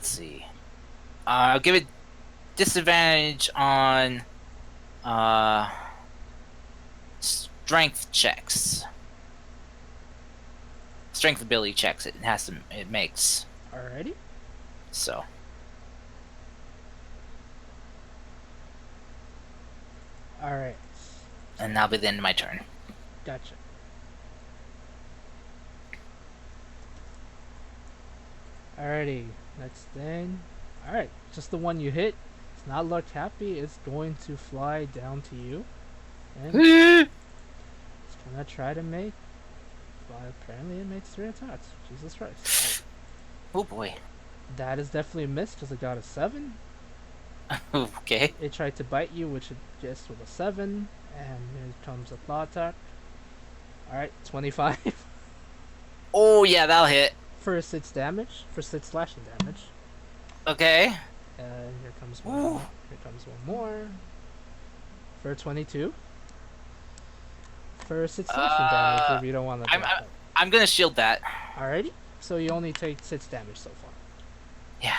see. I'll give it disadvantage on strength checks. Strength ability checks it makes. Alrighty. So Alright. and that'll be the end of my turn. Gotcha. Alrighty. Next thing. Alright. Just the one you hit. It's not luck happy. It's going to fly down to you. And it's gonna try to make. Well, apparently it makes 3 attacks. Jesus Christ. Oh boy. That is definitely a miss because it got a 7. Okay. It tried to bite you, which it just with a 7. And here comes a claw attack. Alright, 25 Oh yeah, that'll hit. for 6 damage. For 6 slashing damage. Okay. And here comes one Ooh. more. Here comes one more. For 22. For 6 slashing damage if you don't want to. I'm gonna shield that. Alrighty. So you only take 6 damage so far. Yeah.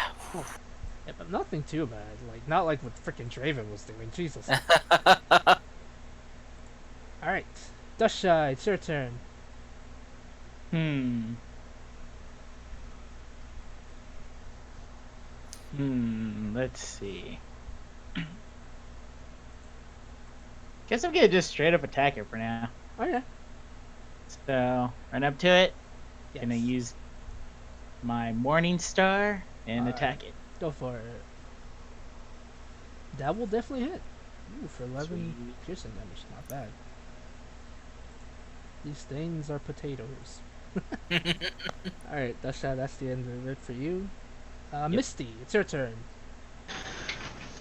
Yeah, but nothing too bad. Like, not like what freaking Draven was doing. Jesus. Alright. Dusha, it's your turn. Let's see. Guess I'm gonna just straight up attack it for now. Oh, yeah. So, run up to it. Yes. Gonna use my Morning Star and Alright. attack it. Go for it. That will definitely hit. Ooh, for 11 Sweet. piercing damage. Not bad. These things are potatoes. Alright, Dusha, that's the end of it for you. Misty, it's your turn.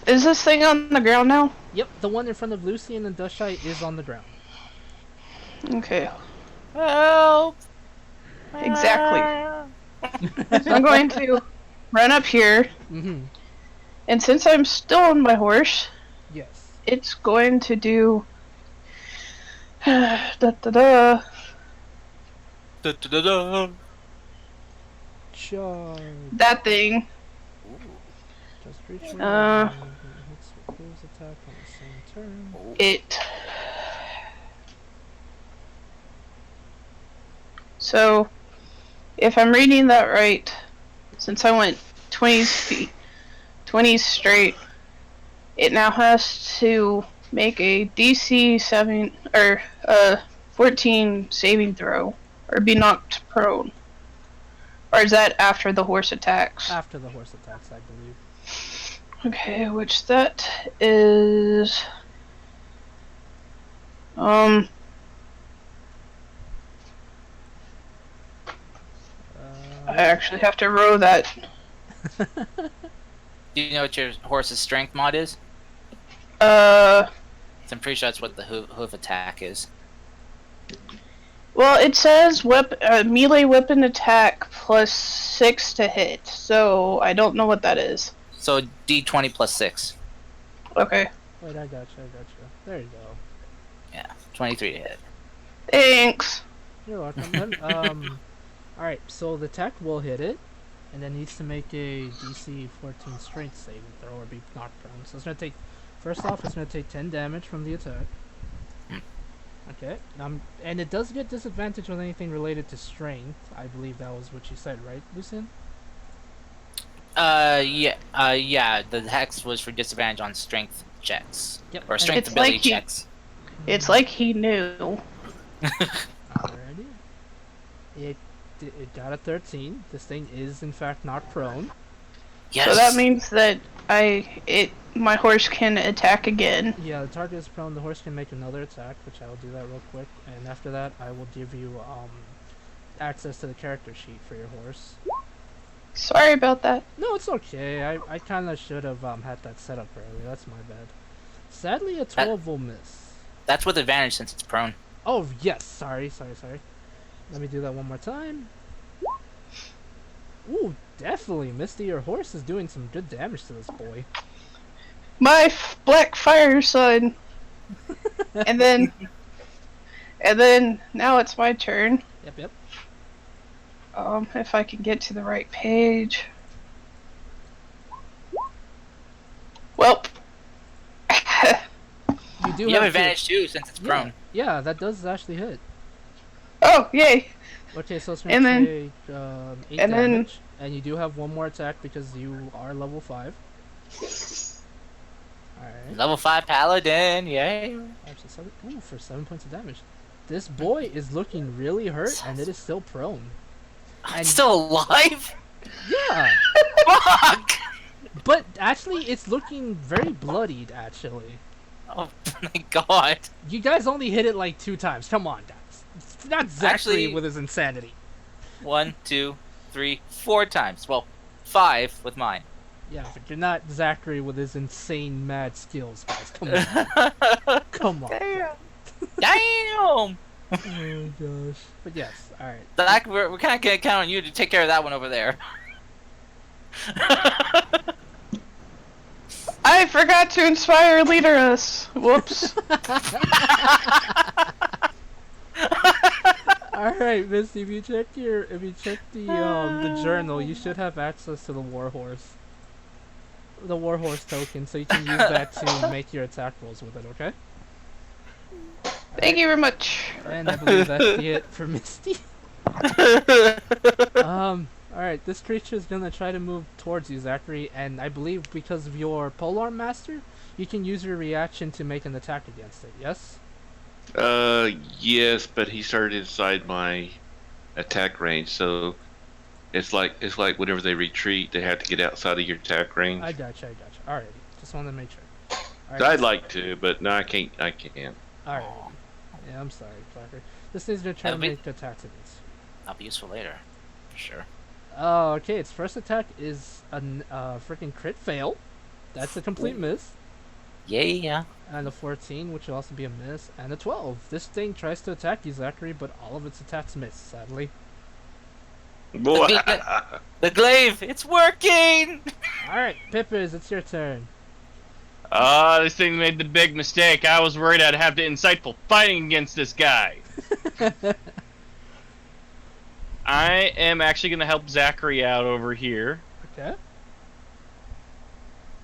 Is this thing on the ground now? Yep, the one in front of Lucian and Dusha is on the ground. Okay. Help! Exactly. So I'm going to run up here, Mm-hmm. and since I'm still on my horse, Yes. it's going to do da da da. Da-da-da-da. Charge. That thing. Just reach hits with his attack on the same turn. It. So, if I'm reading that right, since I went 20 feet, 20 straight, it now has to make a DC 7 or 14 saving throw, or be knocked prone. Or is that after the horse attacks? After the horse attacks, I believe. Okay, which that is I actually have to row that. Do you know what your horse's strength mod is? Uh, I'm pretty sure that's what the hoof attack is. well, it says melee weapon attack plus 6 to hit, so I don't know what that is. So D20 plus 6. Okay, Wait, I gotcha. There you go. Yeah, 23 to hit. thanks. You're welcome. Alright, so the attack will hit it, and then needs to make a DC 14 strength saving throw or be knocked prone. So it's gonna take, first off, it's gonna take 10 damage from the attack. Okay, and it does get disadvantage on anything related to strength. I believe that was what you said, right, Lucian? Yeah. The hex was for disadvantage on strength checks Yep. or and strength It's ability like he- checks. It's like he knew. Alrighty. It got a 13. This thing is in fact not prone. Yes. So that means that my horse can attack again. Yeah, the target is prone. The horse can make another attack, which I will do that real quick. And after that, I will give you access to the character sheet for your horse. Sorry about that. No, it's okay. I kind of should have had that set up earlier. That's my bad. Sadly, a 12 will miss. That's with advantage since it's prone. Oh, yes. Sorry. Let me do that one more time. Ooh, definitely. Misty, your horse is doing some good damage to this boy. My black fire son. and then now it's my turn. Yep. If I can get to the right page. Well, You do You have to- advantage too since it's prone. Yeah, that does actually hit. oh yay! Okay, so it's And going then- to take 8 and then- damage. And you do have one more attack because you are level 5. Alright. Level 5 paladin, yay. Actually, 7, ooh, for 7 points of damage. This boy is looking really hurt, and it is still prone. It's still alive? Yeah! Fuck! But actually, it's looking very bloodied, actually. Oh my god. You guys only hit it like 2 times. Come on, guys. It's not Zachary Actually- with his insanity. 1, 2, 3, 4 times. Well, 5 with mine. Yeah, but you're not Zachary with his insane mad skills, guys. Come on. Come on. Damn! Oh gosh. But yes, alright. Zach, we're kind of gonna count on you to take care of that one over there. I forgot to inspire leader us. Whoops. Alright, Misty, if you check the journal, you should have access to the warhorse. The warhorse token, so you can use that to make your attack rolls with it, okay? Thank you very much. And I believe that's it for Misty. Alright, this creature is gonna try to move towards you, Zachary, and I believe because of your Polearm Master, you can use your reaction to make an attack against it, yes? Yes, but he started inside my attack range, so it's like whenever they retreat, they have to get outside of your attack range. I gotcha. Alrighty, just wanted to make sure. I'd like to, but no, I can't. Alrighty. Yeah, I'm sorry, Clarker. This thing's gonna try to make attacks against you. That'll be useful later. For sure. Oh, okay, its first attack is a freaking crit fail. That's a complete miss. Yeah. And a 14, which will also be a miss, and a 12. This thing tries to attack you, Zachary, but all of its attacks miss, sadly. Boy, The glaive, it's working! Alright, Pippers, it's your turn. This thing made the big mistake. I was worried I'd have to insightful fighting against this guy. I am actually going to help Zachary out over here. Okay.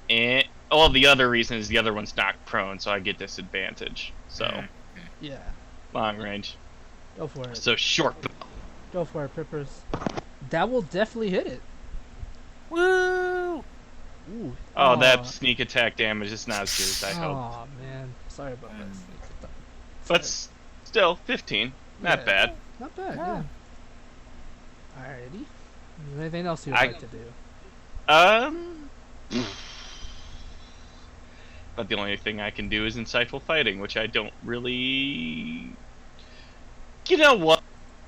And well, the other reason is the other one's knocked prone, so I get disadvantage. So, Yeah, long range. go for it. So short. Go for it, Pippers. That will definitely hit it. Woo! Ooh. Oh, that sneak attack damage is not as good as I hoped. Oh man, sorry about that. sneak attack. But still, 15. Not Yeah. bad. Not bad, yeah. Alrighty. Is there anything else you'd I- like to do? But the only thing I can do is insightful fighting, which I don't really. You know what?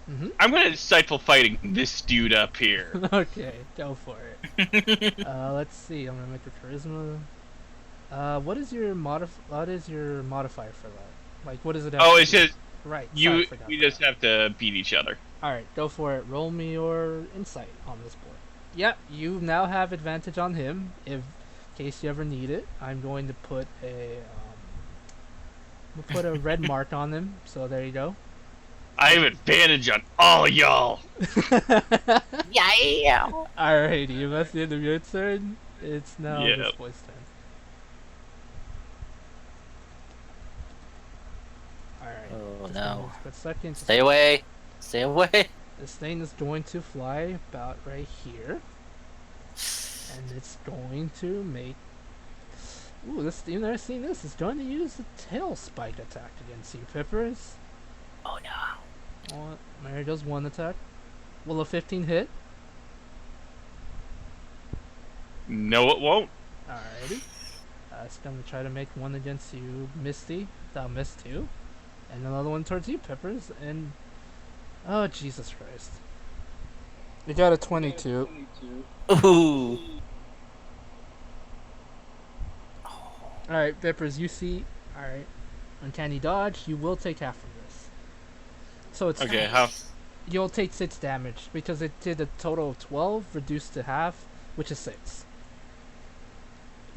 Mm-hmm. I'm gonna insightful fighting this dude up here. Okay, go for it. Let's see. I'm gonna make a charisma. What is your modifier for that? Like, what is it? Oh, it's just right. you. sorry, I forgot We that. just have to beat each other. All right, go for it. Roll me your insight on this board. Yep, you now have advantage on him. In case you ever need it, I'm going to put a red mark on him. So there you go. I have advantage on all y'all. Yeah! Alrighty, if that's the end of your turn, it's now this Yep. boy's turn. Alright. Oh just no. a second. Stay away! Stay away! This thing is going to fly about right here. And it's going to make. Ooh, this you've never seen this. It's going to use the tail spike attack against you, Pippers. Oh no. Oh, Mary does one attack. Will a 15 hit? No, it won't. Alrighty. It's gonna try to make one against you, Misty. That'll miss too. And another one towards you, Peppers. And oh Jesus Christ! You got a 22. Ooh. Alright, Peppers. You see. Alright. Uncanny dodge. You will take half of this. So it's Okay, how? You'll take 6 damage because it did a total of 12 reduced to half, which is 6.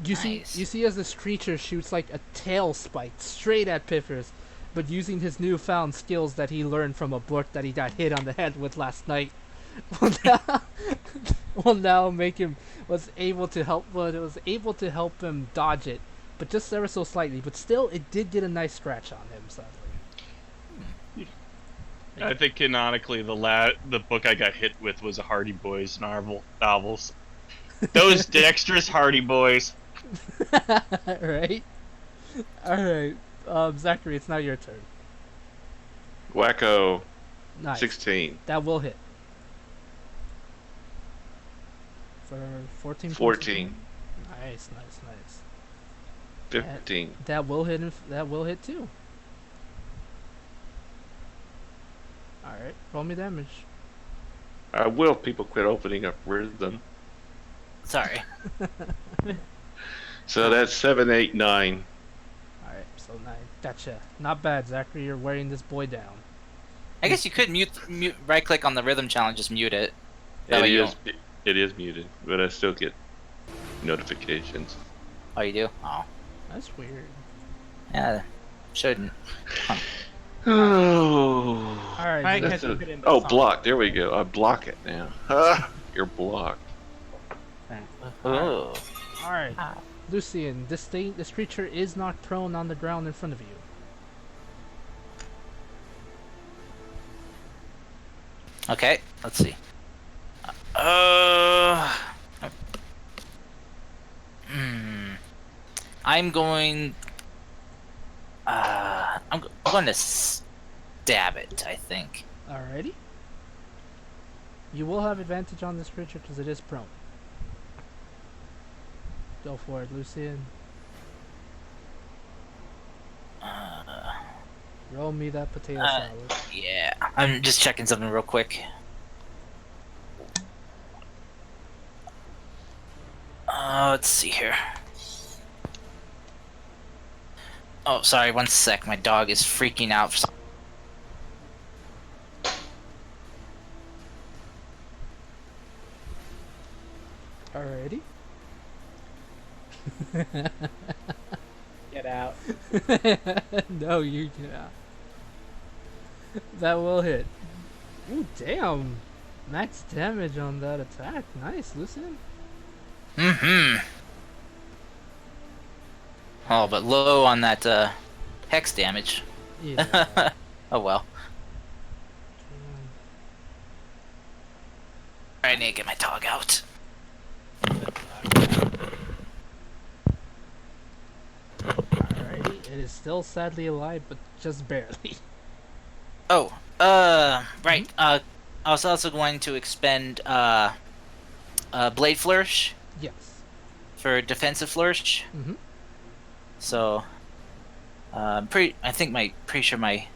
You see as this creature shoots like a tail spike straight at Piffers, but using his newfound skills that he learned from a book that he got hit on the head with last night, will now make him was able to help him dodge it, but just ever so slightly. But still, it did get a nice scratch on him, sadly. I think canonically the book I got hit with was a Hardy Boys novels. Those dexterous Hardy Boys. Right? Alright. Zachary, it's now your turn. Wacko. Nice. 16. That will hit. For 14 14. Nice, nice, nice. 15. That will hit. That will hit too. All right, roll me damage. I will. People quit opening up rhythm. Sorry. So that's 7, 8, 9. All right, so 9. Gotcha. Not bad, Zachary. You're wearing this boy down. I guess you could mute right click on the rhythm challenge, just mute it. That It way you is. It is muted, but I still get notifications. Oh, you do? Oh. That's weird. Yeah. Shouldn't. Oh. All right. Mike Zach- has to put in the Oh, song. block. There we go. I block it now. Ah, you're blocked. Oh. all right. Lucian, this creature is knocked prone on the ground in front of you. Okay, let's see. I'm going. I'm going to stab it, I think. Alrighty. You will have advantage on this creature because it is prone. Go for it, Lucian. Roll me that potato salad. Yeah, I'm just checking something real quick. Let's see here. Oh, sorry, one sec. My dog is freaking out for some. Alrighty. Get out. No, you cannot. That will hit. Ooh, damn. Max damage on that attack. Nice, Lucian. Mm-hmm. Oh, but low on that hex damage. Yeah. Oh well. Alright, I need to get my dog out. Alrighty. It is still sadly alive, but just barely. Oh, right. I was also going to expend Blade Flourish Yes. for Defensive Flourish. Mm-hmm. So, pretty sure my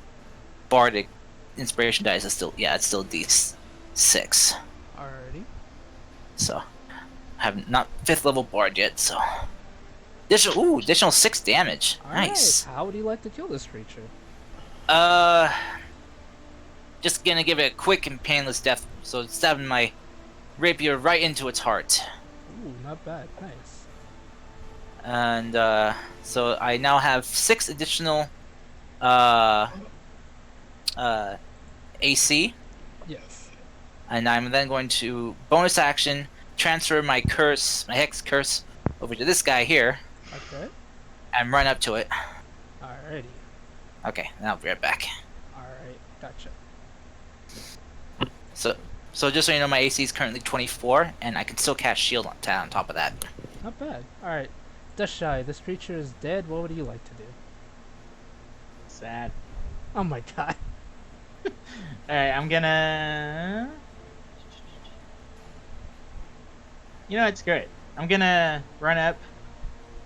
Bardic Inspiration dice is still, it's still D6. Alrighty. So, I have not 5th level Bard yet, so. Additional 6 damage. Alright. Nice. How would you like to kill this creature? Just gonna give it a quick and painless death. So stabbing my rapier right into its heart. Ooh, not bad. Nice. And so I now have 6 additional AC, Yes. and I'm then going to bonus action transfer my hex curse, over to this guy here, Okay. and run up to it. Alrighty. Okay, and I'll be right back. Alright. Gotcha. So So just so you know, my AC is currently 24, and I can still cast shield on top of that. Not bad. Alright. Dushy, this creature is dead. What would you like to do? Sad. Oh my god. Alright, I'm gonna... You know, it's great. I'm gonna run up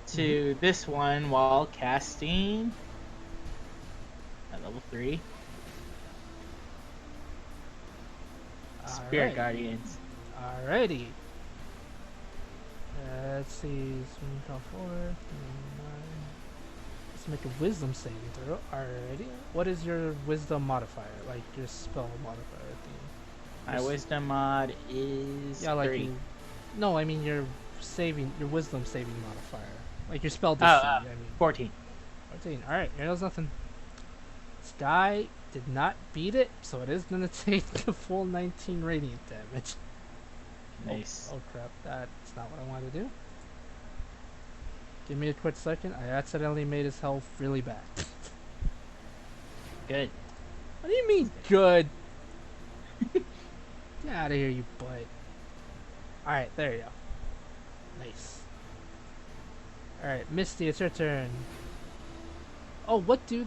to this one while casting at level 3. Spirit Alright. Guardians. Alrighty. Let's see. Swing top 4. 9. Let's make a wisdom saving throw. Alrighty. What is your wisdom modifier? Like your spell modifier thing? My wisdom mod is Yeah, like 3. you. No, I mean your wisdom saving modifier. Like your spell DC. I mean 14. 14. Alright, here goes nothing. This guy did not beat it, so it is gonna take the full 19 radiant damage. Nice. Oh crap, that's not what I wanted to do. Give me a quick second. I accidentally made his health really bad. Good. What do you mean good? Get out of here, you butt. Alright, there you go. Nice. Alright, Misty, it's your turn. Oh, what do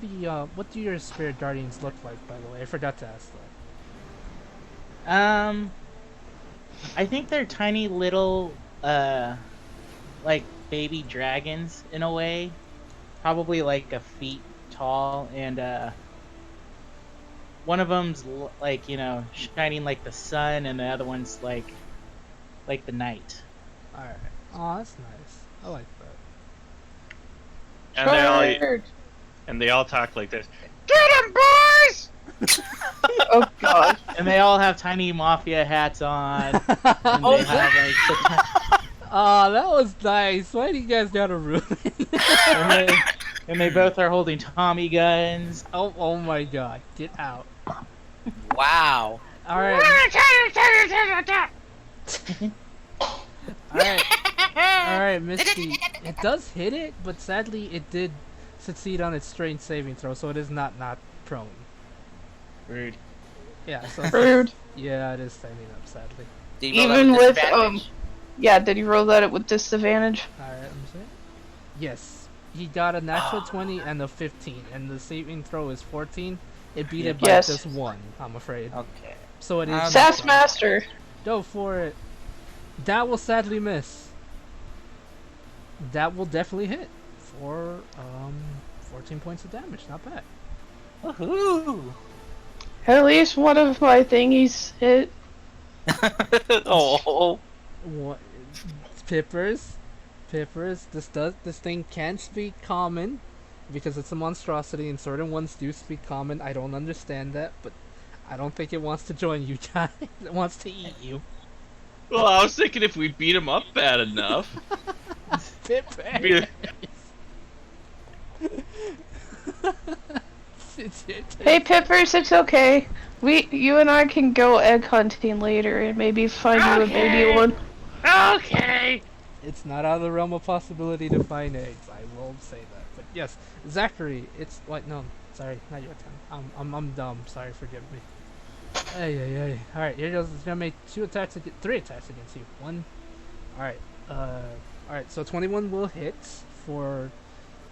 your spirit guardians look like, by the way? I forgot to ask that. I think they're tiny little, like baby dragons in a way. Probably like a feet tall, and one of them's like, you know, shining like the sun, and the other one's like the night. Alright. Oh, that's nice. I like that. And they all talk like this. Get 'em, boys! Oh god. And they all have tiny mafia hats on. And Oh, they have Oh, that was nice. Why do you guys gotta ruin it? and they both are holding Tommy guns. Oh my god. Get out. Wow. Alright. Alright, Misty. It does hit it, but sadly it did succeed on its strength saving throw, so it is not prone. Rude. Yeah, so Rude. yeah, it is standing up, sadly. Did you roll that Even with disadvantage? yeah, did you roll that with disadvantage? Alright, I'm saying. Yes. He got a natural 20 and a 15, and the saving throw is 14. It beat it by Yes. just 1, I'm afraid. Okay. So it is. Sass Master. Go for it. That will sadly miss. That will definitely hit for 14 points of damage. Not bad. Woohoo! At least one of my thingies hit. Oh. What? Pippers. This thing can speak common because it's a monstrosity, and certain ones do speak common. I don't understand that, but I don't think it wants to join you guys. It wants to eat you. Well, I was thinking if we beat him up bad enough. Pippers. Hey Pippers, it's okay. You and I can go egg hunting later and maybe find you a baby one. Okay. It's not out of the realm of possibility to find eggs. I will say that. But yes, Zachary, it's wait no, sorry, not your turn. I'm dumb. Sorry, forgive me. Hey. All right, here goes. It's gonna make 3 attacks against you. One. All right. So 21 will hit for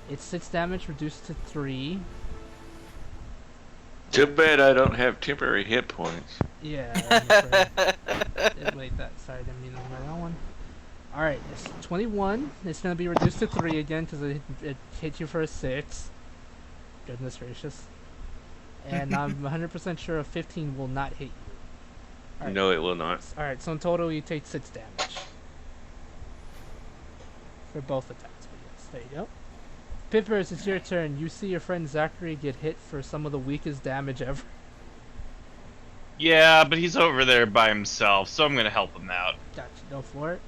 it's 6 damage reduced to 3. Too bad I don't have temporary hit points. Yeah. Wait, sorry, didn't mean to remember that one. Alright, it's 21. It's going to be reduced to 3 again because it hit you for a 6. Goodness gracious. And I'm 100% sure a 15 will not hit you. Alright. No, it will not. Alright, so in total you take 6 damage. For both attacks, but yes, there you go. Pippers, it's your turn. You see your friend Zachary get hit for some of the weakest damage ever. Yeah, but he's over there by himself, so I'm gonna help him out. Gotcha, go for it.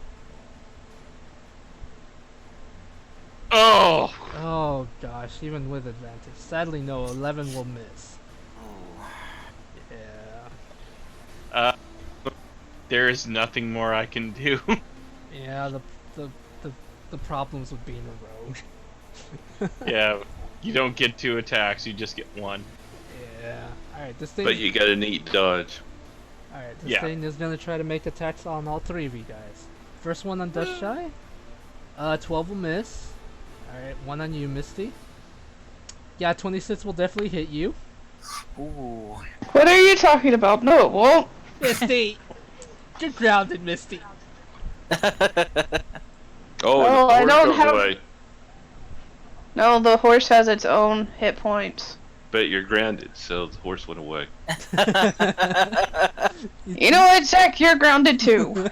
Oh! Oh gosh, even with advantage. Sadly no, 11 will miss. Yeah. There is nothing more I can do. Yeah, the problems with being a rogue. Yeah, you don't get 2 attacks, you just get 1. Yeah. Alright, this thing But you got a neat dodge. Alright, this Yeah. thing is gonna try to make attacks on all three of you guys. First one on Dust Shy. 12 will miss. Alright, one on you, Misty. Yeah, 26 will definitely hit you. Ooh. What are you talking about? No, it won't. Misty! You're grounded, Misty. Oh, Oh, the I horse don't goes have- away. No, the horse has its own hit points. But you're grounded, so the horse went away. You know what, Zach? You're grounded too.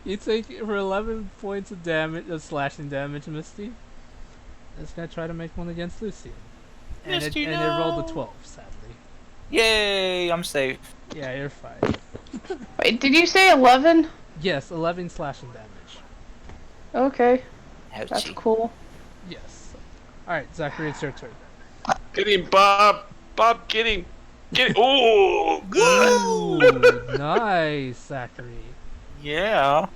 You take for 11 points of damage, slashing damage, Misty. It's gonna try to make one against Lucy. And Misty, it rolled a no. 12, sadly. Yay, I'm safe. Yeah, you're fine. Wait, did you say 11? Yes, 11 slashing damage. Okay, that's Ouchie. cool. Yes. Alright, Zachary, it's your turn. Get him, Bob! Bob, get him! Get him! Oh, Ooh, nice, Zachary. Yeah.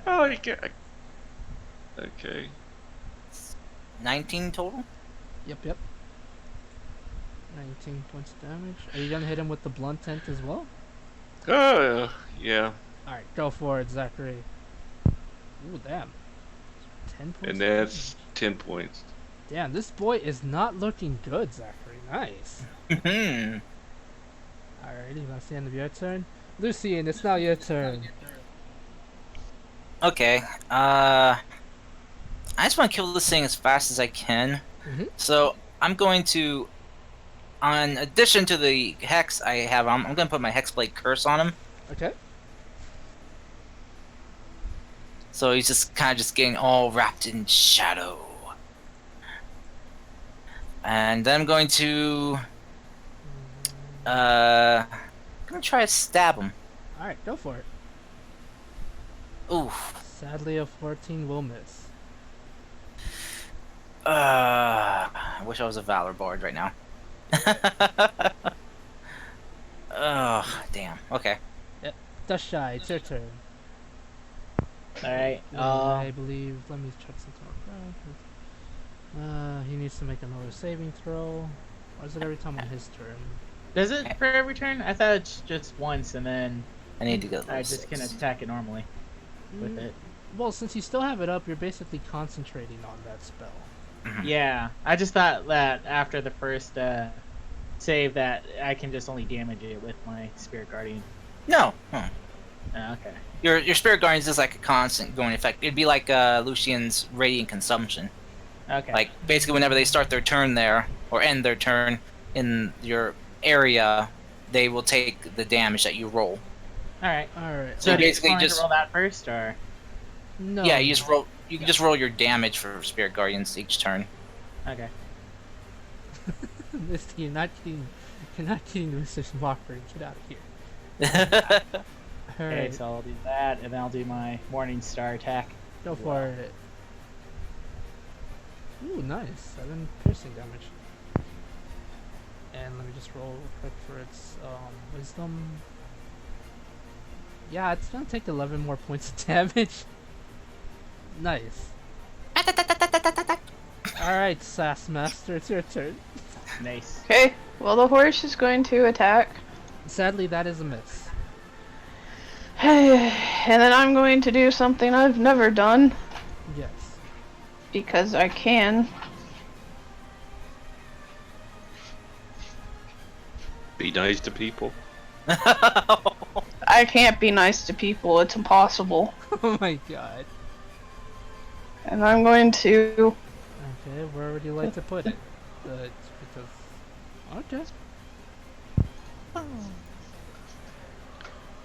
Oh, you got... Okay. 19 total? Yep. 19 points of damage. Are you gonna hit him with the blunt tent as well? Yeah. Alright, go for it, Zachary. Ooh, damn. 10 points. And of that's damage. 10 points. Damn, this boy is not looking good, Zachary. Nice. Hmm. Alrighty, that's the end of your turn. Lucian, it's now your turn. Okay. I just want to kill this thing as fast as I can. Mhm. So I'm going to, on addition to the hex I have, I'm going to put my hexblade curse on him. Okay. So he's just kind of just getting all wrapped in shadow. And then I'm going to, I'm gonna try to stab him. Alright, go for it. Oof. Sadly, a 14 will miss. I wish I was a Valor Bard right now. Oh, damn. Okay. Dust Shy, it's your turn. Alright, I believe. Let me check something out. He needs to make another saving throw. Or is it every time on his turn? does it for every turn? I thought it's just once, and then I need to go. I just can attack it normally with it. Well, since you still have it up, you're basically concentrating on that spell. Yeah, I just thought that after the first save that I can just only damage it with my Spirit Guardian. No. Okay. Your Spirit Guardian is just like a constant going effect. It'd be like Lucian's Radiant Consumption. Okay. Like, basically, whenever they start their turn there, or end their turn in your area, they will take the damage that you roll. Alright. Alright. So You do you basically want me just- to roll that first, or? No. Yeah, you just roll. You can just roll your damage for Spirit Guardians each turn. Okay. Misty, you're not getting Mr. Mockery. Get out of here. Okay, Alright, so I'll do that, and then I'll do my Morning Star attack. go for it. Ooh, nice. 7 piercing damage. And let me just roll real quick for its wisdom. Yeah, it's gonna take 11 more points of damage. Nice. Alright, Sass Master, it's your turn. Nice. Okay, well, the horse is going to attack. Sadly, that is a miss. And then I'm going to do something I've never done, Yes. because I can. Be nice to people. I can't be nice to people, it's impossible. Oh my god. And I'm going to... Okay, where would you like to put it? Because... Okay.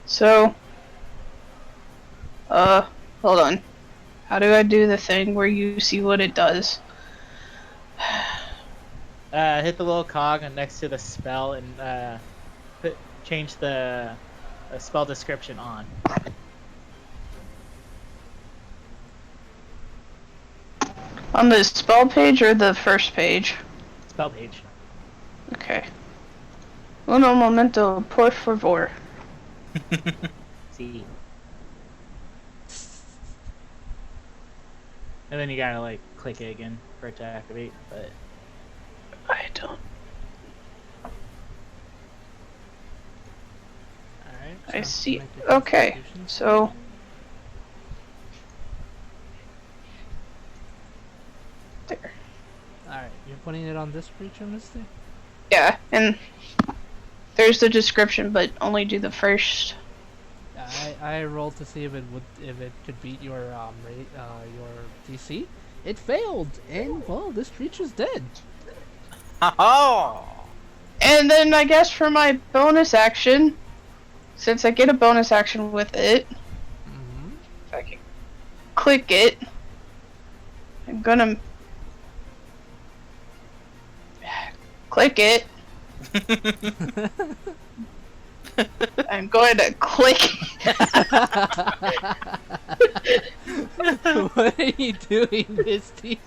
So... hold on. How do I do the thing where you see what it does? Hit the little cog next to the spell and change the spell description on. On the spell page or the first page? Spell page. Okay. Uno momento, por favor. See. And then you gotta like click it again for it to activate, but I don't... I Have to see. make a Okay, constitution so there. Alright, you're putting it on this creature, Misty? Yeah, and there's the description, but only do the first. I rolled to see if it could beat your your DC. It failed, and well, this creature's dead. Oh. And then I guess for my bonus action, since I get a bonus action with it, Mm-hmm. if I can click it, I'm gonna click it. I'm going to click. What are you doing, Misty?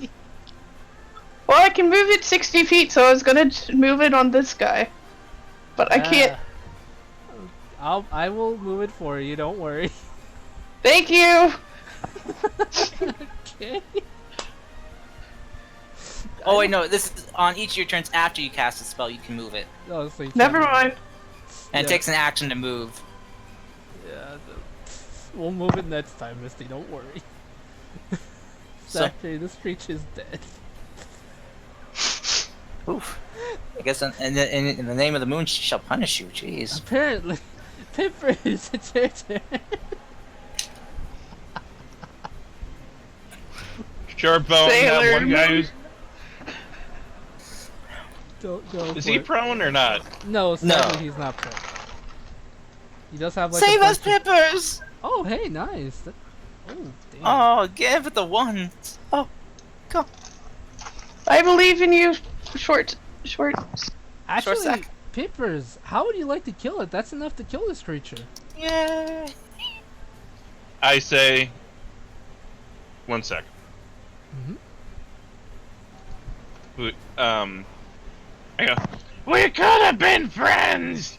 Well, I can move it 60 feet, so I was gonna move it on this guy, but I can't. I will move it for you. Don't worry. Thank you. Okay. Oh wait, no. This is on each of your turns after you cast a spell. You can move it, Oh, so you Never can't- mind. and Yeah. it takes an action to move. Yeah, we'll move it next time, Misty. Don't worry. So- Zachary, this creature's dead. Oof. I guess in the name of the moon, she shall punish you. Jeez. Apparently, Pippers, it's your turn. Short bone, that Sailor one guy Moon. who's. Go Is for he it. prone or not? No, sadly No. he's not prone. He does have like Save a us, bunch of- Pippers! Oh, hey, nice. Oh, damn. Oh, give it the ones. Oh, go. I believe in you, short. Actually, sack. Pippers, how would you like to kill it? That's enough to kill this creature. Yay. I say. 1 sec. Mm-hmm. I go. We could have been friends,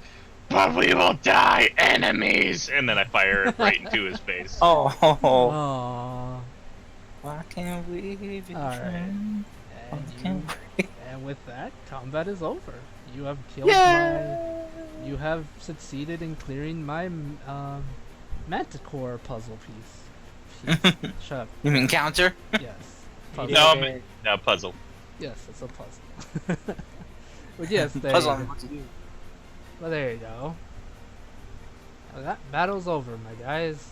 but we will die enemies. And then I fire it right into his face. Oh. Aww. Why can't we be Alright. friends? Why And, you, can't we? and with that, combat is over. You have killed Yay. You have succeeded in clearing my Manticore puzzle piece. Shut up. You mean counter? Yes. Puzzle. No, no, puzzle. Yes, it's a puzzle. But yes, they. Puzzle on what to do. Well, there you go. Well, that battle's over, my guys.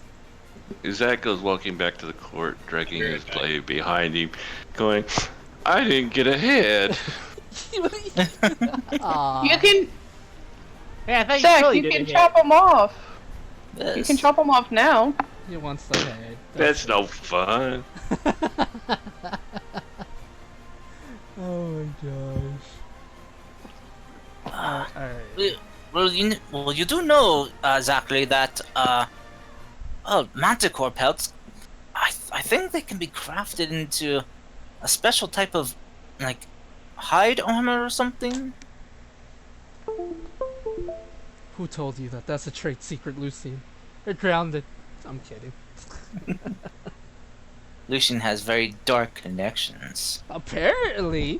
Zach goes walking back to the court, dragging his blade behind him, going, I didn't get ahead. Aw. You can, Yeah, I thought Zach. totally You did can it. chop them off. You Yes. can chop them off now. He wants the head. That's no fun. Oh my gosh. Alright. Well, you do know, Zachary, that manticore pelts. I think they can be crafted into a special type of like hide armor or something. Who told you that? That's a trade secret, Lucine. You're grounded. I'm kidding. Lucian has very dark connections. Apparently.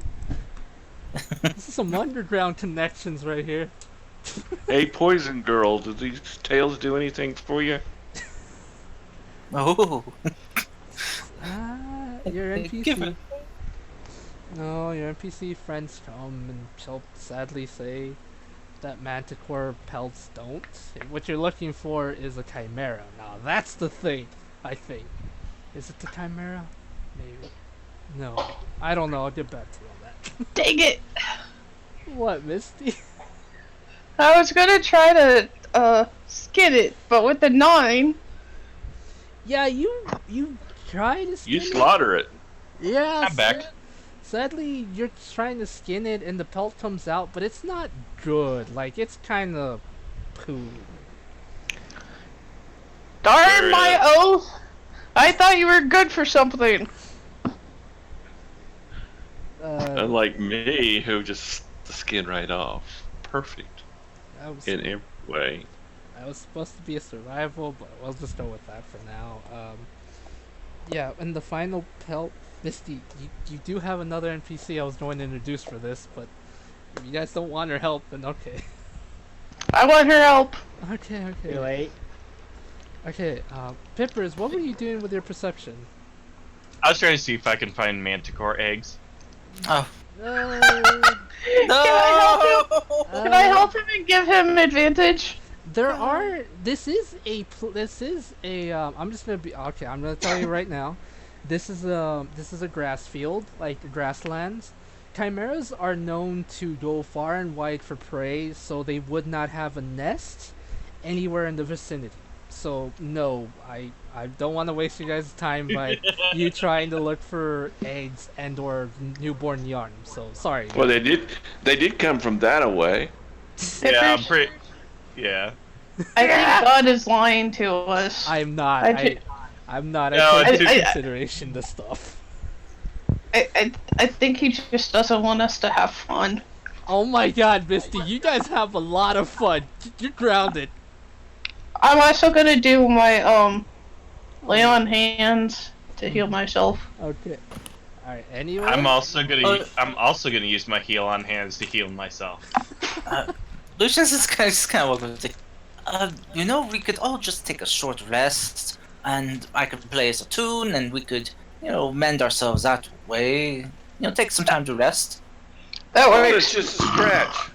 This is some underground connections right here. Hey, Poison Girl, do these tails do anything for you? Oh, Your Give NPC. it. No, your NPC friends come and she'll sadly say that manticore pelts don't. What you're looking for is a chimera. Now that's the thing, I think. Is it the chimera? Maybe. No. I don't know, I'll get back to you on that. Dang it! What, Misty? I was gonna try to skin it, but with the 9, Yeah, you try to skin You it. slaughter it. Yeah, I'm back. Sadly, you're trying to skin it and the pelt comes out, but it's not good. Like, it's kind of poo. darn There my it oath! I thought you were good for something. Unlike me, who just the skin right off. Perfect that was, in every way. that was supposed to be a survival, but we'll just go with that for now. Yeah, and the final pelt, Misty, you do have another NPC I was going to introduce for this, but if you guys don't want her help, then okay. I want her help. Okay, Too okay. late. Okay, Pippers, what were you doing with your perception? I was trying to see if I can find manticore eggs. Oh No. Can I help him? Can I help him and give him advantage? There are. This is a. I'm just gonna be. Okay, I'm gonna tell you right now. This is a grass field, like grasslands. Chimeras are known to go far and wide for prey, so they would not have a nest anywhere in the vicinity. So no, I don't want to waste you guys' time by you trying to look for eggs and or newborn young. So sorry. Well, they did come from that away. Yeah, I'm Pippers, pretty. Yeah. I think God is lying to us. I'm not. I'm not. No, I take into I- consideration the stuff. I think he just doesn't want us to have fun. Oh my god, Misty, you guys have a lot of fun. You're grounded. I'm also gonna do my lay on hands to heal myself. Okay. Alright, anyway. I'm also gonna. Oh. I'm also gonna use my heal on hands to heal myself. Lucius is kind of welcome to. You know, we could all just take a short rest, and I could play us a tune, and we could, mend ourselves that way. Take some time to rest. That Oh, works. it's just a scratch.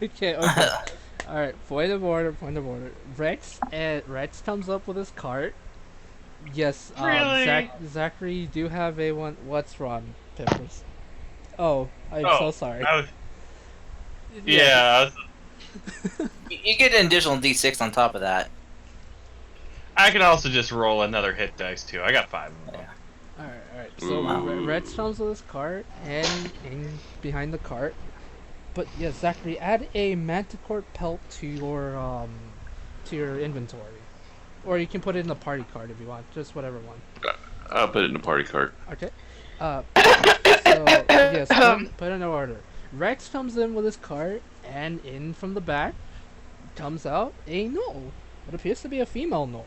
Okay. Alright, point of order. Rex comes up with his cart. Yes, Really? Zachary, you do have a one. What's wrong, Peppers? Oh, I'm Oh, so sorry. Yeah, You get an additional D6 on top of that. I can also just roll another hit dice too. I got 5 of them. Alright. So Ooh. Rex comes with his cart and behind the cart. But yes, Zachary, add a manticore pelt to your inventory. Or you can put it in the party card if you want, just whatever one. I'll put it in the party cart. Okay. So yes, put in order. Rex comes in with his cart, and in from the back comes out a gnoll. What appears to be a female gnoll.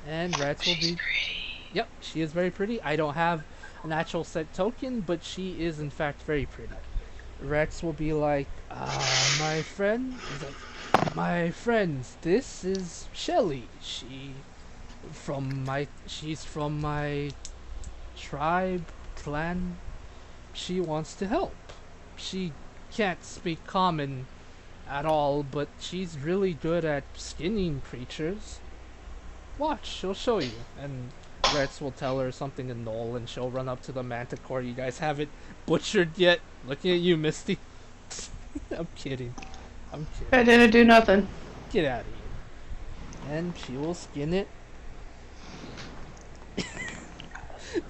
And Rex will be. Yep, she is very pretty. I don't have an actual set token, but she is in fact very pretty. Rex will be like, my friend. He's like, my friends, this is Shelly. She's from my tribe, clan. She wants to help. She can't speak common at all, but she's really good at skinning creatures. Watch, she'll show you. And Rex will tell her something to Noel, and she'll run up to the manticore. You guys haven't butchered yet. Looking at you, Misty. I'm kidding. I didn't do nothing. Get out of here. And she will skin it.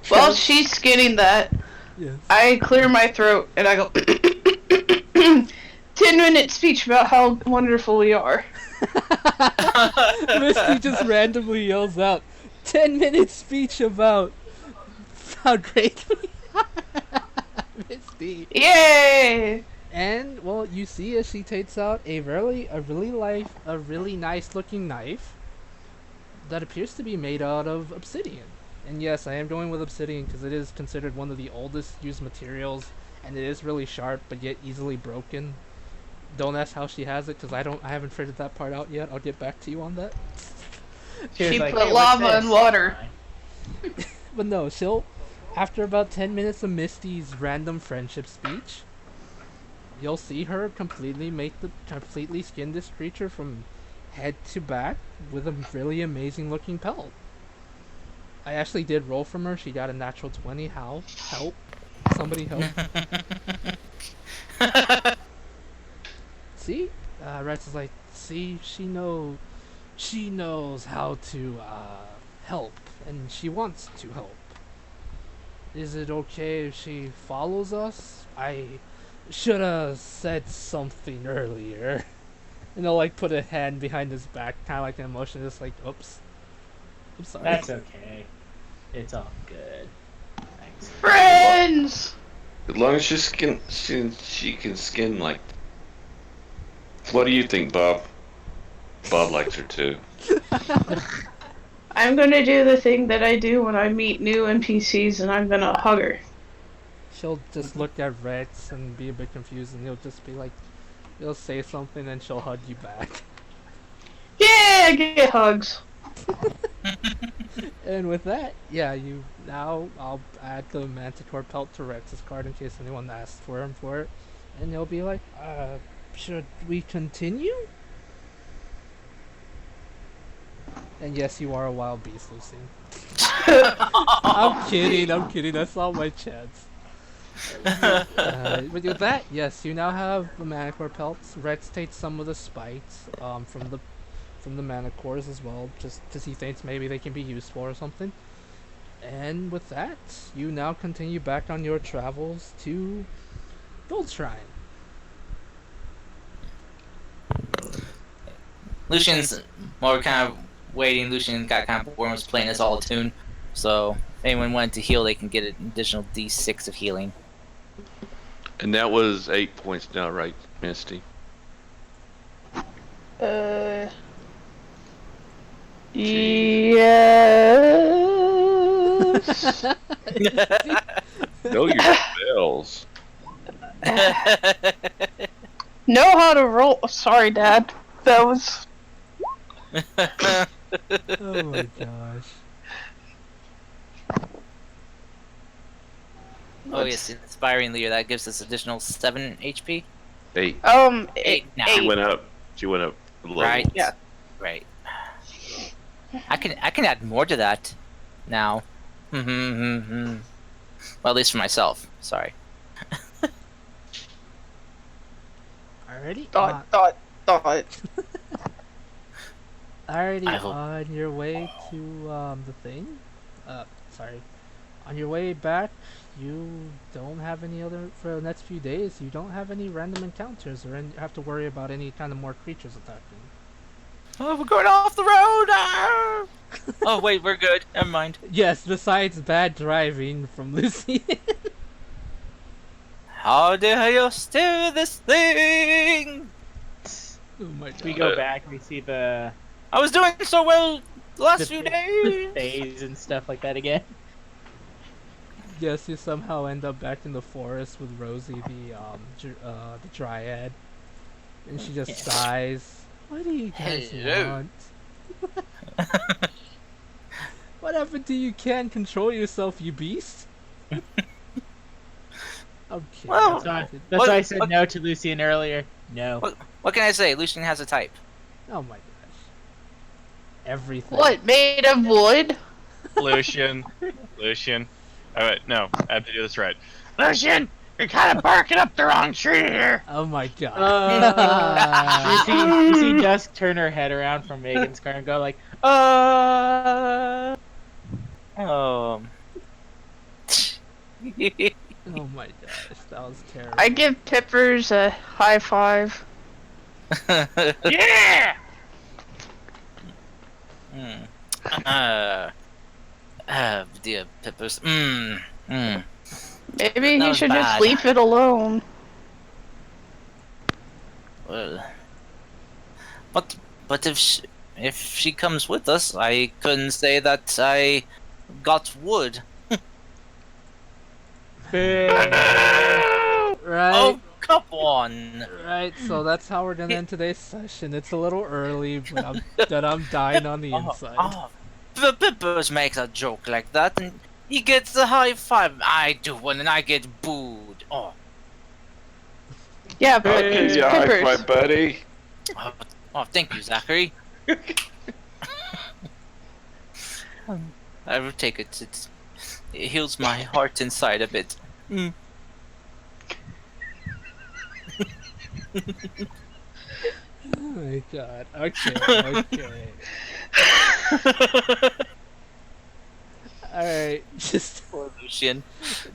While she's skinning that, Yes. I clear my throat and I go 10-minute speech about how wonderful we are. Misty just randomly yells out 10-minute speech about how great we are. Misty. Yay! And well, you see as she takes out a really nice looking knife that appears to be made out of obsidian. And yes, I am going with obsidian because it is considered one of the oldest used materials, and it is really sharp but yet easily broken. Don't ask how she has it because I haven't figured that part out yet. I'll get back to you on that. She like, put "Hey, what's lava this?" and water. But no, after about 10 minutes of Misty's random friendship speech, you'll see her completely skin this creature from head to back with a really amazing looking pelt. I actually did roll from her. She got a natural 20. How? Help. Somebody help. See? Rex is like, see, she knows how to help, and she wants to help. Is it okay if she follows us? I should have said something earlier. And they'll like put a hand behind his back, kind of like an emotion, just like, oops. I'm sorry. That's okay. It's all good. Thanks. Friends! As long as she can skin like. What do you think, Bob? Bob likes her too. I'm gonna do the thing that I do when I meet new NPCs and I'm gonna hug her. She'll just look at Rex and be a bit confused, and he'll just be like, You'll say something and she'll hug you back. Yeah, get hugs. And with that, yeah, you now I'll add the Manticore pelt to Rex's card in case anyone asks for him for it, and they'll be like, should we continue? And yes, you are a wild beast, Lucy. I'm kidding. That's not my chance. But with that, yes, you now have the Manticore pelts. Rex takes some of the spikes from the Manticores as well, just because he thinks maybe they can be useful or something. And with that, you now continue back on your travels to Gold Shrine. Lucian's more kind of waiting. Lucian got kind of bored and was playing this all tune. So if anyone wanted to heal, they can get an additional D6 of healing. And that was 8 points now, right, Misty? Yes. Know your spells. Know how to roll. Sorry, Dad. That was. Oh my gosh. Oh yes, inspiring leader. That gives us additional 7 HP. 8. 8 now. She went up. She went up. Right. Yeah. Right. I can add more to that now. Well, at least for myself. Sorry. Alrighty. Thought. Alrighty, I hope- on your way to the thing. Sorry. On your way back, you don't have any other for the next few days. You don't have any random encounters or have to worry about any kind of more creatures attacking. Oh, we're going off the road! Ah! Oh wait, we're good. Never mind. Yes, besides bad driving from Lucy. How dare you steer this thing? Oh my god. We go back, we see the I was doing so well the last The few th- days. phase and stuff like that again. Yes, you somehow end up back in the forest with Rosie, the dryad, and she just sighs. What do you guys Hello. want? What happened to you? Can't control yourself, you beast? Okay. Well, That's why I said no to Lucian earlier. No. What can I say? Lucian has a type. Oh my gosh. Everything. What? Made of wood? Lucian. Oh, wait, no, I have to do this right. Lucian, you're kind of barking up the wrong tree here. Oh my god. You see Dusk turn her head around from Megan's car and go like, Oh. Oh my gosh, that was terrible. I give Pippers a high five. Yeah! Dear Pippers. Maybe That he was should just bad. leave it alone. Well, but if she comes with us, I couldn't say that I got wood. Right. Oh, come on. Right, so that's how we're gonna end today's session. It's a little early, but I'm dying on the inside. The Pippers makes a joke like that, and he gets a high five. I do one, and I get booed. Oh, Yeah, I'll but give it's you a high Pippers. five, buddy. Thank you, Zachary. I will take it. It heals my heart inside a bit. Oh my god. Okay. Alright, just Poor Lucian.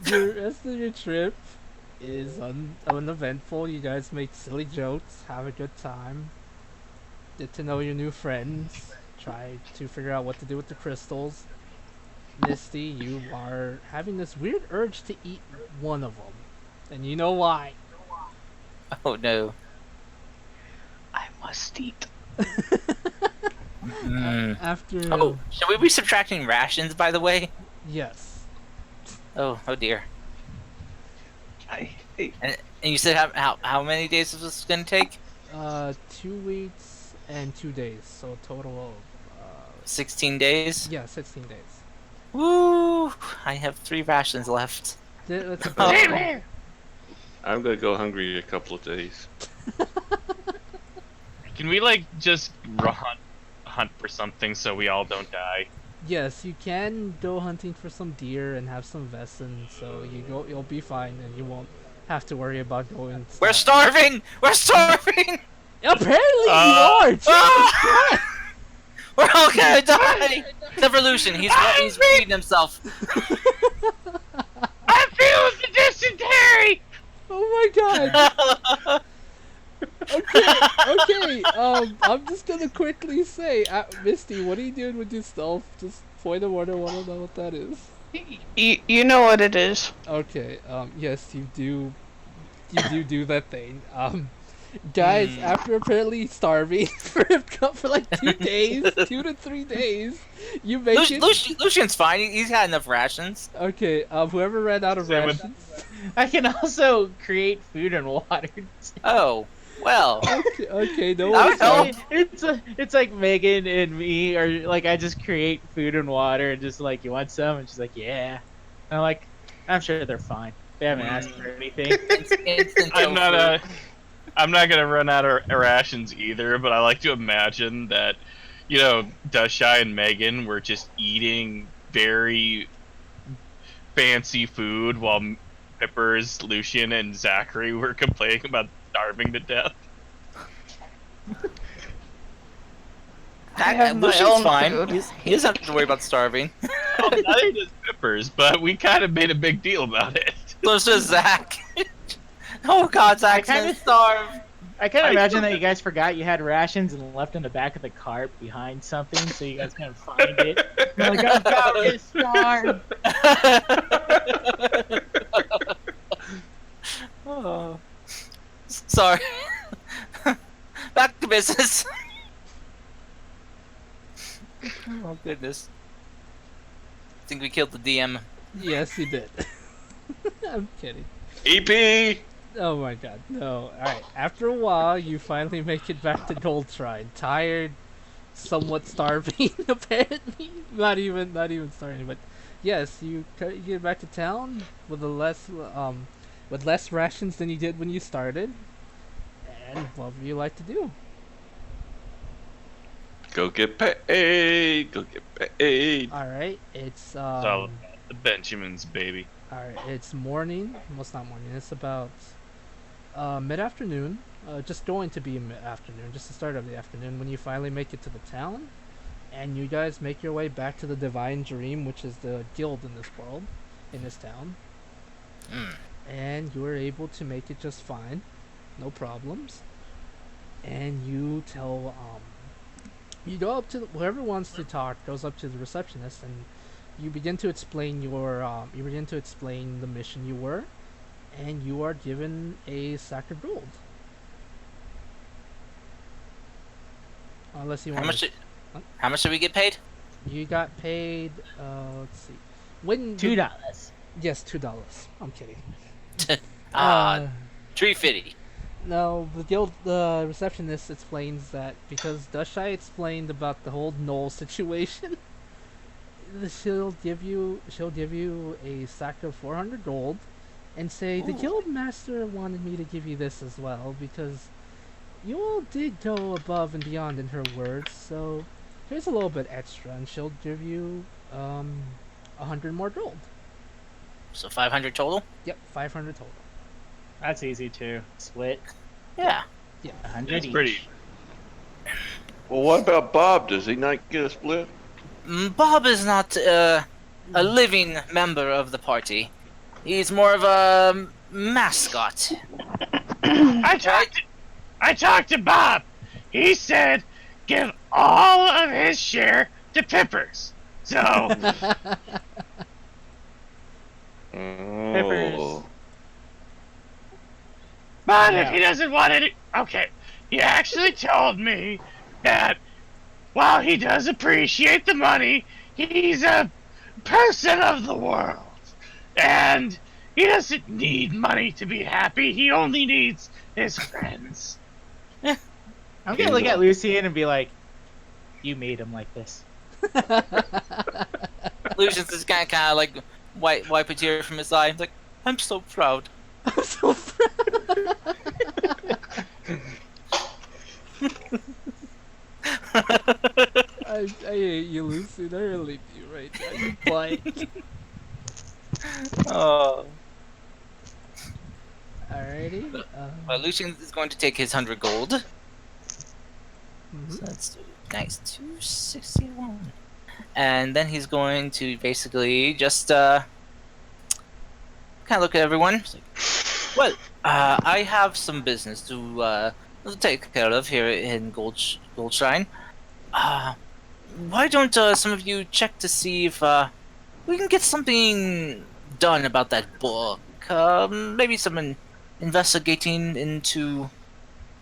the rest of your trip is uneventful. You guys make silly jokes, have a good time, get to know your new friends, try to figure out what to do with the crystals. Misty, you are having this weird urge to eat one of them, and you know why. Oh no. I must eat. After Oh, should we be subtracting rations, by the way? yes, Oh dear. I And you said how many days is this gonna take? 2 weeks and 2 days, so a total of 16 days. yeah, 16 days. Woo! I have 3 rations left. That's a Oh. bit. Same here. I'm gonna go hungry a couple of days. Can we like just hunt for something so we all don't die? Yes, you can go hunting for some deer and have some venison, so you'll be fine and you won't have to worry about going. We're starving! We're starving! Apparently you Uh, are. Jesus Ah! Christ! We're all gonna die! Except for Lucian, he's feeding himself. I feel the dysentery. Oh my god. Okay. I'm just gonna quickly say, Misty, what are you doing with yourself? Just point of order. Want to know what that is? You know what it is. Okay. Yes, you do. You do that thing. Guys, after apparently starving for like 2 days, 2 to 3 days, you make it. Lucian's fine. He's got enough rations. Okay. Whoever ran out of Same with- rations. I can also create food and water. Oh, well. Okay. No That one's would help. It's like Megan and me, or like I just create food and water and just like, you want some? And she's like, yeah. And I'm like, I'm sure they're fine. They haven't asked for anything. Instant I'm tofu. not gonna run out of rations either, but I like to imagine that, Dushai and Megan were just eating very fancy food while Pippers, Lucian, and Zachary were complaining about starving to death. I have my Lucian's own fine. food. He doesn't have to worry about starving. Well, neither does Pippers, but we kind of made a big deal about it. So it's just Zach. Oh god, Zach's gonna starve. I kind I of imagine don't- that you guys forgot you had rations and left in the back of the cart behind something, so you guys kind of find it. You're like, oh god, we're starved. Oh. Sorry. Back to business. Oh goodness. I think we killed the DM. Yes, you did. I'm kidding. EP. Oh my god, no. Alright, after a while, you finally make it back to Gold Shrine. Tired, somewhat starving, apparently. Not even starving, but yes, you get back to town with less rations than you did when you started. And what would you like to do? Go get paid. Go get paid. Alright, it's It's all about the Benjamins, baby. alright, it's morning. Well, it's not morning, it's about mid-afternoon. Just going to be mid-afternoon, just the start of the afternoon when you finally make it to the town. And you guys make your way back to the Divine Dream, which is the guild in this world, in this town. And you were able to make it just fine. No problems. And you tell, you go up to, whoever wants to talk goes up to the receptionist and you begin to explain the mission you were, and you are given a sack of gold. Unless you want How much did we get paid? You got paid, let's see. When $2. Yes, $2. I'm kidding. $3.50. No, the receptionist explains that because Dushai explained about the whole Knoll situation, she'll give you a sack of 400 gold, and say the guild master wanted me to give you this as well because you all did go above and beyond in her words. So here's a little bit extra, and she'll give you 100 more gold. So 500 total? Yep, 500 total. That's easy too. Split Yeah. 100 It's each. pretty. Well, what about Bob? Does he not get a split? Bob is not a living member of the party. He's more of a mascot. I talked to Bob. He said give all of his share to Pippers. So Oh. but Yeah. if he doesn't want it, okay. He actually told me that while he does appreciate the money, he's a person of the world. And He doesn't need money to be happy. He only needs his friends. I'm gonna look at Lucian and be like, "You made him like this." Lucian's just kind of like wipe a tear from his eye. He's like, I'm so proud. I'm so I hate you, Lucy. I really do right now. You blind. Oh. Alrighty. Well, Lucian is going to take his 100 gold. Mhm. So that's nice, 261. And then he's going to basically just kind of look at everyone. He's like, well, I have some business to take care of here in Goldshrine. Why don't some of you check to see if we can get something done about that book? Maybe some investigating into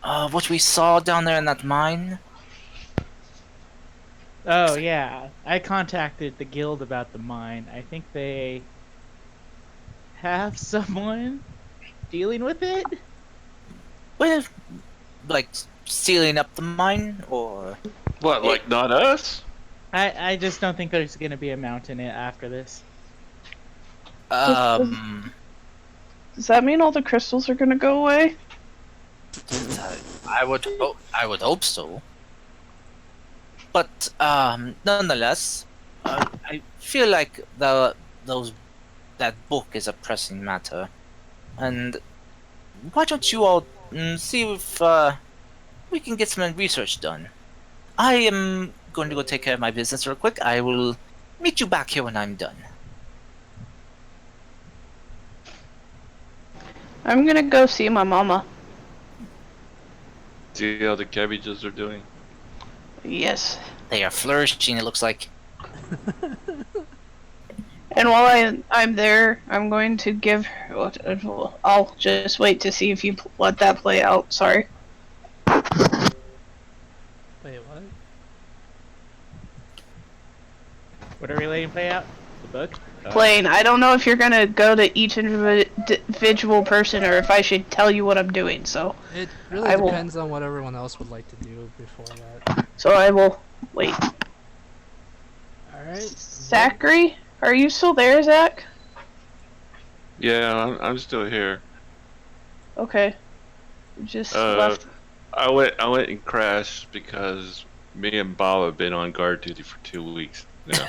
what we saw down there in that mine. Oh yeah, I contacted the guild about the mine. I think they have someone dealing with it. Well, like sealing up the mine, or What, like not us? I just don't think there's gonna be a mount in it after this. um, Does that mean all the crystals are gonna go away? I would hope so. But nonetheless, I feel like that book is a pressing matter, and why don't you all see if we can get some research done? I am going to go take care of my business real quick. I will meet you back here when I'm done. I'm gonna go see my mama. See how the cabbages are doing? Yes. They are flourishing, it looks like. And while I'm there, I'm going to give. I'll just wait to see if you let that play out. Sorry. Wait, what? What are we letting play out? The book? Playing. I don't know if you're gonna go to each individual person or if I should tell you what I'm doing. So It really I will- depends on what everyone else would like to do before that. So I will wait. Alright. Zachary, are you still there, Zach? Yeah, I'm still here. Okay. Just Uh, left. I went and crashed because me and Bob have been on guard duty for 2 weeks now.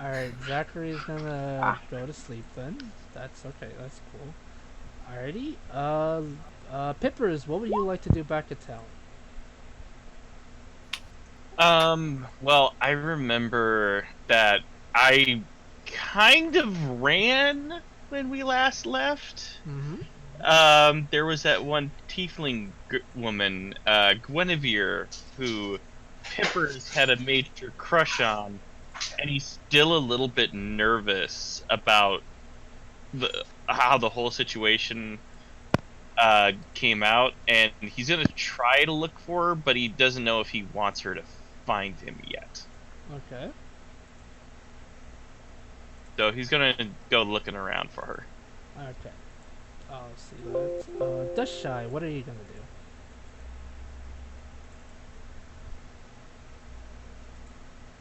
Alright, Zachary's gonna go to sleep then. That's okay, that's cool. Alrighty. Pippers, what would you like to do back at town? Well, I remember that I kind of ran when we last left. Mm-hmm. There was that one tiefling woman, Guinevere, who Pippers had a major crush on, and he's still a little bit nervous about how the whole situation came out, and he's gonna try to look for her, but he doesn't know if he wants her to find him yet. Okay. So he's gonna go looking around for her. Okay. I'll see that. Dushai, what are you gonna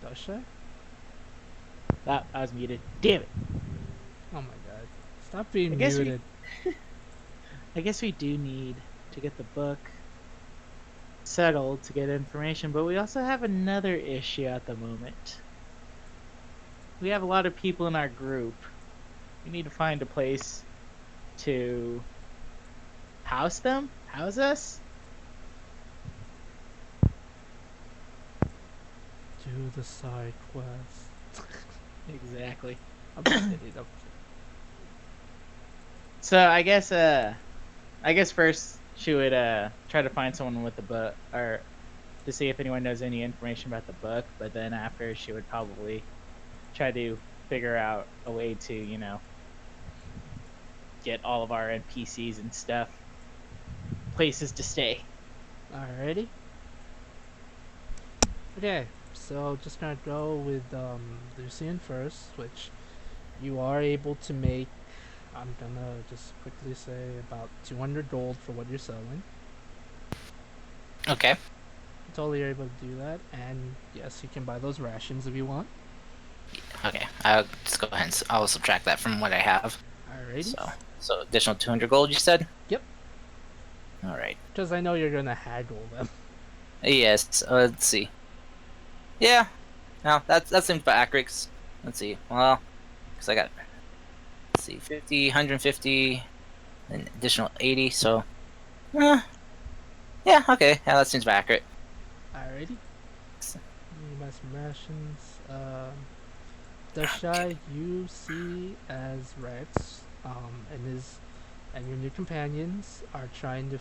do? Dushai? I was muted. Damn it. Oh my god. Stop being I guess we- muted. I guess we do need to get the book settled to get information, but we also have another issue at the moment. We have a lot of people in our group. We need to find a place to house them? House us? Do the side quest. Exactly. I'm just kidding, I'm So I guess first she would try to find someone with the book, or to see if anyone knows any information about the book. But then after, she would probably try to figure out a way to, get all of our NPCs and stuff places to stay. Alrighty. Okay, so just gonna go with Lucian first, which You are able to make, I'm gonna just quickly say, about 200 gold for what you're selling. Okay. Totally able to do that, and yes, you can buy those rations if you want. Okay. I'll just go ahead and I'll subtract that from what I have. Alrighty. So additional 200 gold, you said? Yep. All right. Because I know you're gonna haggle them. Yes. Let's see. Yeah. No, that seems about accurate. Let's see. Well, because I got, let's see, 50, 150, an additional 80. So, yeah. Okay. Yeah, that seems about accurate. Alrighty. You buy some rations. Dashai, you see as Rex, and your new companions are trying to.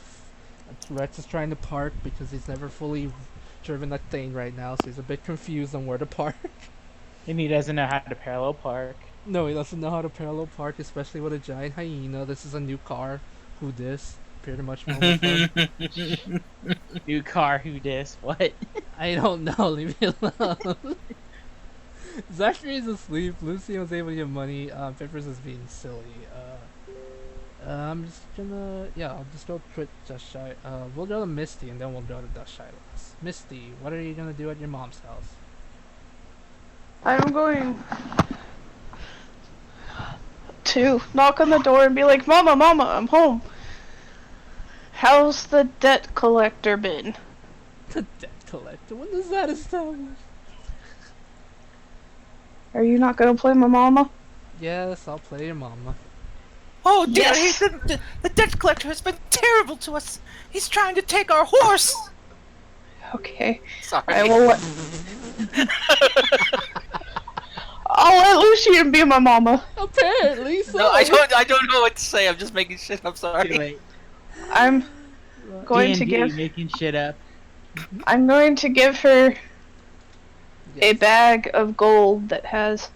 Rex is trying to park because he's never fully driven that thing right now, so he's a bit confused on where to park. And he doesn't know how to parallel park. No, he doesn't know how to parallel park, especially with a giant hyena. This is a new car. Who dis? Pretty much moment for him. New car, who dis? What? I don't know. Leave me alone. Zachary's asleep. Lucy was able to get money. Peppers is being silly. I'm just gonna, yeah, I'll just go quit Dust Shy. We'll go to Misty and then we'll go to Dust Shy last. Misty, what are you gonna do at your mom's house? I'm going to knock on the door and be like, Mama, Mama, I'm home. How's the debt collector been? The debt collector. When does that establish? Are you not gonna play my mama? Yes, I'll play your mama. Oh dear, Yes. the debt collector has been terrible to us. He's trying to take our horse. Okay. Sorry. I will let... I'll let Lucian be my mama. Apparently, so. No, I don't know what to say. I'm just making shit. I'm sorry. Too late. I'm going to D&D, give... making shit up. I'm going to give her a Yes. bag of gold that has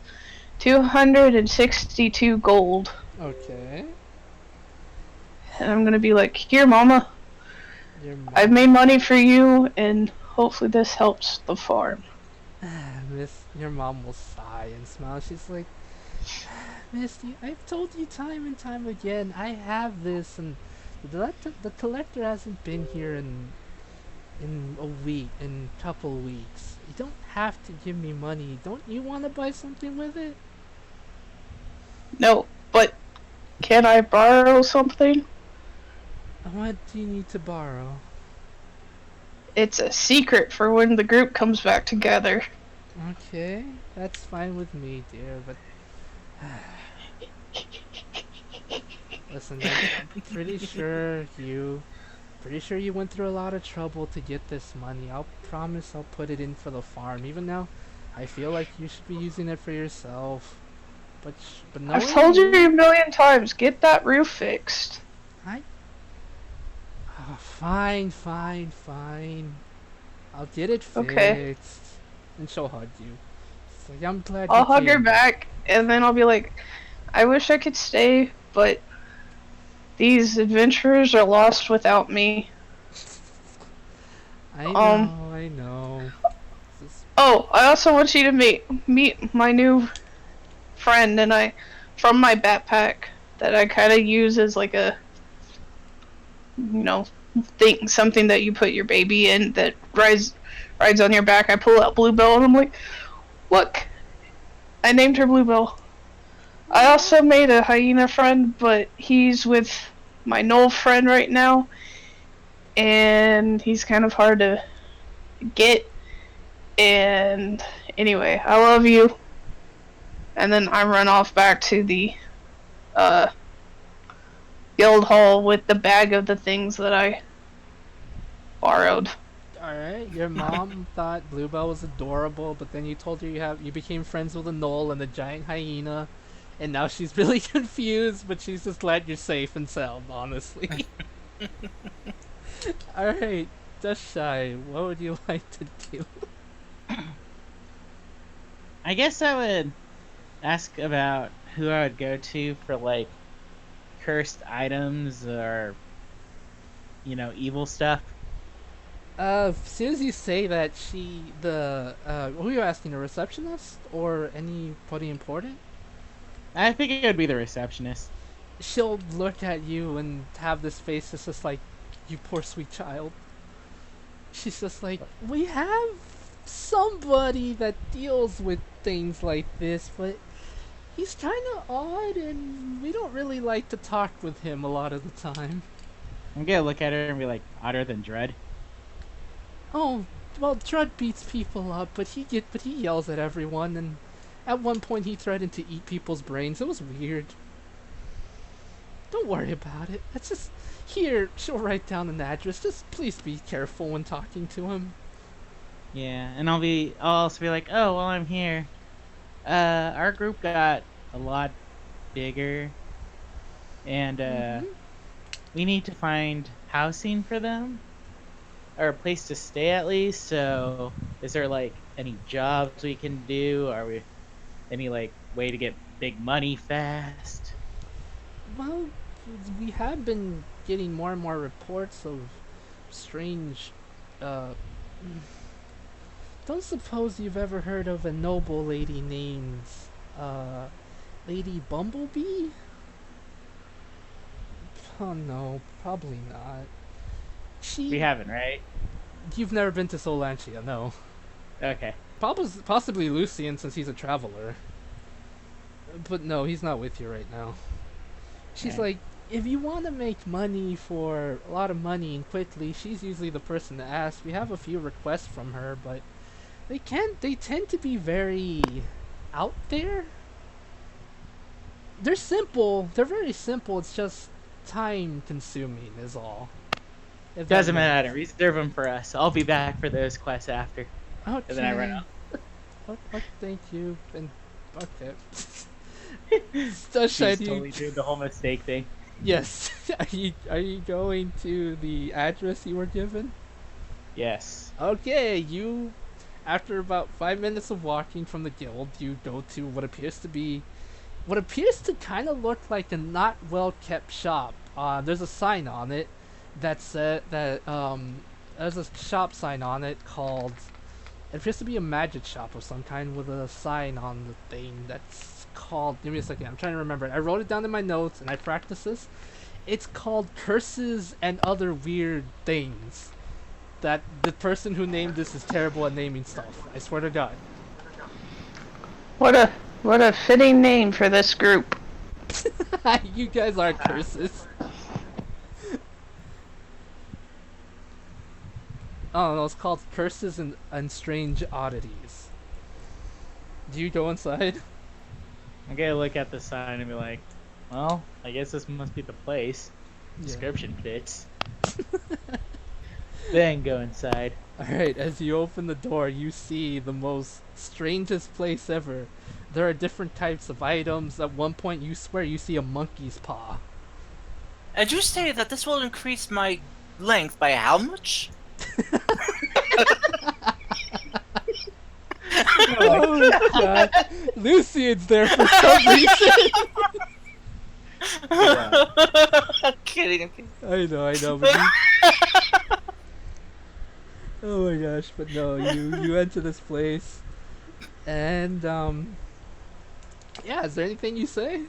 262 gold. Okay. And I'm gonna be like, here, Mama, Your mom. I've made money for you, and hopefully this helps the farm. Your mom will sigh and smile. She's like, Misty, I've told you time and time again, I have this, and the collector hasn't been here in a week, in a couple weeks. You don't have to give me money. Don't you want to buy something with it? No, but can I borrow something? What do you need to borrow? It's a secret for when the group comes back together. Okay, that's fine with me, dear, but... Listen, I'm pretty sure you went through a lot of trouble to get this money. I'll promise I'll put it in for the farm. Even now, I feel like you should be using it for yourself. But no. I've told you a million times, get that roof fixed. Oh, fine. I'll get it fixed. Okay. And she'll hug you. It's like, I'm glad I'll you hug her came. back, and then I'll be like, I wish I could stay, but these adventurers are lost without me. I know. Oh, I also want you to meet my new friend, and from my backpack that I kind of use as like a, something that you put your baby in that rides on your back. I pull out Bluebell, and I'm like, look, I named her Bluebell. I also made a hyena friend, but he's with my Knoll friend right now, and he's kind of hard to get. And anyway, I love you. And then I run off back to the guild hall with the bag of the things that I borrowed. Alright, your mom thought Bluebell was adorable, but then you told her you became friends with a Knoll and the giant hyena, and now she's really confused, but she's just glad you're safe and sound, honestly. Alright, Just Shy, what would you like to do? I guess I would ask about who I would go to for like cursed items or evil stuff. As soon as you say that, who are you asking, a receptionist or anybody important? I think it would be the receptionist. She'll look at you and have this face that's just like, you poor sweet child. She's just like, we have somebody that deals with things like this, but he's kind of odd and we don't really like to talk with him a lot of the time. I'm gonna look at her and be like, odder than Dread. Oh, well, Drud beats people up, but he yells at everyone, and at one point he threatened to eat people's brains. It was weird. Don't worry about it. It's just here. She'll write down an address. Just please be careful when talking to him. Yeah, and I'll also be like, oh, well, I'm here. Our group got a lot bigger, and we need to find housing for them, or a place to stay at least. So, is there like any jobs we can do? Are we any like way to get big money fast? Well, we have been getting more and more reports of strange. Uh, don't suppose you've ever heard of a noble lady named uh, Lady Bumblebee? Oh no, probably not. We haven't, right? You've never been to Solantia, no. Okay. Possibly Lucian since he's a traveler. But no, he's not with you right now. She's Okay. like, if you want to make money for a lot of money and quickly, she's usually the person to ask. We have a few requests from her, but they tend to be very out there. They're simple. They're very simple. It's just time consuming is all. If that Doesn't makes- matter. Reserve them for us. I'll be back for those quests after. Okay. And then I run out. Thank you. And okay. She's Shiny. totally doing the whole mistake thing. Yes. Are you going to the address you were given? Yes. Okay, after about 5 minutes of walking from the guild, you go to what appears to kind of look like a not well kept shop. There's a sign on it there's a shop sign on it called. It appears to be a magic shop of some kind with a sign on the thing that's called. Give me a second. I'm trying to remember it. I wrote it down in my notes and I practiced this. It's called Curses and Other Weird Things. That the person who named this is terrible at naming stuff. I swear to God. What a fitting name for this group. You guys are curses. Oh no, it's called Curses and Strange Oddities. Do you go inside? I'm gonna look at the sign and be like, well, I guess this must be the place. Yeah. Description fits. Then go inside. Alright, as you open the door, you see the most strangest place ever. There are different types of items. At one point, you swear you see a monkey's paw. And you say that this will increase my length by how much? Oh god. Lucian's there for some reason. I'm kidding, I'm kidding. I know, but oh my gosh, but no, you enter this place, and yeah, is there anything you say?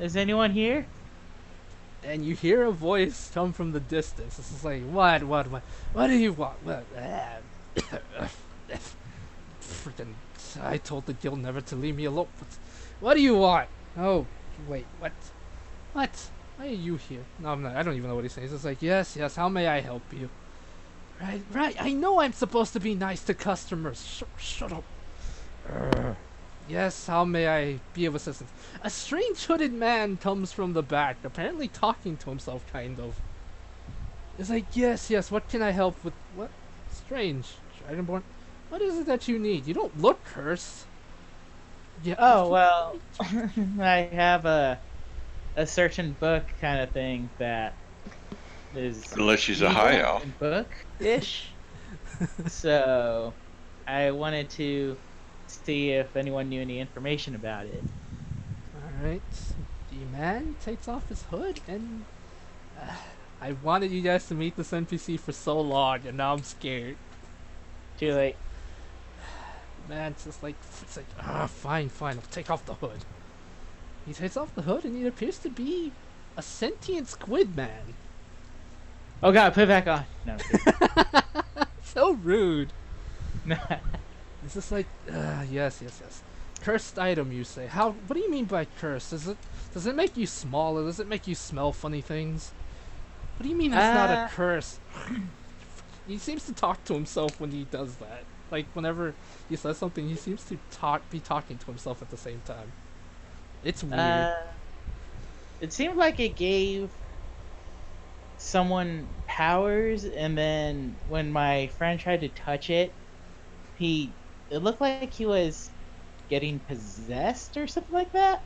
Is anyone here? And you hear a voice come from the distance. This is like, what do you want? What? Freaking, I told the guild never to leave me alone. What do you want? Oh, wait, what? Why are you here? No, I'm not. I don't even know what he's saying. He's just like, yes, how may I help you? Right. I know I'm supposed to be nice to customers. Shut up. Yes, how may I be of assistance? A strange hooded man comes from the back, apparently talking to himself, kind of. It's like, yes, what can I help with? What? Strange. Dragonborn? What is it that you need? You don't look cursed. Yeah. Oh, well, I have a certain book kind of thing that is Unless she's a evil high elf. and book-ish. So, I wanted to see if anyone knew any information about it. Alright. The man takes off his hood and... I wanted you guys to meet this NPC for so long and now I'm scared. Too late. man, it's like, fine, fine, I'll take off the hood. He takes off the hood and it appears to be a sentient squid man. Oh god, put it back on. No, I'm kidding. So rude. It's just like, yes, yes, yes. Cursed item, you say? How? What do you mean by cursed? Does it make you small, or does it make you smell funny things? What do you mean it's not a curse? He seems to talk to himself when he does that. Like whenever he says something, he seems to be talking to himself at the same time. It's weird. It seemed like it gave someone powers, and then when my friend tried to touch it, it looked like he was getting possessed or something like that.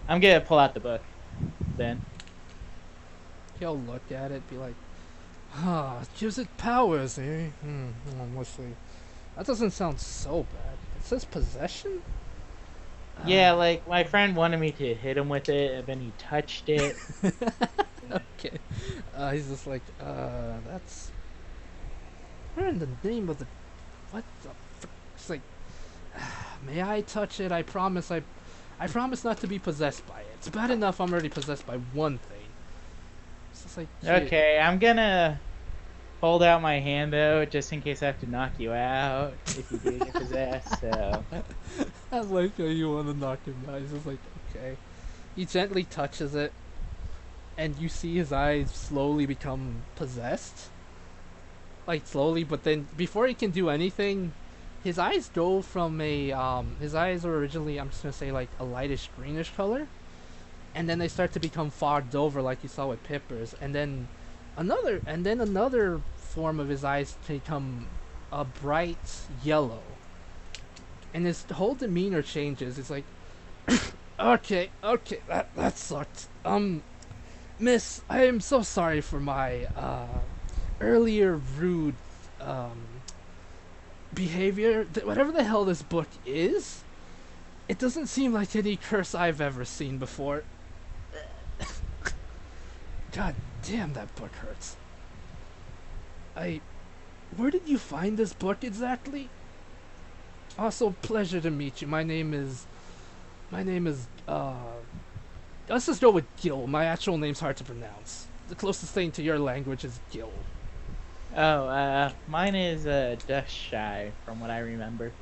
I'm gonna pull out the book then. He'll look at it, be like, it gives it powers, eh? Let's see. That doesn't sound so bad. It says possession? Yeah, like my friend wanted me to hit him with it, and then he touched it. Okay. He's just like, that's... Where in the name of the... What the... It's like... May I touch it? I promise not to be possessed by it. It's bad enough I'm already possessed by one thing. It's just like... Okay, I'm gonna hold out my hand, though, just in case I have to knock you out if you do get possessed, so... I like how you want to knock him out. He's just like, okay. He gently touches it, and you see his eyes slowly become possessed. Like, slowly, but then, before he can do anything, his eyes go from his eyes were originally, I'm just gonna say, like, a lightish greenish color. And then they start to become fogged over, like you saw with Pippers. And then another form of his eyes become a bright yellow. And his whole demeanor changes. It's like, okay, that sucked. Miss, I am so sorry for my, earlier rude, behavior. Whatever the hell this book is, it doesn't seem like any curse I've ever seen before. God damn, that book hurts. Where did you find this book exactly? Also, pleasure to meet you. My name is, let's just go with Gil. My actual name's hard to pronounce. The closest thing to your language is Gil. Oh, mine is, Dushy, from what I remember.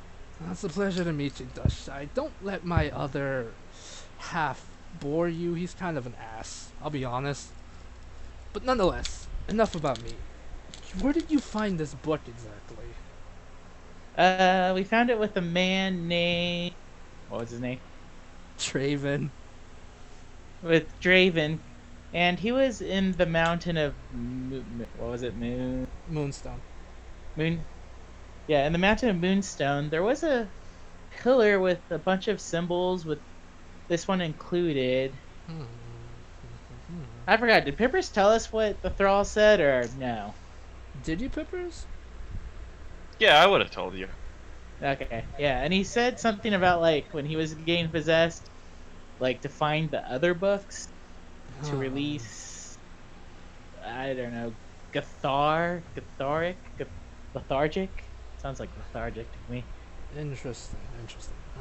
It's a pleasure to meet you, Dushy. Don't let my other half bore you. He's kind of an ass, I'll be honest. But nonetheless, enough about me. Where did you find this book exactly? We found it with a man named... What was his name? Traven. With Draven. And he was in the mountain of... what was it? Moonstone. Yeah, in the mountain of Moonstone, there was a pillar with a bunch of symbols, with this one included. I forgot. Did Pippers tell us what the thrall said, or no? Did you, Pippers? Yeah, I would have told you. Okay, yeah, and he said something about, like, when he was getting possessed, like, to find the other books to release, I don't know, lethargic? Sounds like lethargic to me. Interesting.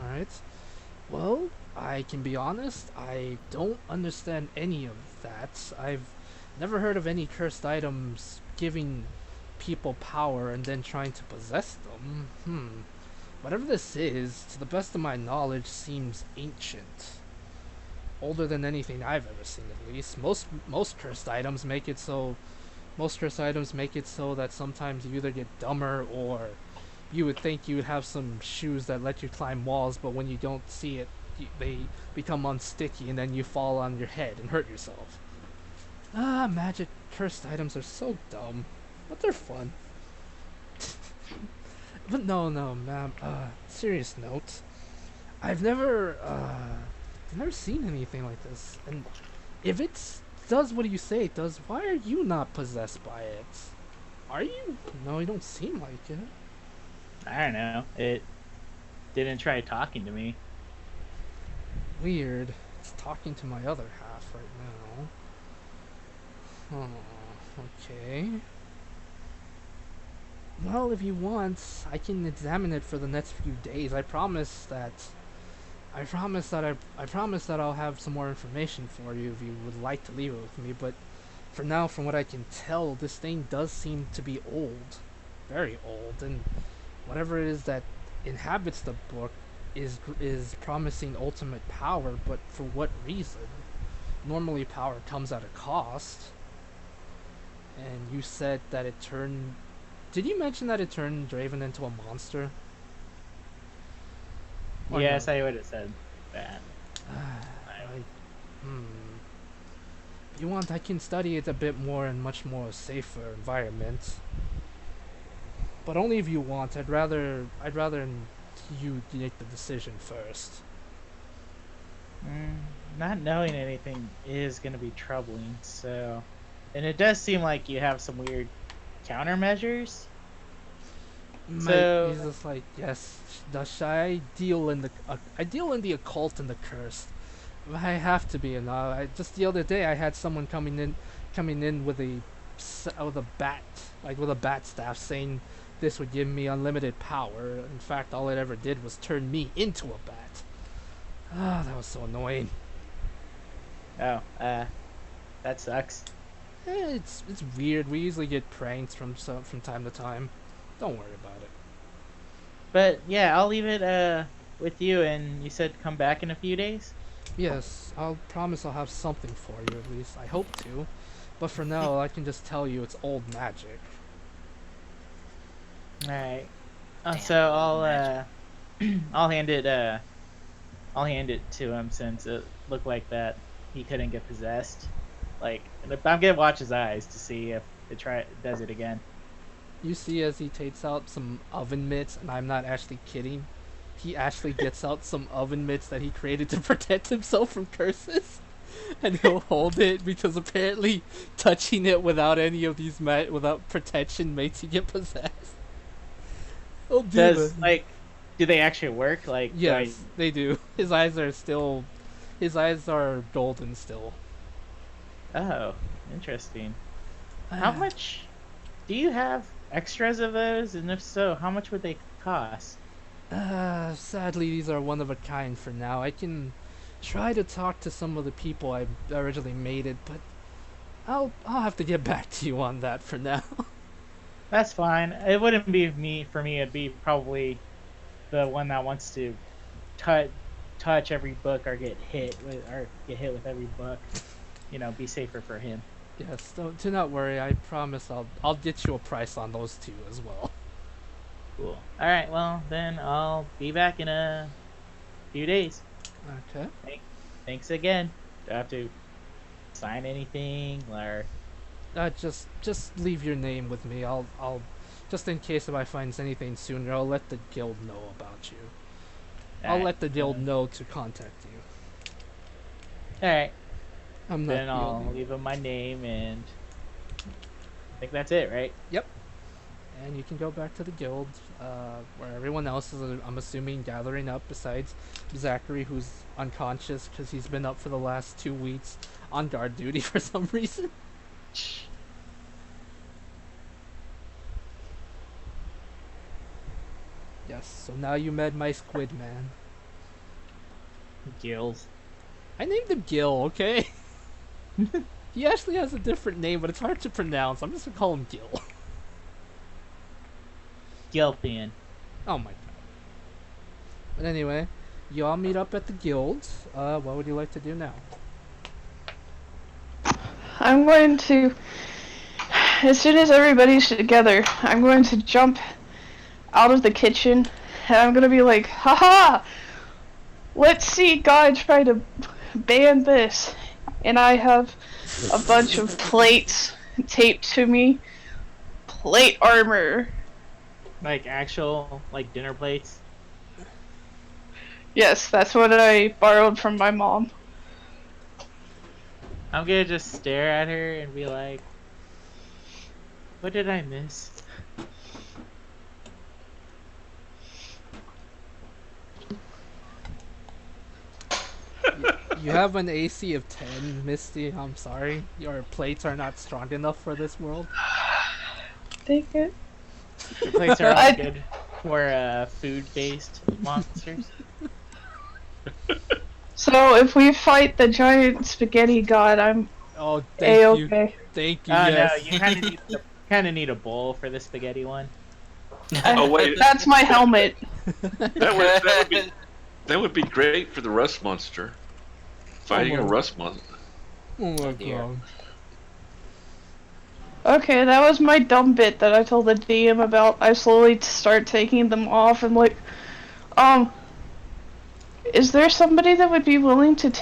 Alright. Well, I can be honest, I don't understand any of that. I've never heard of any cursed items giving people power and then trying to possess them. Whatever this is, to the best of my knowledge, seems ancient. Older than anything I've ever seen, at least. Most cursed items make it so that sometimes you either get dumber, or you would think you would have some shoes that let you climb walls, but when you don't see it, they become unsticky and then you fall on your head and hurt yourself. Magic cursed items are so dumb, but they're fun. But no, ma'am, serious note. I've never seen anything like this, and if it does what you say it does, why are you not possessed by it? Are you? No, you don't seem like it. I don't know. It didn't try talking to me. Weird. It's talking to my other half right now. Oh, okay. Well, if you want, I can examine it for the next few days. I promise that I'll have some more information for you if you would like to leave it with me. But for now, from what I can tell, this thing does seem to be old, very old, and whatever it is that inhabits the book is promising ultimate power. But for what reason? Normally, power comes at a cost. And you said that it turned. Did you mention that it turned Draven into a monster? Or Yes, no? I would have said that. I, hmm. If you want, I can study it a bit more in much more safer environment. But only if you want. I'd rather you make the decision first. Mm, not knowing anything is going to be troubling. So, and it does seem like you have some weird countermeasures. He's So, just like, yes, I deal in the occult and the cursed. I have to be, and just the other day I had someone coming in with a bat, like with a bat staff, saying this would give me unlimited power. In fact, all it ever did was turn me into a bat. Ah, that was so annoying. oh, that sucks. It's weird. We usually get pranks from time to time. Don't worry about it. But yeah, I'll leave it with you. And you said come back in a few days. Yes, I'll promise I'll have something for you at least. I hope to. But for now, I can just tell you it's old magic. All right. Damn, So old magic. I'll I'll hand it to him since it looked like that he couldn't get possessed. Like, and I'm gonna watch his eyes to see if does it again. You see as he takes out some oven mitts, and I'm not actually kidding. He actually gets out some oven mitts that he created to protect himself from curses. And he'll hold it because apparently touching it without any of these without protection makes you get possessed. Oh, Does do they actually work? Like, yes, they do. His eyes are golden still. oh, interesting. How much do you have extras of those? And if so, how much would they cost? Sadly, these are one of a kind for now. I can try to talk to some of the people I originally made it, but I'll have to get back to you on that for now. That's fine. It wouldn't be me for me. It'd be probably the one that wants to touch every book or get hit with every book. You know, be safer for him. Yes, do not worry. I promise I'll get you a price on those two as well. Cool. All right. Well, then I'll be back in a few days. Okay. Thanks again. Do I have to sign anything or? Just leave your name with me. I'll just in case if I find anything sooner, I'll let the guild know about you. I'll Alright, let the guild know to contact you. All right. I'm not Then the I'll only. leave him my name, and I think that's it, right? Yep. And you can go back to the guild, where everyone else is, I'm assuming, gathering up, besides Zachary, who's unconscious because he's been up for the last 2 weeks on guard duty for some reason. Yes, so now you met my squid man. Gills. I named him Gil, okay? He actually has a different name, but it's hard to pronounce. I'm just gonna call him Gil. Gilpian. Oh my god. But anyway, you all meet up at the guild. What would you like to do now? I'm going to, as soon as everybody's together, I'm going to jump out of the kitchen, and I'm gonna be like, haha! Let's see God try to ban this. And I have a bunch of plates taped to me. Plate armor. Like actual dinner plates. Yes, that's what I borrowed from my mom. I'm gonna just stare at her and be like, "What did I miss?" You have an AC of 10, Misty. I'm sorry. Your plates are not strong enough for this world. Take it. The plates are all I- good for food-based monsters. So if we fight the giant spaghetti god, I'm Oh, thank you. A-okay. Thank you, Oh yes. no, you kind of need a bowl for the spaghetti one. Oh wait, That's my helmet. that would be great for the rust monster. Fighting a rust monster. Oh my dear. god. Okay, that was my dumb bit that I told the DM about. I slowly start taking them off and like, is there somebody that would be willing to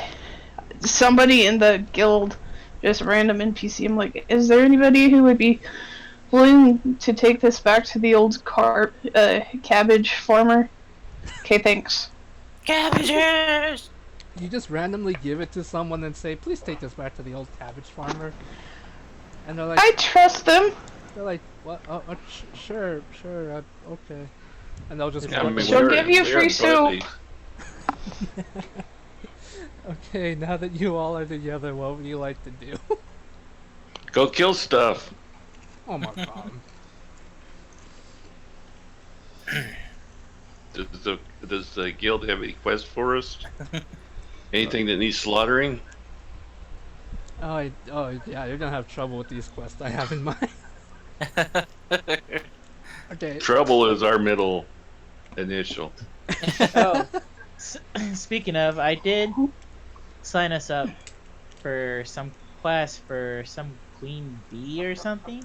somebody in the guild, just random NPC, I'm like, is there anybody who would be willing to take this back to the old cabbage farmer? Okay, thanks. Cabbages! You just randomly give it to someone and say, please take this back to the old cabbage farmer. And they're like, I trust them. what? Sure, okay. And they'll just Yeah, I walk mean, She'll away. give you we are free soup. buddies. Okay, now that you all are together, what would you like to do? Go kill stuff. Oh my god. Does the guild have any quests for us? Anything that needs slaughtering? Oh yeah, you're gonna have trouble with these quests I have in mind. Okay. Trouble is our middle initial. Oh, speaking of, I did sign us up for some class for some queen bee or something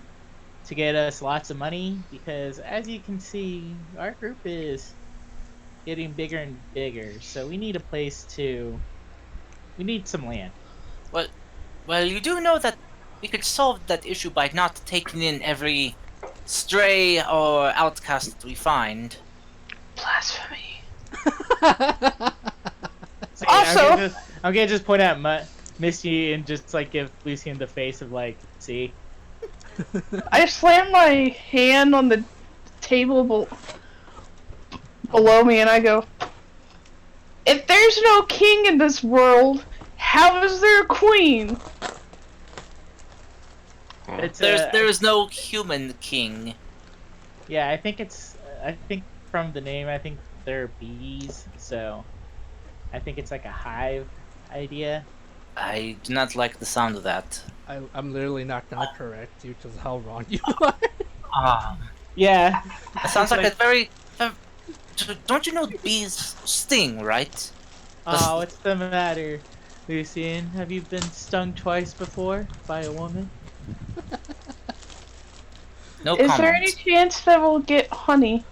to get us lots of money because, as you can see, our group is getting bigger and bigger. So we need a place to. We need some land. Well, you do know that we could solve that issue by not taking in every stray or outcast that we find. Blasphemy. See, Also- I'm gonna just point out Misty and just like give Lucian the face of like, see. I slam my hand on the table below me and I go, if there's no king in this world, how is there a queen? It's There is no human king. Yeah, I think from the name, I think they're bees, so I think it's like a hive idea. I do not like the sound of that. I'm literally not gonna correct you because how wrong you are. Yeah. It sounds like a very. Don't you know bees sting, right? Oh, what's the matter, Lucian? Have you been stung twice before by a woman? No Is comment. there any chance that we'll get honey?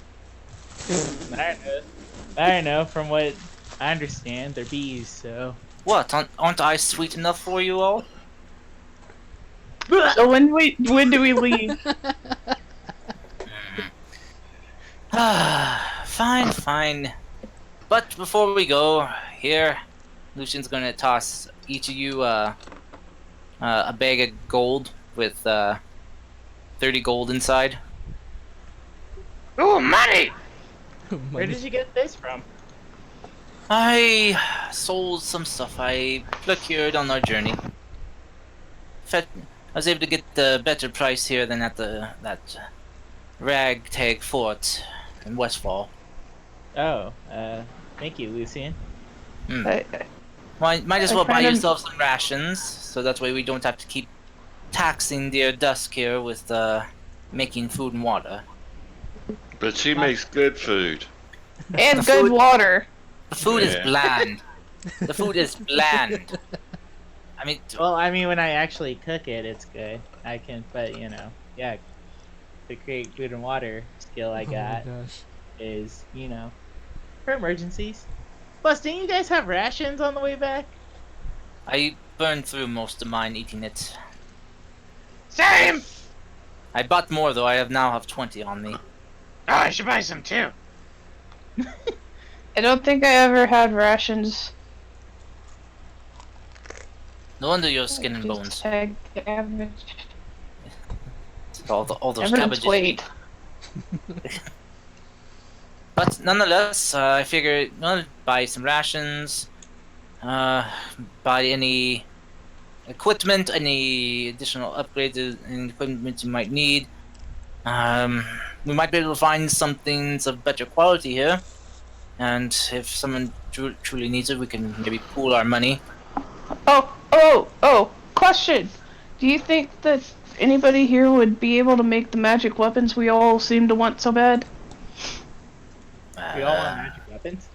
I don't know. From what I understand, they're bees, so. What? Aren't I sweet enough for you all? So when do we leave? Fine. But before we go, here, Lucian's gonna toss each of you a bag of gold with 30 gold inside. Ooh, money! Where did you get this from? I sold some stuff I procured on our journey. I was able to get a better price here than at that ragtag fort in Westfall. Oh, thank you, Lucian. Might as well buy kind of- yourself some rations, so that way we don't have to keep taxing dear Dusk here with making food and water. But she makes good food. And The good food- water. The food is Yeah. bland. The food is bland. I mean, Well, I mean, when I actually cook it, it's good. I can, but you know, yeah, the create food and water skill I got Oh my gosh. is, for emergencies. Plus, didn't you guys have rations on the way back? I burned through most of mine eating it. Same! I bought more though. I now have 20 on me. Oh, I should buy some too. I don't think I ever had rations. No wonder you're skin and Just bones. tag cabbage. All those Everyone's cabbages. weight. But nonetheless, I figured buy some rations, buy any equipment, any additional upgrades and equipment you might need. we might be able to find some things of better quality here. And if someone truly needs it, we can maybe pool our money. Oh, question. Do you think that anybody here would be able to make the magic weapons we all seem to want so bad? We all want Uh, magic weapons.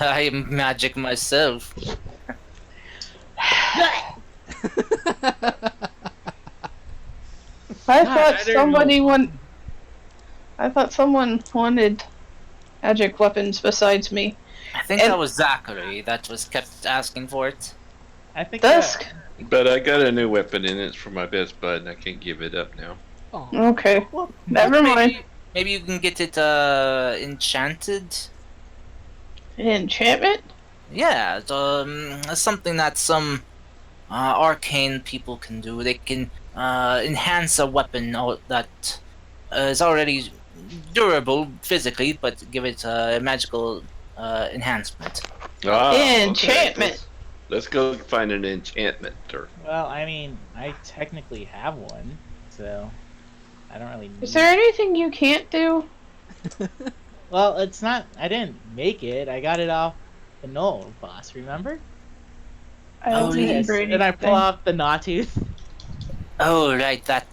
I'm magic myself. I God, thought I don't know. I thought someone wanted magic weapons besides me. I think And that was Zachary that was kept asking for it. I think Dusk. But I got a new weapon and it's for my best bud and I can't give it up now. Aw. Okay. well, Never mind. Maybe you can get it enchanted. Enchantment? Yeah, it's something that some arcane people can do. They can enhance a weapon that is already durable physically, but give it a magical enhancement. Enchantment. Okay. Let's go find an enchantmenter. well, I mean, I technically have one, so I don't really need. Is there anything you can't do? Well, it's not. I didn't make it. I got it off the Knoll boss. Remember? I don't Oh, remember yes. anything. And I pull off the Gnawtooth. Oh, right, that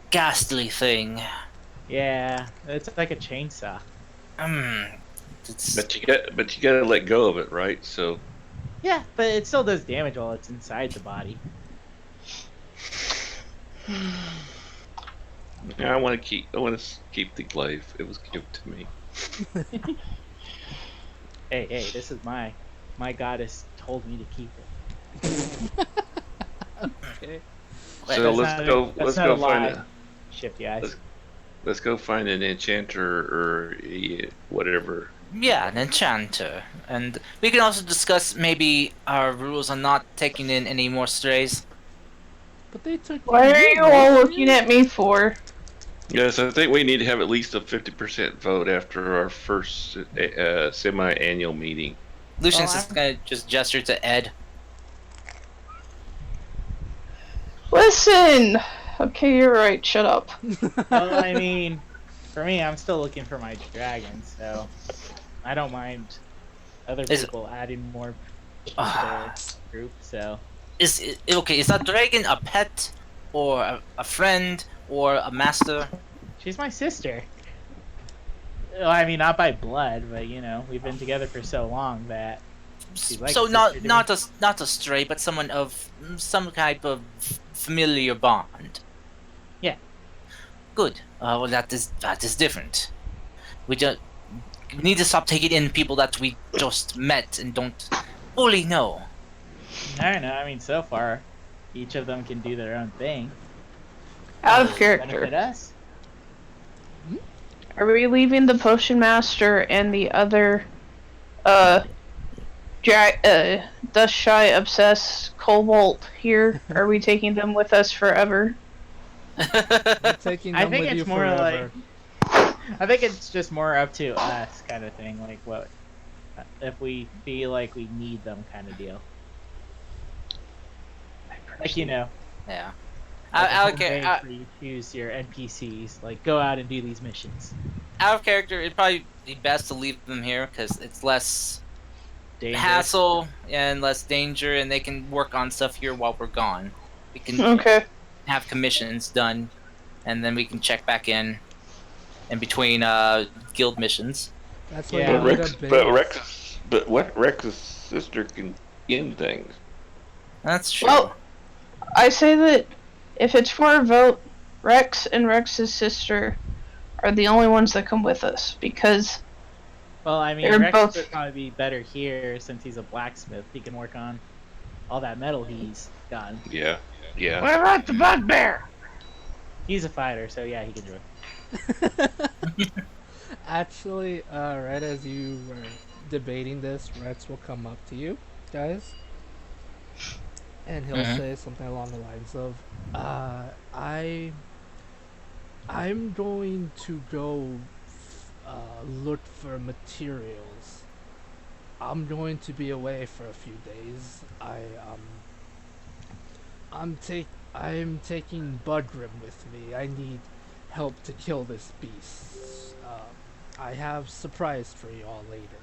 ghastly thing. Yeah, it's like a chainsaw. It's, But you gotta let go of it, right? So Yeah, but it still does damage while it's inside the body. I want to keep the glaive. It was given to me. Hey, this is my goddess told me to keep it. Okay. So That's not a lie. find Shifty eyes. let's go find an enchanter or whatever. yeah, an enchanter. And we can also discuss maybe our rules on not taking in any more strays. But they took. What are you all looking at me for? Yes, I think we need to have at least a 50% vote after our first semi-annual meeting. Lucian's Well, just gonna just gesture to Ed. Listen! Okay, you're right. Shut up. Well, I mean, for me, I'm still looking for my dragon, so I don't mind other Is- people adding more to their group. So Okay? Is that dragon a pet, or a friend, or a master? she's my sister. Well, I mean, not by blood, but you know, we've been together for so long that she's like So a sister to me. not a stray, but someone of some type of familiar bond. Yeah. Good. Well, that is different. We need to stop taking in people that we just met and don't fully know. I don't know. I mean, so far, each of them can do their own thing. Out of Benefit character. us. Are we leaving the potion master and the other, dust shy, obsessed cobalt here? Are we taking them with us forever? We're taking I them think with it's you more forever. I think it's just more up to us, kind of thing. Like what if we feel like we need them, kind of deal. Like you know, Yeah. like a Out home of base char- where you choose your NPCs. Like go out and do these missions. out of character, it'd probably be best to leave them here because it's less Dangerous. hassle and less danger, and they can work on stuff here while we're gone. We can Okay. have commissions done, and then we can check back in between guild missions. That's why Yeah. you need a base. What Rex's sister can in things. That's true. Well, I say that if it's for a vote, Rex and Rex's sister are the only ones that come with us because Well, I mean, They're Rex both- would probably be better here since he's a blacksmith. He can work on all that metal he's done. Yeah. What about the bugbear? He's a fighter, so yeah, he can do it. Actually, right as you were debating this, Rex will come up to you guys, and he'll Mhm. say something along the lines of, I'm going to go look for materials. I'm going to be away for a few days. I'm taking Budgrim with me. I need help to kill this beast. I have surprise for you all later.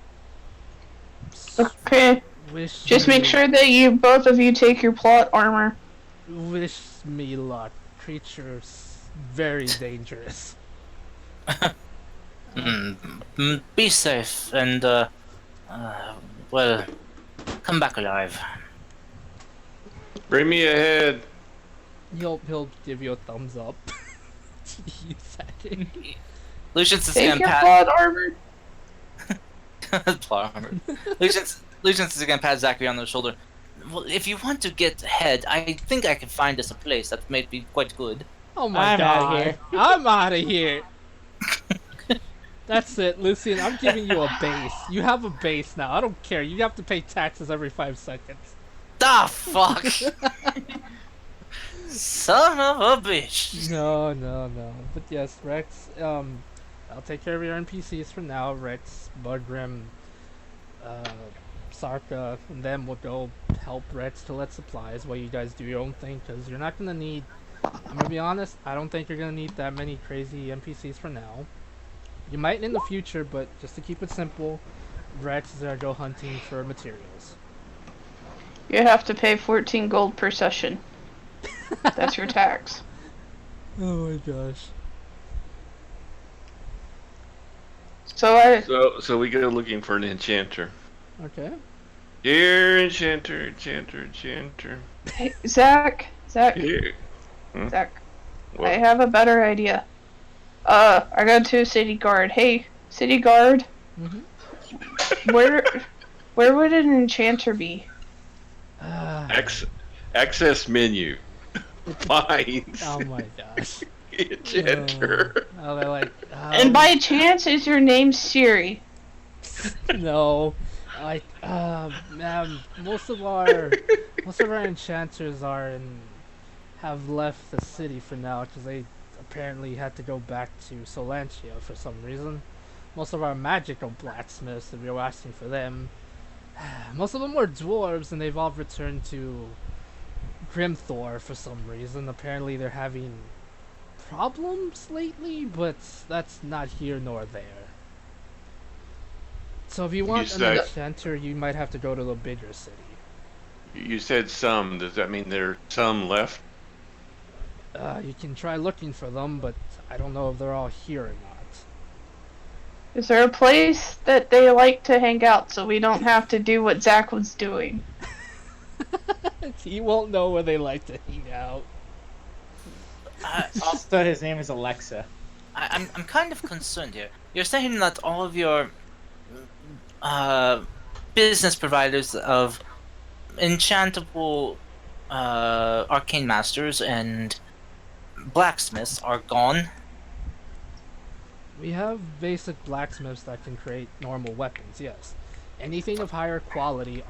Okay. Wish Just make me, sure that both of you take your plot armor. wish me luck. Creatures very dangerous. Be safe and well, come back alive. Bring me ahead. He'll give you a thumbs up. You said it. Lucian's just Take gonna your pat plot armor. plot armor. Lucian's just gonna pat Zachary on the shoulder. Well, if you want to get ahead, I think I can find us a place that might be quite good. Oh my I'm god. outta here. I'm out of here. That's it, Lucian. I'm giving you a base. You have a base now. I don't care. You have to pay taxes every 5 seconds. Ah, fuck! Son of a bitch! No. But yes, Rex, I'll take care of your NPCs for now. Rex, Budgrim, Sarka, and then we'll go help Rex collect supplies while you guys do your own thing, because you're not gonna need... I'm gonna be honest, I don't think you're gonna need that many crazy NPCs for now. You might in the future, but just to keep it simple, Rex is gonna go hunting for materials. You have to pay 14 gold per session. That's your tax. Oh my gosh. So we go looking for an enchanter. Okay. Here, enchanter. Hey, Zach, Here. Zach. What? I have a better idea. I got to city guard. Hey, city guard. Mm-hmm. Where would an enchanter be? Access menu. Finds. Oh my gosh. Enchanter. Oh, they're like... And by chance, is your name Siri? No. Like, most of our enchanters have left the city for now because they apparently had to go back to Solantia for some reason. Most of our magical blacksmiths, if you're asking for them, most of them were dwarves and they've all returned to Grimthor for some reason. Apparently they're having problems lately, but that's not here nor there. So if you want an enchanter, you might have to go to the bigger city. You said some. Does that mean there are some left? You can try looking for them, but I don't know if they're all here or not. Is there a place that they like to hang out so we don't have to do what Zach was doing? He won't know where they like to hang out. Also, his name is Alexa. I'm kind of concerned here. You're saying that all of your business providers of enchantable arcane masters and blacksmiths are gone. We have basic blacksmiths that can create normal weapons, yes. Anything of higher quality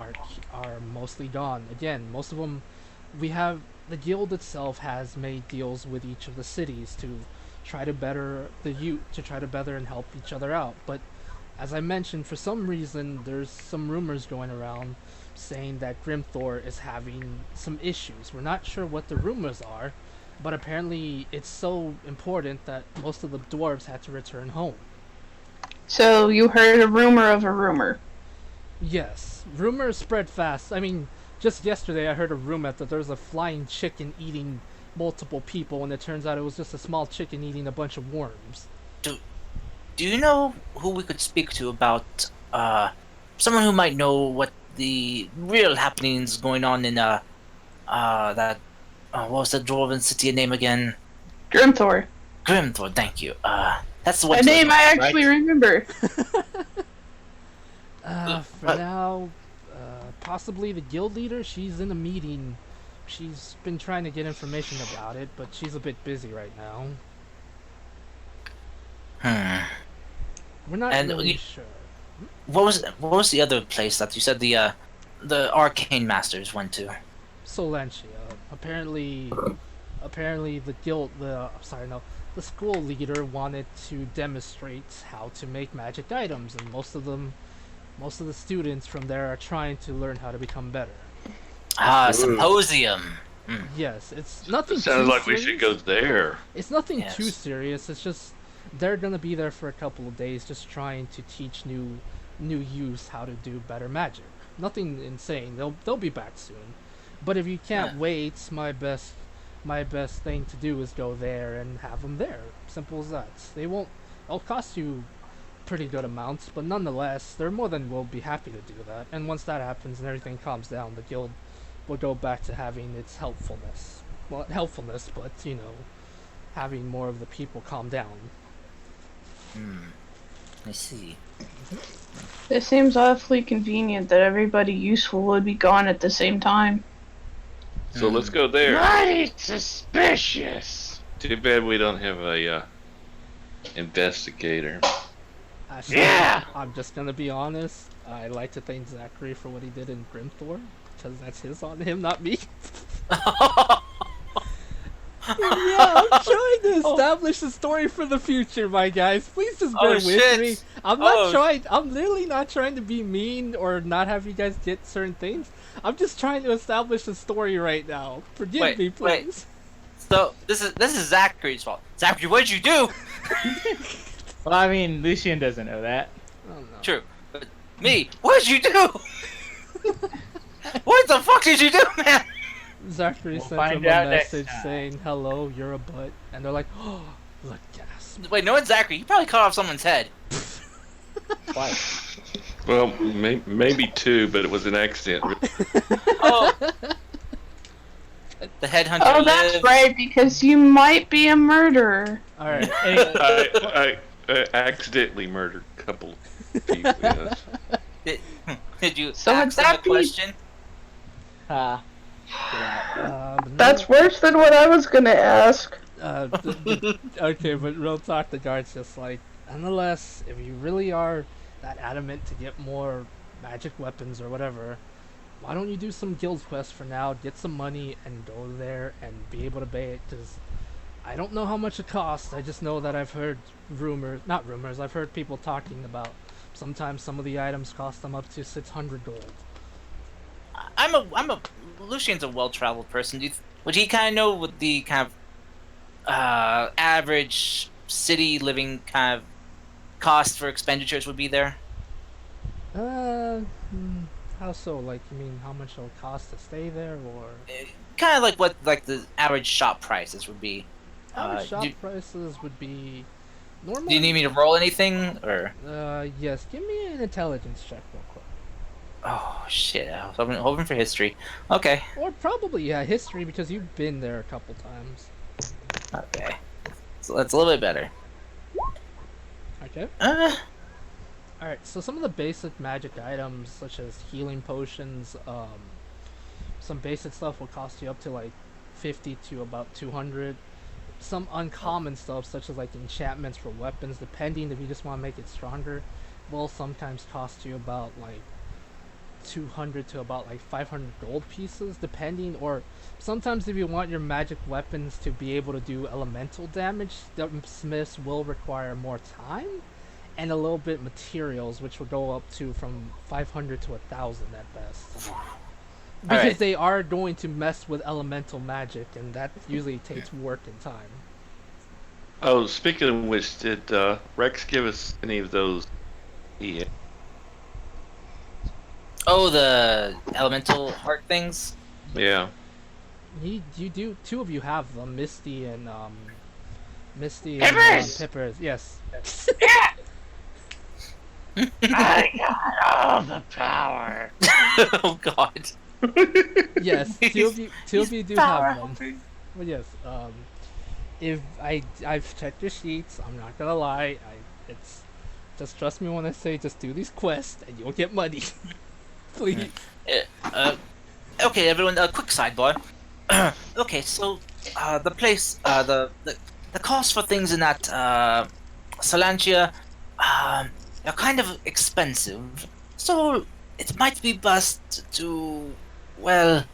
are mostly gone. Again, most of them, the guild itself has made deals with each of the cities to try to better and help each other out. But as I mentioned, for some reason, there's some rumors going around saying that Grimthor is having some issues. We're not sure what the rumors are, but apparently it's so important that most of the dwarves had to return home. So you heard a rumor of a rumor. Yes, rumors spread fast. I mean, just yesterday I heard a rumor that there's a flying chicken eating multiple people, and it turns out it was just a small chicken eating a bunch of worms. Do you know who we could speak to about someone who might know what the real happenings going on in that what was the dwarven city name again? Grimthor. Grimthor, thank you. That's the one. A name I actually remember. For now, possibly the guild leader. She's in a meeting. She's been trying to get information about it, but she's a bit busy right now. We're not really sure. What was the other place that you said the arcane masters went to? Solantia. Apparently the school leader wanted to demonstrate how to make magic items, and most of the students from there are trying to learn how to become better. Symposium. Yes, it's nothing It sounds too like we serious. should go there. It's nothing too Yes. serious. It's just they're gonna be there for a couple of days, just trying to teach new youths how to do better magic. Nothing insane. They'll be back soon. But if you can't Yeah. wait, my best thing to do is go there and have them there. Simple as that. They won't. It'll cost you pretty good amounts, but nonetheless, they're more than will be happy to do that. And once that happens and everything calms down, the guild will go back to having its helpfulness. Well, helpfulness, but having more of the people calm down. I see. It seems awfully convenient that everybody useful would be gone at the same time. So let's go there. Mighty suspicious. Too bad we don't have a investigator. Actually, Yeah. I'm just gonna be honest. I like to thank Zachary for what he did in Grimthor, because that's his on him, not me. Yeah, I'm trying to establish a story for the future, my guys. Please just bear with shit. me. I'm not Oh. trying. I'm literally not trying to be mean or not have you guys get certain things. I'm just trying to establish a story right now. Forgive Wait, me, wait. please. So this is Zachary's fault. Zachary, what did you do? Well, I mean, Lucian doesn't know that. Oh no. True. But me, what did you do? What the fuck did you do, man? Zachary We'll sent find them a out next message time. saying, "Hello, you're a butt," and they're like, "Oh, look, gasp." Wait, no, it's Zachary. You probably cut off someone's head. Why? Well, maybe two, but it was an accident. Oh. The headhunter Oh, that's lived. right, because you might be a murderer. All right. I accidentally murdered a couple of people. Yes. Did you So would ask them a that be- question? Yeah. No, That's worse than what I was gonna ask. okay, but real talk, the guard's just like, nonetheless, if you really are that adamant to get more magic weapons or whatever, why don't you do some guild quests for now, get some money, and go there and be able to pay it? Because I don't know how much it costs. I just know that I've heard not rumors, I've heard people talking about sometimes some of the items cost them up to 600 gold. Lucian's a well-traveled person. Would he kind of know what the kind of average city living kind of cost for expenditures would be there? How so? Like, you mean how much it'll cost to stay there, or Kind of like what the average shop prices would be. average shop do- prices would be normally? Do you need me to roll anything, or? Yes. Give me an intelligence check real quick. Oh shit! I was hoping for history. Okay. Or probably, yeah, history, because you've been there a couple times. Okay. So that's a little bit better. Okay. Alright, so some of the basic magic items, such as healing potions, some basic stuff will cost you up to like 50 to about 200. Some uncommon stuff, such as like enchantments for weapons, depending if you just want to make it stronger, will sometimes cost you about like 200 to about like 500 gold pieces, depending. Or sometimes if you want your magic weapons to be able to do elemental damage, the smiths will require more time and a little bit materials, which will go up to from 500 to 1,000 at best. Because Alright. they are going to mess with elemental magic, and that usually takes work and time. Oh, speaking of which, did Rex give us any of those? Yeah. Oh, the elemental heart things. Yeah. You do. Two of you have them, Misty and Pippers! Pippers. Yes. I got all the power. Oh god. Yes. Two of you do have them. hungry. But yes. If I've checked your sheets, I'm not gonna lie. It's just trust me when I say just do these quests and you'll get money. Please. Okay, everyone. Quick sidebar. Okay, so the place, the cost for things in that Salantia, are kind of expensive. So it might be best to, well,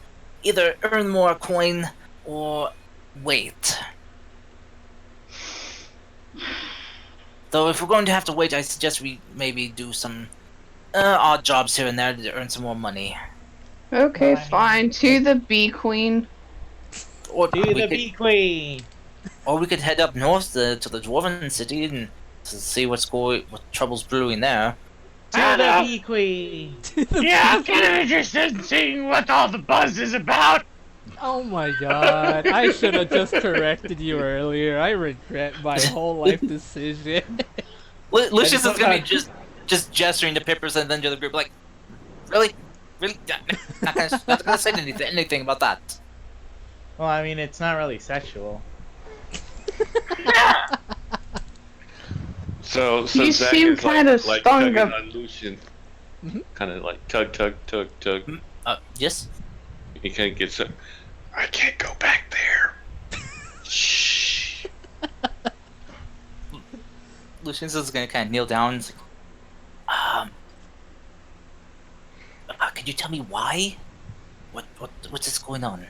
either earn more coin or wait. Though if we're going to have to wait, I suggest we maybe do some odd jobs here and there to earn some more money. Okay, fine. To the bee queen. Or To the bee queen. or we could head up north to the dwarven city and to see what trouble's brewing there. To I the know. bee queen. Yeah, I'm kind of interested in seeing what all the buzz is about. Oh my god, I should have just corrected you earlier. I regret my whole life decision. Lucius is gonna be sometimes- just gesturing to Pippers and then to the group like, really? Really? Not gonna say anything about that. Well, I mean, it's not really sexual. So You Zach seem is kinda like stung tugging up. on Lucian. Mhm. Kind of like tug, tug, tug, tug. Yes? He kind of gets up. I can't go back there. Shh. Lucius is gonna kind of kneel down and say, could you tell me why? What's this going on?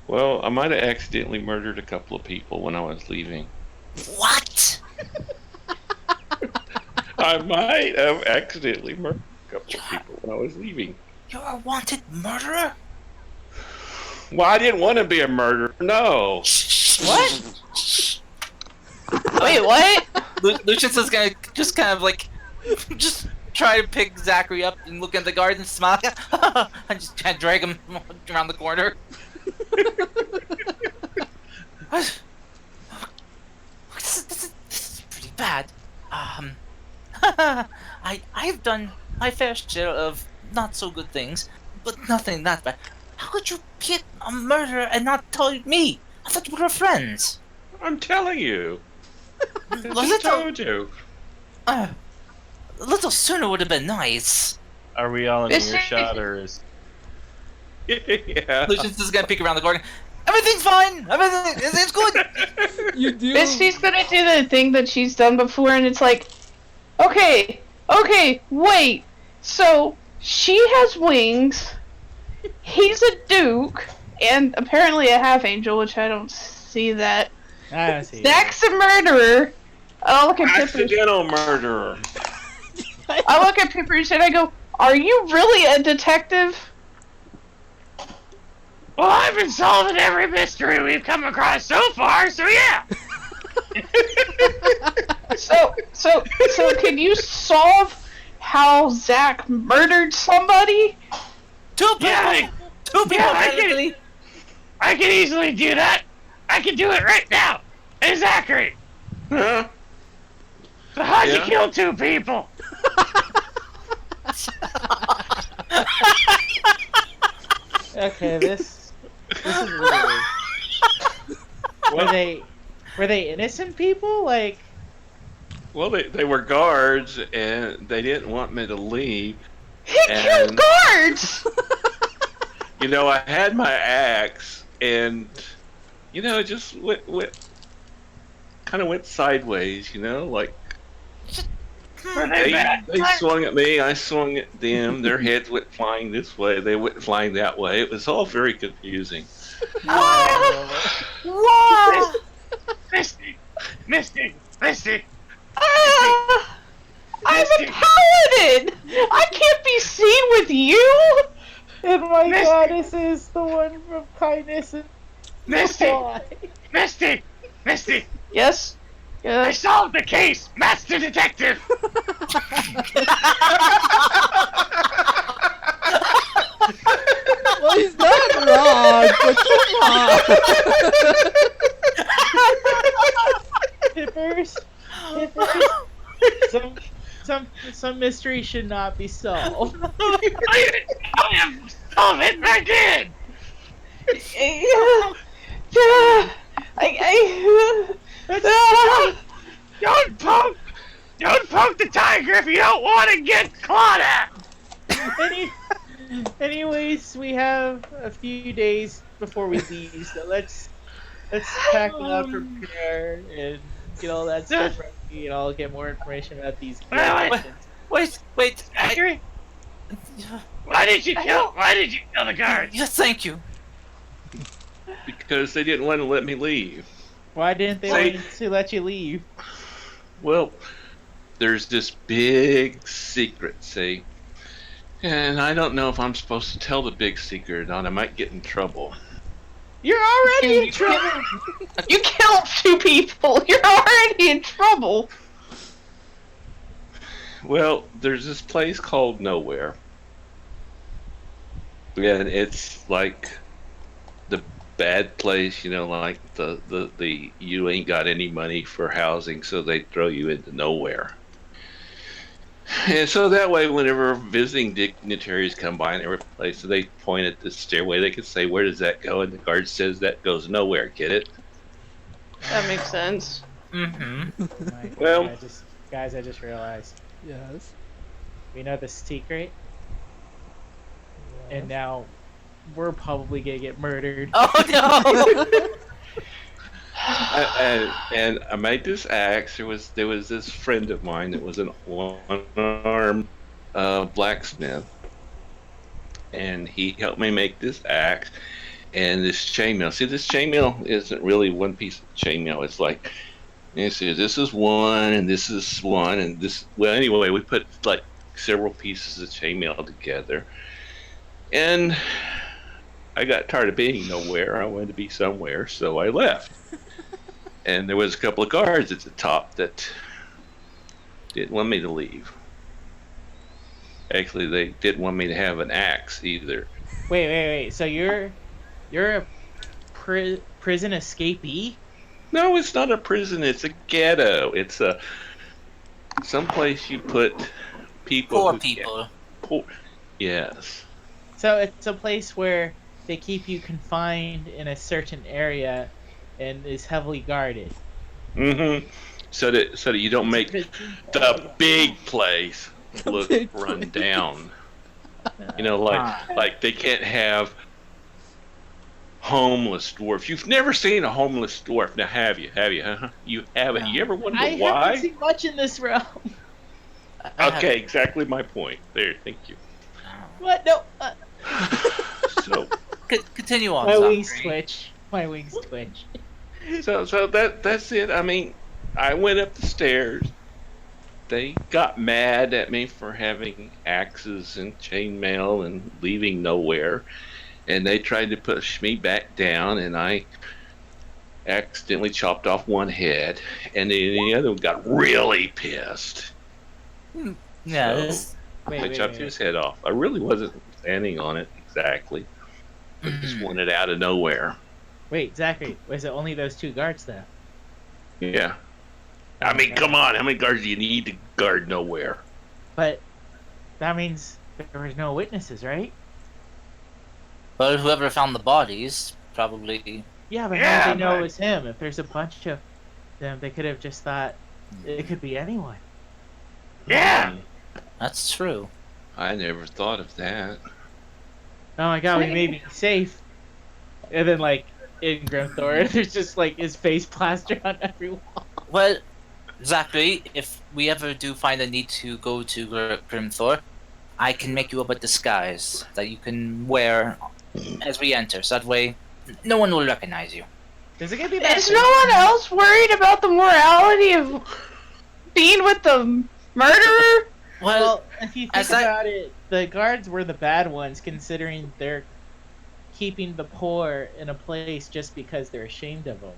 Well, I might have accidentally murdered a couple of people when I was leaving. What? I might have accidentally murdered a couple of people when I was leaving. You're a wanted murderer? Well, I didn't want to be a murderer. No. What? Wait, what? Lucius is gonna just kind of like, just try to pick Zachary up and look in the garden, smile, and just kind of drag him around the corner. What? This is pretty bad. I've done my fair share of not so good things, but nothing that bad. How could you be a murderer and not tell me? I thought we were friends. I'm telling you. I Was just it told you. a little sooner would have been nice. Are we all in This is- earshot, or is? Yeah. Lucius is gonna peek around the corner. Everything's fine. Everything's good. You do. Misty's gonna do the thing that she's done before, and it's like, okay, wait. So she has wings. He's a duke, and apparently a half angel, which I don't see that. I don't see. Zach's a murderer. I look at Pippers. Accidental murderer. I look at Pippers and I go, "Are you really a detective?" Well, I've been solving every mystery we've come across so far, so yeah. So can you solve how Zach murdered somebody? Two people. Yeah, Two people. yeah, I technically. I can easily do that. I can do it right now. Hey, Zachary, Huh? so how'd you Yeah? kill two people? Okay, this is weird. Were they innocent people? Like, Well, they were guards, and they didn't want me to leave. He killed And- guards. You know, I had my axe, and it just kind of went sideways. Like Were they bad? they swung at me, I swung at them. Their heads went flying this way, they went flying that way. It was all very confusing. Wow. Misty. I'm a paladin. I can't be seen with you. and my Misty. goddess is the one from kindness and Misty, why? Misty, Yes. I Yes. solved the case, Master Detective. Well, he's not wrong, but come on. Pippers. Some mystery should not be solved. I am solve it, and I did. Don't poke the tiger if you don't want to get clawed at. Anyways, we have a few days before we leave, so let's pack up, prepare, and get all that stuff ready, and I'll get more information about these. Wait. Zachary, why did you kill the guards? Yes, thank you. Because they didn't want to let me leave. Why didn't they Say- want to let you leave? Well, there's this big secret, see? And I don't know if I'm supposed to tell the big secret or not. I might get in trouble. You're already in trouble. You killed 2 people. You're already in trouble. Well, there's this place called Nowhere. And it's like the bad place, like the you ain't got any money for housing, so they throw you into nowhere. And so that way, whenever visiting dignitaries come by in every place, so they point at the stairway, they can say, "Where does that go?" And the guard says, "That goes nowhere." Get it? That makes sense. Mm-hmm. Well- Guys, I just realized Yes. we know the secret, and now we're probably gonna get murdered. Oh no! And I made this axe. There was this friend of mine that was an one-armed blacksmith, and he helped me make this axe and this chainmail. See, this chainmail isn't really one piece of chainmail. It's like, you see, this is one, and this is one, and this. Well, anyway, we put like several pieces of chainmail together, and I got tired of being nowhere. I wanted to be somewhere, so I left. And there was a couple of guards at the top that didn't want me to leave. Actually, they didn't want me to have an axe either. Wait. So you're a prison escapee? No, it's not a prison. It's a ghetto. It's a someplace you put people. Poor who people. can't- Poor. Yes. So it's a place where they keep you confined in a certain area and is heavily guarded. Mm-hmm. So that you don't make the big place look run down. Like they can't have homeless dwarfs. You've never seen a homeless dwarf, now have you? Huh? You haven't. You ever wonder I haven't why? seen much in this realm. Okay, exactly my point. There, thank you. What? No. So, Continue on. My Zachary. wings twitch. My wings twitch. so that's it. I mean, I went up the stairs. They got mad at me for having axes and chainmail and leaving nowhere, and they tried to push me back down, and I accidentally chopped off one head, and then the other one got really pissed. Yeah. So, This, I chopped his head off. I really wasn't planning on it exactly. I just wanted out of nowhere. Wait, Zachary, was it only those 2 guards though? Yeah. I mean, come on. How many guards do you need to guard nowhere? But that means there was no witnesses, right? but whoever found the bodies probably. Yeah, but Yeah, how do they know but- it was him? If there's a bunch of them, they could have just thought it could be anyone. Yeah. That's true. I never thought of that. Oh my god, we may be safe. And then, like, in Grimthor, there's just, like, his face plastered on every wall. Well, Zachary, if we ever do find a need to go to Grimthor, I can make you up a disguise that you can wear as we enter. So that way, no one will recognize you. Is it gonna be that? Is no one else worried about the morality of being with the murderer? Well, if you think as I- about it, the guards were the bad ones, considering they're keeping the poor in a place just because they're ashamed of them.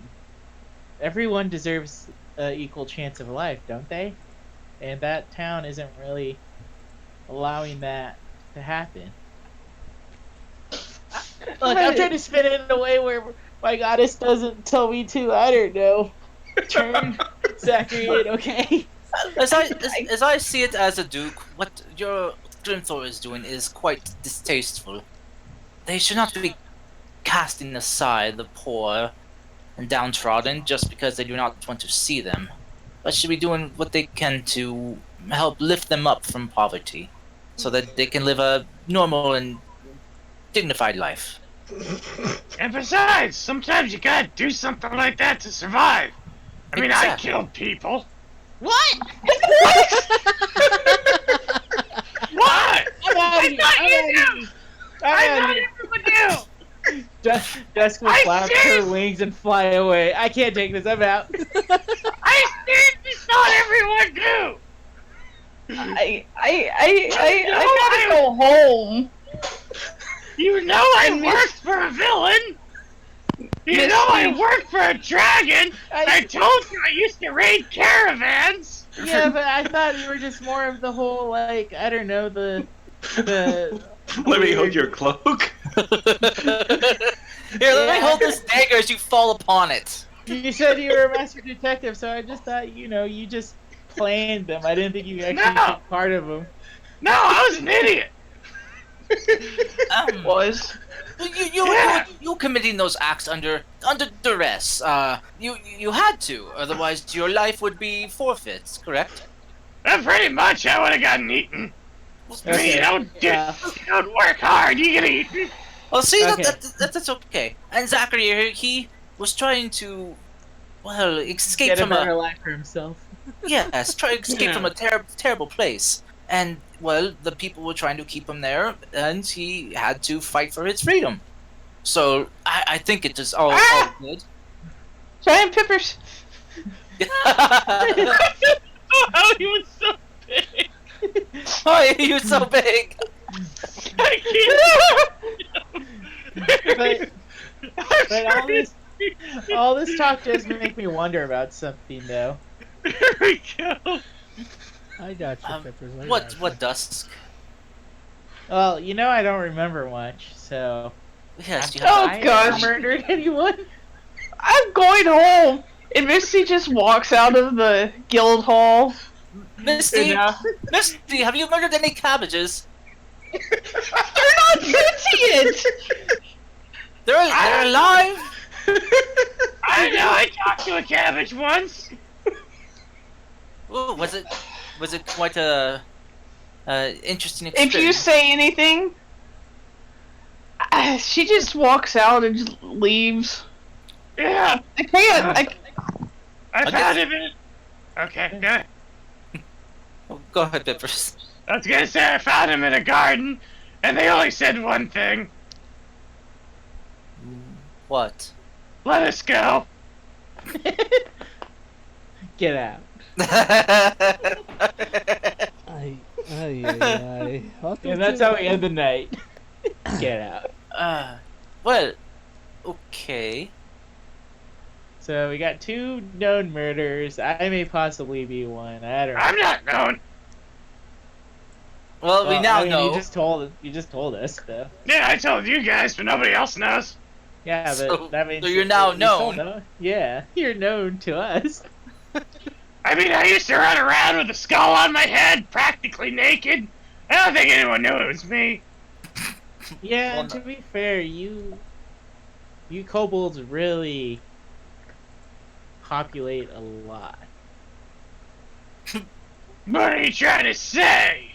Everyone deserves an equal chance of life, don't they? And that town isn't really allowing that to happen. Look, I'm trying to spin it in a way where my goddess doesn't tell me to. I don't know. Turn Zachary in, okay? As I see it as a duke, what your Grimthor is doing is quite distasteful. They should not be casting aside the poor and downtrodden just because they do not want to see them, but should be doing what they can to help lift them up from poverty, so that they can live a normal and dignified life. And besides, sometimes you gotta do something like that to survive. I mean, I Exactly. killed people. What? What? I'm out of here. I thought everyone knew. Dusk will I flap her seriously- wings and fly away. I can't take this. I'm out. I seriously thought everyone knew. I gotta go home. You know I worked for a villain. You know I work for a dragon. I told you I used to raid caravans. Yeah, but I thought you were just more of the whole like I don't know the Let me hold weird- your cloak. Here, let me hold this dagger as you fall upon it. You said you were a master detective, so I just thought you just planned them. I didn't think you actually No. took part of them. No, I was an idiot. Was. You committing those acts under duress. You had to, otherwise your life would be forfeit. Correct? Pretty much, I would have gotten eaten. I mean, you don't work hard, you get eaten. Well, see, Okay. that's okay. And Zachary, he was trying to, well, escape Get a from better a life for himself. yes, try to escape from a terrible place. And well, the people were trying to keep him there, and he had to fight for his freedom. So I think it is all good. Giant Pippers. Oh, he was so big. Oh, he was so big. I But, but all this talk does make me wonder about something, though. can't. Here we go. I got you, Peppers. I got What you. Dusk? Well, I don't remember much, so. Yes, you Oh, have. I gosh. never murdered anyone. I'm going home. And Misty just walks out of the guild hall. Misty, Enough. Misty, have you murdered any cabbages? They're not sentient! They're alive. I know, I talked to a cabbage once. Ooh, was it quite a interesting If experience? you say anything, she just walks out and just leaves. Yeah, I can't. I found him in. Okay, good. Oh, go ahead, Peppers. I was gonna say I found him in a garden, and they only said one thing: What? let us go. Get out. Ay, ay. Welcome And that's to- how we end the night. Get out. Well, okay. So we got 2 known murders. I may possibly be one. I don't know. I'm not known. Well, we Well, now I mean, know. You just told us, though. Yeah, I told you guys, but nobody else knows. Yeah, but So- that means so you're now you still known. know. Yeah, you're known to us. I mean, I used to run around with a skull on my head, practically naked. I don't think anyone knew it was me. Yeah, Well, and to be fair, you kobolds really populate a lot. What are you trying to say?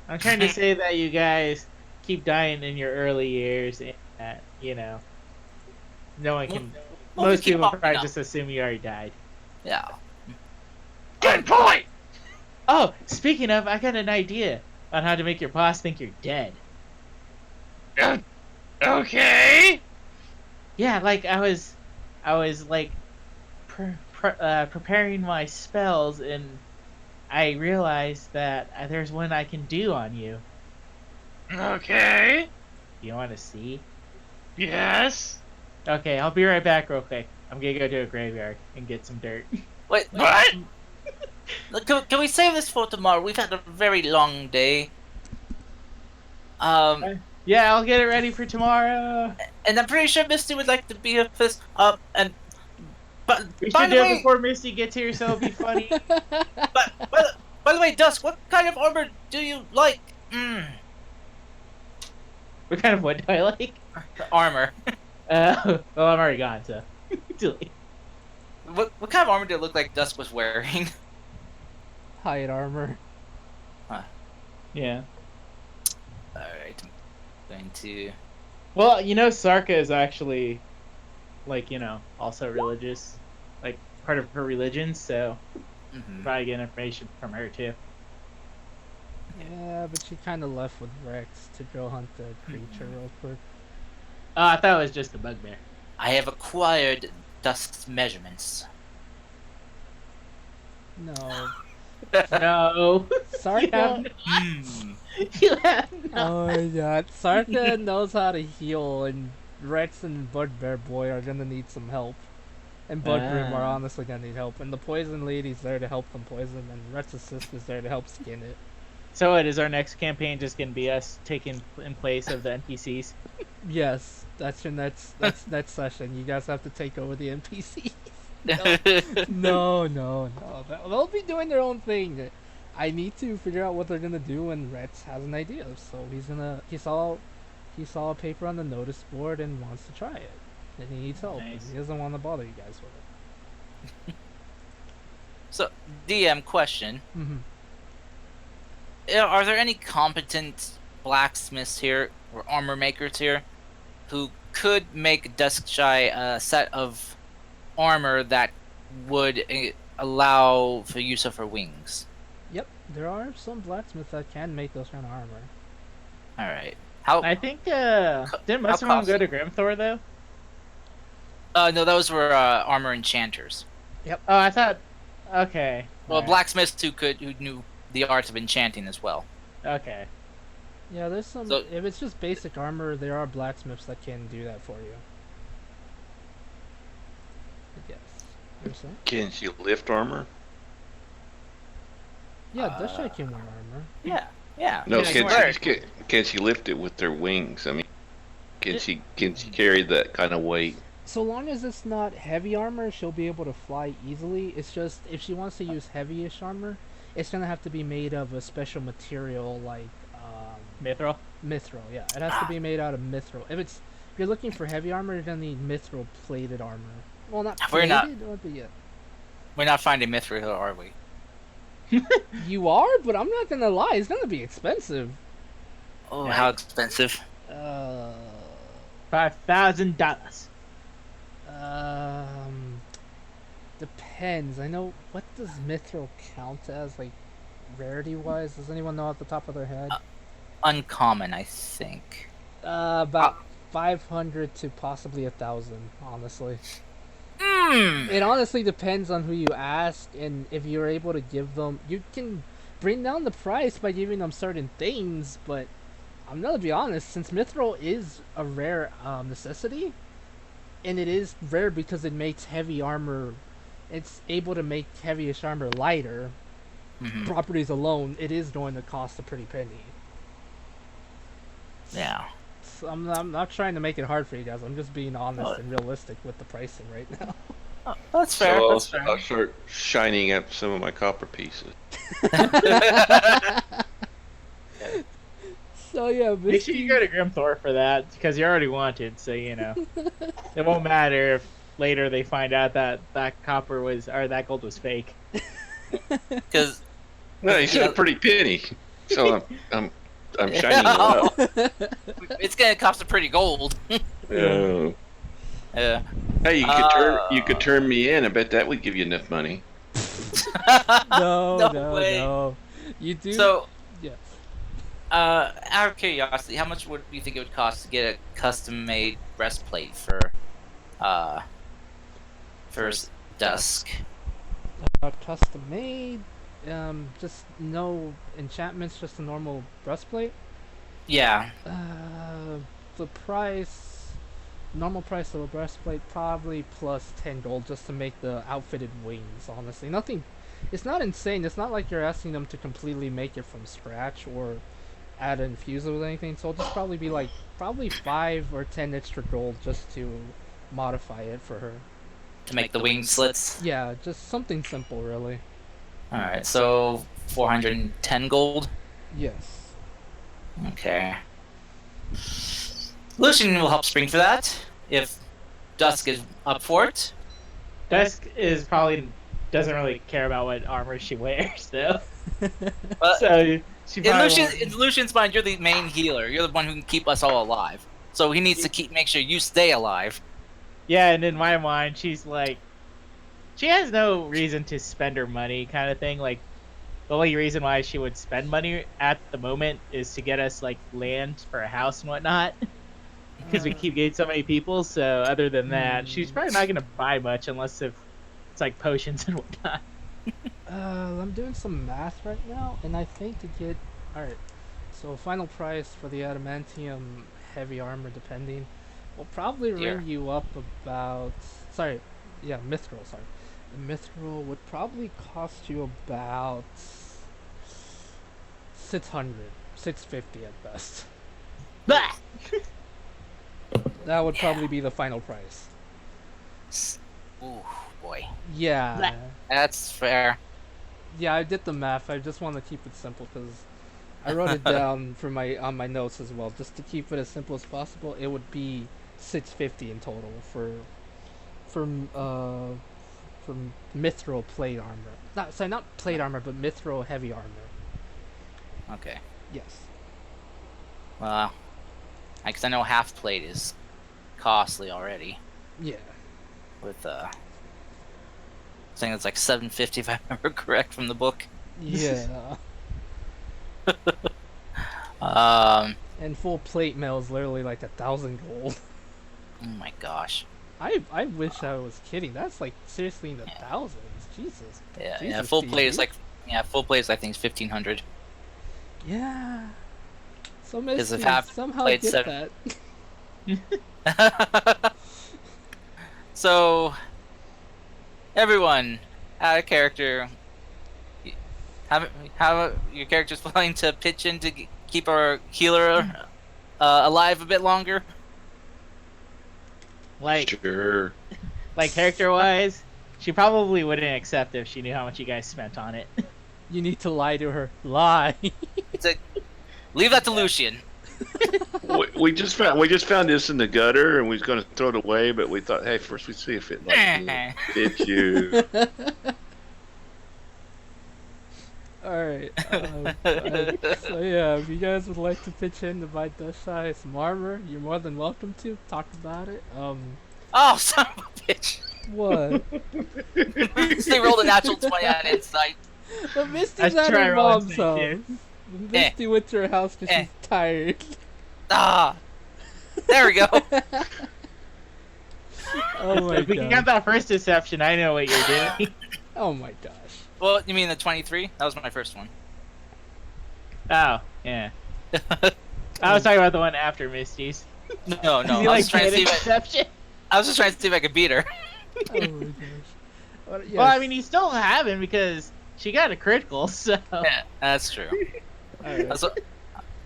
I'm trying to say that you guys keep dying in your early years, and that, no one can. Well, we Most keep people popping probably up. just assume you already died. Yeah. Good point. Oh, speaking of, I got an idea on how to make your boss think you're dead. Okay. Yeah, like I was like preparing my spells, and I realized that there's one I can do on you. Okay. You want to see? Yes. Okay, I'll be right back real quick. I'm gonna go to a graveyard and get some dirt. Wait, What? can we save this for tomorrow? We've had a very long day. Yeah, I'll get it ready for tomorrow. And I'm pretty sure Misty would like to be a fist and but We by should the do way, it before Misty gets here, so it'll be funny. by the way, Dusk, what kind of armor do you like? What kind of wood do I like? Armor. Well, I'm already gone, so. Too late. What kind of armor did it look like Dusk was wearing? Hide armor. Yeah. Alright. Going to Well, Sarka is actually, like, also religious. Like, part of her religion, so probably get information from her, too. Yeah, but she kind of left with Rex to go hunt the creature real quick. Oh, I thought it was just the bugbear. I have acquired Dusk's measurements. No. No. Sarka. You have not. Oh my god. Sarka knows how to heal and Rex and Bugbear Boy are gonna need some help. And Bugrim are Ah. honestly gonna need help. And the Poison Lady's there to help them poison, and Rex's sister's there to help skin it. So what is our next campaign just gonna be us taking in place of the NPCs? Yes, that's your next session. You guys have to take over the NPCs. No. They'll be doing their own thing. I need to figure out what they're gonna do, and Rex has an idea. So he saw a paper on the notice board and wants to try it, and he needs help. Nice. And he doesn't want to bother you guys with it. So, DM question: Mm-hmm. Are there any competent blacksmiths here or armor makers here who could make Duskshy a set of armor that would allow for use of her wings? Yep, there are some blacksmiths that can make those kind of armor. All right. How? I think didn't most of them go to Grimthor though? No, those were armor enchanters. Oh, I thought. Okay. Well, alright. blacksmiths who knew the arts of enchanting as well. Okay. Yeah, there's some. So- If it's just basic armor, there are blacksmiths that can do that for you. Yes. You're saying? Can she lift armor? Yeah, Duskshy can wear armor. Yeah. Yeah. No, Yeah, can she lift it with their wings? I mean, can she carry that kind of weight? So long as it's not heavy armor, she'll be able to fly easily. It's just if she wants to use heavyish armor, it's gonna have to be made of a special material like Mithril. mithril. Yeah, it has to be made out of mithril. If you're looking for heavy armor, you're gonna need mithril plated armor. Well, not We're plated, not- but yeah. We're not finding mithril, are we? You are, but I'm not gonna lie, it's gonna be expensive. Oh, how expensive? Uh, $5,000. Depends. I know. What does mithril count as, like, rarity wise? Does anyone know off the top of their head? Uncommon, I think. About 500 to possibly 1,000, honestly. Hmm. It honestly depends on who you ask, and if you're able to give them. You can bring down the price by giving them certain things, but I'm gonna be honest, since mithril is a rare necessity, and it is rare because it makes heavy armor, it's able to make heavyish armor lighter. Mhm. Properties alone, it is going to cost a pretty penny. Yeah. So I'm not trying to make it hard for you guys. I'm just being honest Oh. and realistic with the pricing right now. Oh, that's fair. So That's fair. I'll start shining up some of my copper pieces. So yeah, Make sure you go to Grimthor for that because you're already wanted. So you know it won't matter if later they find out that that copper was or that gold was fake. Because No, you said a pretty penny, so I'm shining it up. it's gonna cost a pretty gold. Oh. Yeah. Hey, you could turn me in. I bet that would give you enough money. No, way. no. You do. So, yes. out of curiosity, how much would you think it would cost to get a custom-made breastplate for Dusk? Custom made. Just no enchantments. Just a normal breastplate. Yeah. The price. Normal price of a breastplate probably plus 10 gold just to make the outfitted wings. Honestly, nothing. It's not insane. It's not like you're asking them to completely make it from scratch or add and infuse it with anything. So it'll just probably be like 5 or 10 extra gold just to modify it for her. To make the wing slits. Yeah, just something simple, really. All right. So 410 gold. Yes. Okay. Lucian will help spring for that if Dusk is up for it. Dusk is probably doesn't really care about what armor she wears though. But So she in probably won't- Lucian's mind, you're the main healer. You're the one who can keep us all alive. So he needs to make sure you stay alive. Yeah, and in my mind, she's like, she has no reason to spend her money, kind of thing. Like, the only reason why she would spend money at the moment is to get us like land for a house and whatnot, because we keep getting so many people. So other than that, she's probably not gonna buy much unless if it's like potions and whatnot. I'm doing some math right now, and I think to get... Alright, so final price for the adamantium heavy armor, depending, will probably Dear. ring you up about. Sorry, yeah, Mithril. Sorry, the Mithril would probably cost you about 600, 650 at best. Bah! That would Yeah. probably be the final price. Ooh, boy. Yeah, That's fair. yeah, I did the math. I just want to keep it simple because I wrote it down for my on my notes as well, just to keep it as simple as possible. It would be 650 in total for uh for mithril plate armor. Not sorry, not plate armor, but mithril heavy armor. Okay. Yes. Well, because I know half plate is costly already. Yeah. With I think it's like 750 if I remember correct from the book. Yeah. Um. And full plate mail is literally like 1,000 gold. Oh my gosh. I wish I was kidding. That's like seriously in the thousands. Jesus. Yeah. Yeah. Jesus, Full plate is TG. like. Yeah. Full plate is I think 1,500. Yeah. So Because if Misty half somehow played get seven- that. So, everyone, out of character, have your characters willing to pitch in to keep our healer alive a bit longer? Like Sure. character-wise, she probably wouldn't accept if she knew how much you guys spent on it. You need to lie to her. Lie. It's a leave that to Lucian. We just found this in the gutter, and we was going to throw it away, but we thought, hey, first we see if it fits you. Alright. So yeah, if you guys would like to pitch in to buy Dushai some armor, you're more than welcome to. Talk about it. Oh, son of a bitch! What? They rolled a natural 20 on insight. But Misty's Let's at try her rolling mom's some house. here. Misty went to her house because she's tired. Ah, there we go. Oh my If we god. got that first deception, I know what you're doing. Oh my gosh. Well, you mean the 23? That was my first one. Oh, yeah. I was talking about the one after Misty's. No, Is no. he I like was trying to see. deception? I was just trying to see if I could beat her. Oh my gosh. Well, Well, I mean, you still haven't because she got a critical, so. Yeah, that's true. alright.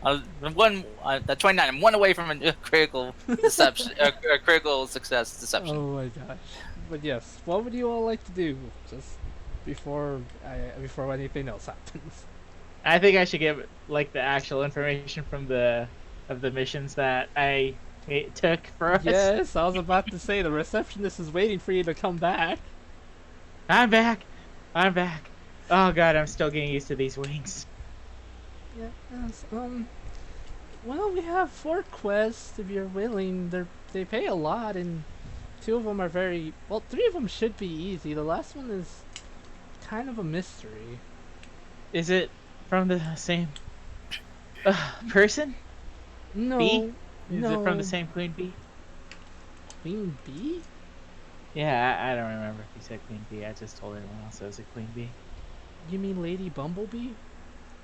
I was one. That 29. I'm one away from a critical deception, a critical success deception. Oh my gosh. But yes, what would you all like to do just before anything else happens? I think I should give like the actual information from the missions that I took for us. Yes, I was about to say the receptionist is waiting for you to come back. I'm back. I'm back. Oh god, I'm still getting used to these wings. Yeah, yes, well, we have 4 quests if you're willing. They pay a lot, and 2 of them are 3 of them should be easy. The last one is kind of a mystery. Is it from the same person? No, Bee? Is no. it from the same Queen Bee? Queen Bee? Yeah, I don't remember if you said Queen Bee. I just told everyone else it was a Queen Bee. You mean Lady Bumblebee?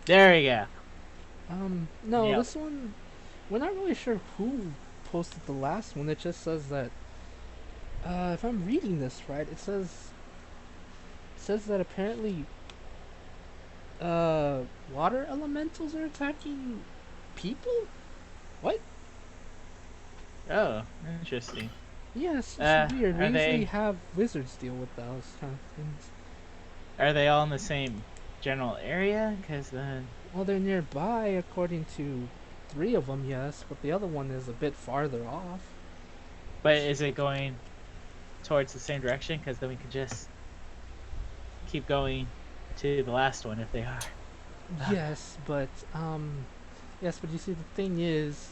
There you go. No, Yep. this one, we're not really sure who posted the last one. It just says that, if I'm reading this right, it says that apparently, water elementals are attacking people? What? Oh, interesting. Yeah, it's Uh, just weird. We are they- usually have wizards deal with those kind of things. Are they all in the same general area? Because then. Well, they're nearby according to 3 of them, yes, but the other one is a bit farther off. But is it going towards the same direction? Because then we could just keep going to the last one if they are. Yes, but you see the thing is,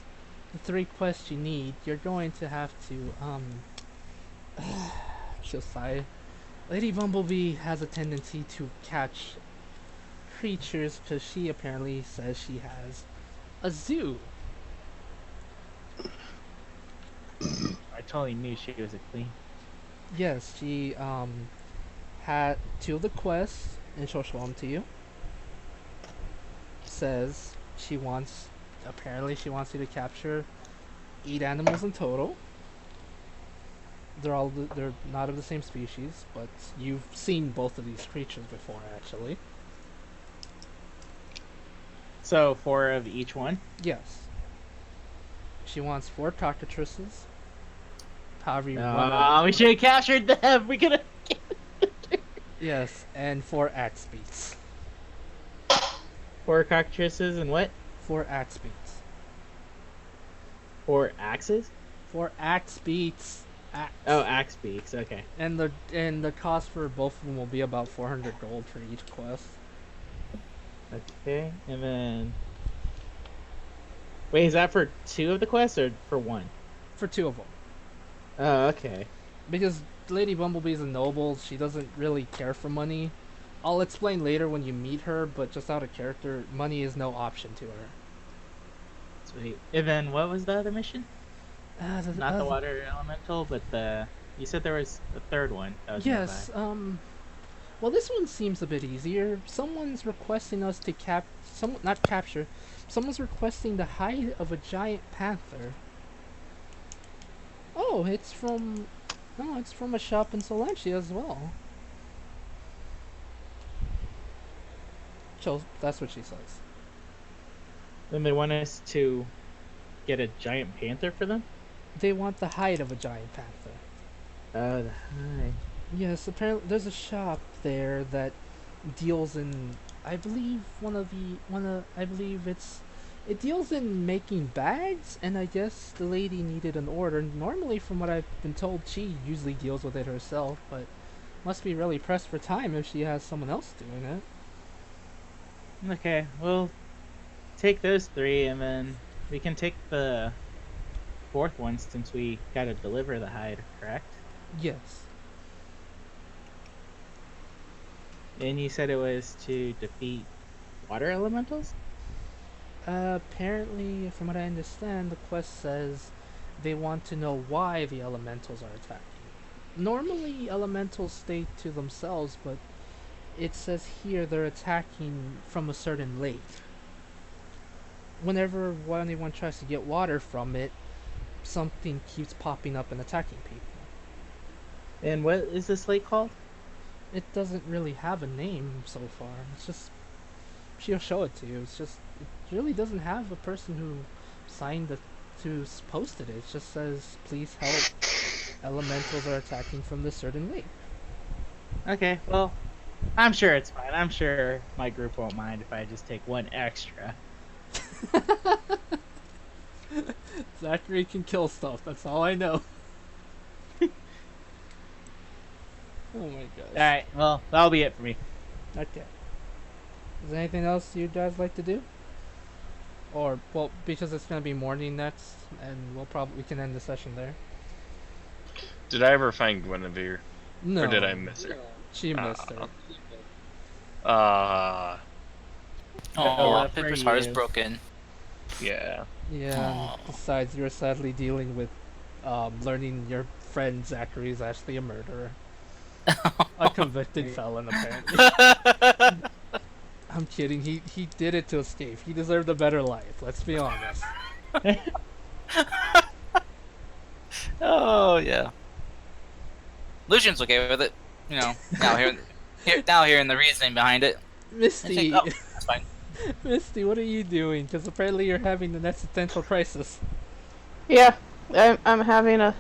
the 3 quests you need, you're going to have to she'll sigh. Lady Bumblebee has a tendency to catch creatures because she apparently says she has a zoo. I totally knew she was a queen. Yes, she had 2 of the quests, and she'll show them to you. Says she wants you to capture 8 animals in total. they're not of the same species, but you've seen both of these creatures before, actually. So 4 of each one. Yes. She wants 4 cockatrices. However you want. Oh, we should have captured them. We could have. Yes, and 4 axe beats. 4 cockatrices and what? 4 axe beats. 4 axes? 4 axe beats. Axe. Oh, axe beaks. Okay. And the cost for both of them will be about 400 gold for each quest. Okay, and then. Wait, is that for 2 of the quests or for 1? For 2 of them. Oh, okay. Because Lady Bumblebee is a noble, she doesn't really care for money. I'll explain later when you meet her, but just out of character, money is no option to her. Sweet. And then what was the other mission? The Not the water elemental, but the. You said there was a third one. That was Yes, nearby. well, this one seems a bit easier. Someone's requesting us to not capture. Someone's requesting the hide of a giant panther. Oh, it's from a shop in Solantia as well. So that's what she says. Then they want us to get a giant panther for them? They want the hide of a giant panther. Oh, the hide. Yes, apparently there's a shop there that deals in, I believe it deals in making bags, and I guess the lady needed an order. Normally, from what I've been told, she usually deals with it herself, but must be really pressed for time if she has someone else doing it. Okay, we'll take those 3, and then we can take the 4th one since we gotta deliver the hide, correct? Yes. And you said it was to defeat water elementals? Apparently, from what I understand, the quest says they want to know why the elementals are attacking. Normally, elementals stay to themselves, but it says here they're attacking from a certain lake. Whenever anyone tries to get water from it, something keeps popping up and attacking people. And what is this lake called? It doesn't really have a name so far. It's just she'll show it to you. It's just it really doesn't have a person who posted it. It just says please help. Elementals are attacking from this certain lake. Okay, well, I'm sure it's fine. I'm sure my group won't mind if I just take 1 extra. Zachary can kill stuff. That's all I know. Oh my gosh. Alright, well, that'll be it for me. Okay. Is there anything else you guys like to do? Or, well, because it's gonna be morning next, and we can end the session there. Did I ever find Guinevere? No. Or did I miss her? She missed her. Oh, for Pippa's heart is you. broken. Yeah. Yeah, and besides, you're sadly dealing with learning your friend Zachary is actually a murderer. A convicted felon, apparently. I'm kidding, he did it to escape. He deserved a better life, let's be honest. Oh yeah. Lucian's okay with it. You know, now hearing the reasoning behind it. Misty, Oh, that's fine. Misty, what are you doing? Because apparently you're having an existential crisis. Yeah, I'm having a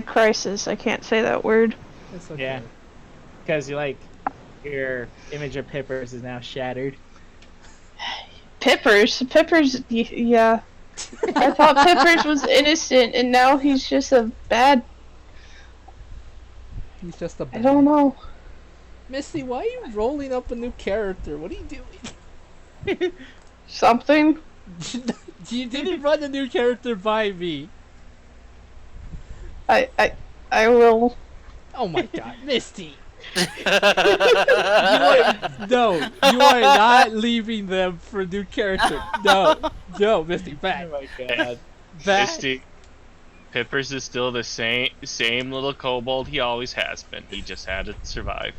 crisis. I can't say that word. It's okay. Yeah. Because your image of Pippers is now shattered. Pippers, yeah. I thought Pippers was innocent, and now he's just a bad. He's just a I don't know. Misty, why are you rolling up a new character? What are you doing? Something. You didn't run a new character by me. I will. Oh my god, Misty! You are not leaving them for a new character. No, Misty, back. Oh my god. Back. Misty, Pippers is still the same little kobold he always has been. He just had to survive.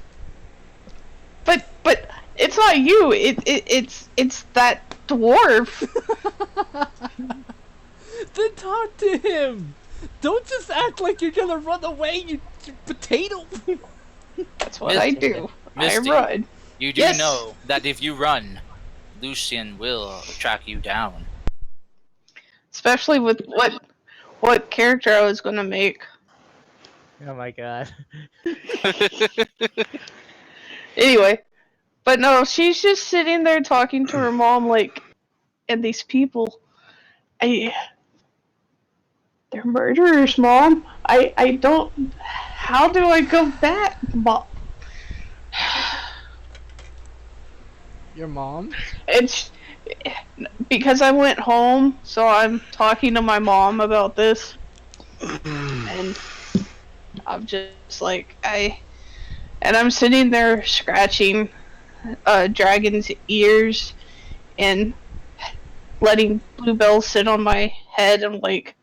But it's not you. It's that dwarf. Then talk to him. Don't just act like you're gonna run away, you potato. That's what I do. Misty, I run. You do Yes. know that if you run, Lucian will track you down. Especially with what character I was gonna make. Oh my god. Anyway, but no, she's just sitting there talking to her mom like, and these people, they're murderers, Mom. I don't. How do I go back, Mom? Your mom? It's because I went home, so I'm talking to my mom about this, and I'm just like and I'm sitting there scratching Dragon's ears and letting Bluebell sit on my head. I'm like,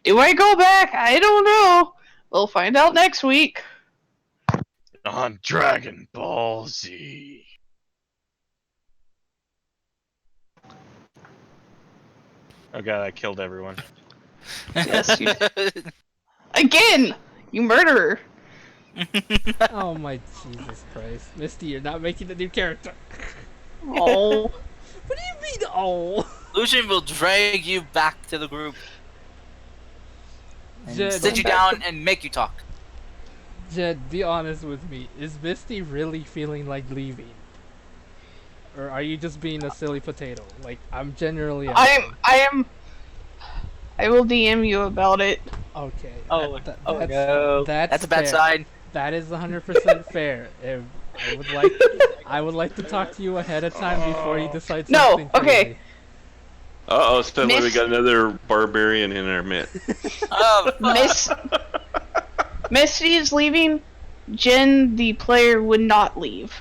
do I go back? I don't know. We'll find out next week. On Dragon Ball Z. Oh god, I killed everyone. Yes, you again, you murderer. Oh my Jesus Christ. Misty, you're not making a new character. Oh, What do you mean, oh? Lucian will drag you back to the group and Jed, sit you down and make you talk. Jed, be honest with me. Is Misty really feeling like leaving? Or are you just being a silly potato? Like, I'm generally asking. I will DM you about it. Okay. Oh, that- oh that's, no. That's a bad fair. sign. That is 100% fair. If I would like to talk to you ahead of time before you decide No, something okay. crazy. Uh-oh, suddenly we Miss- got another barbarian in our midst. Oh, Miss Misty is leaving. Jen, the player, would not leave.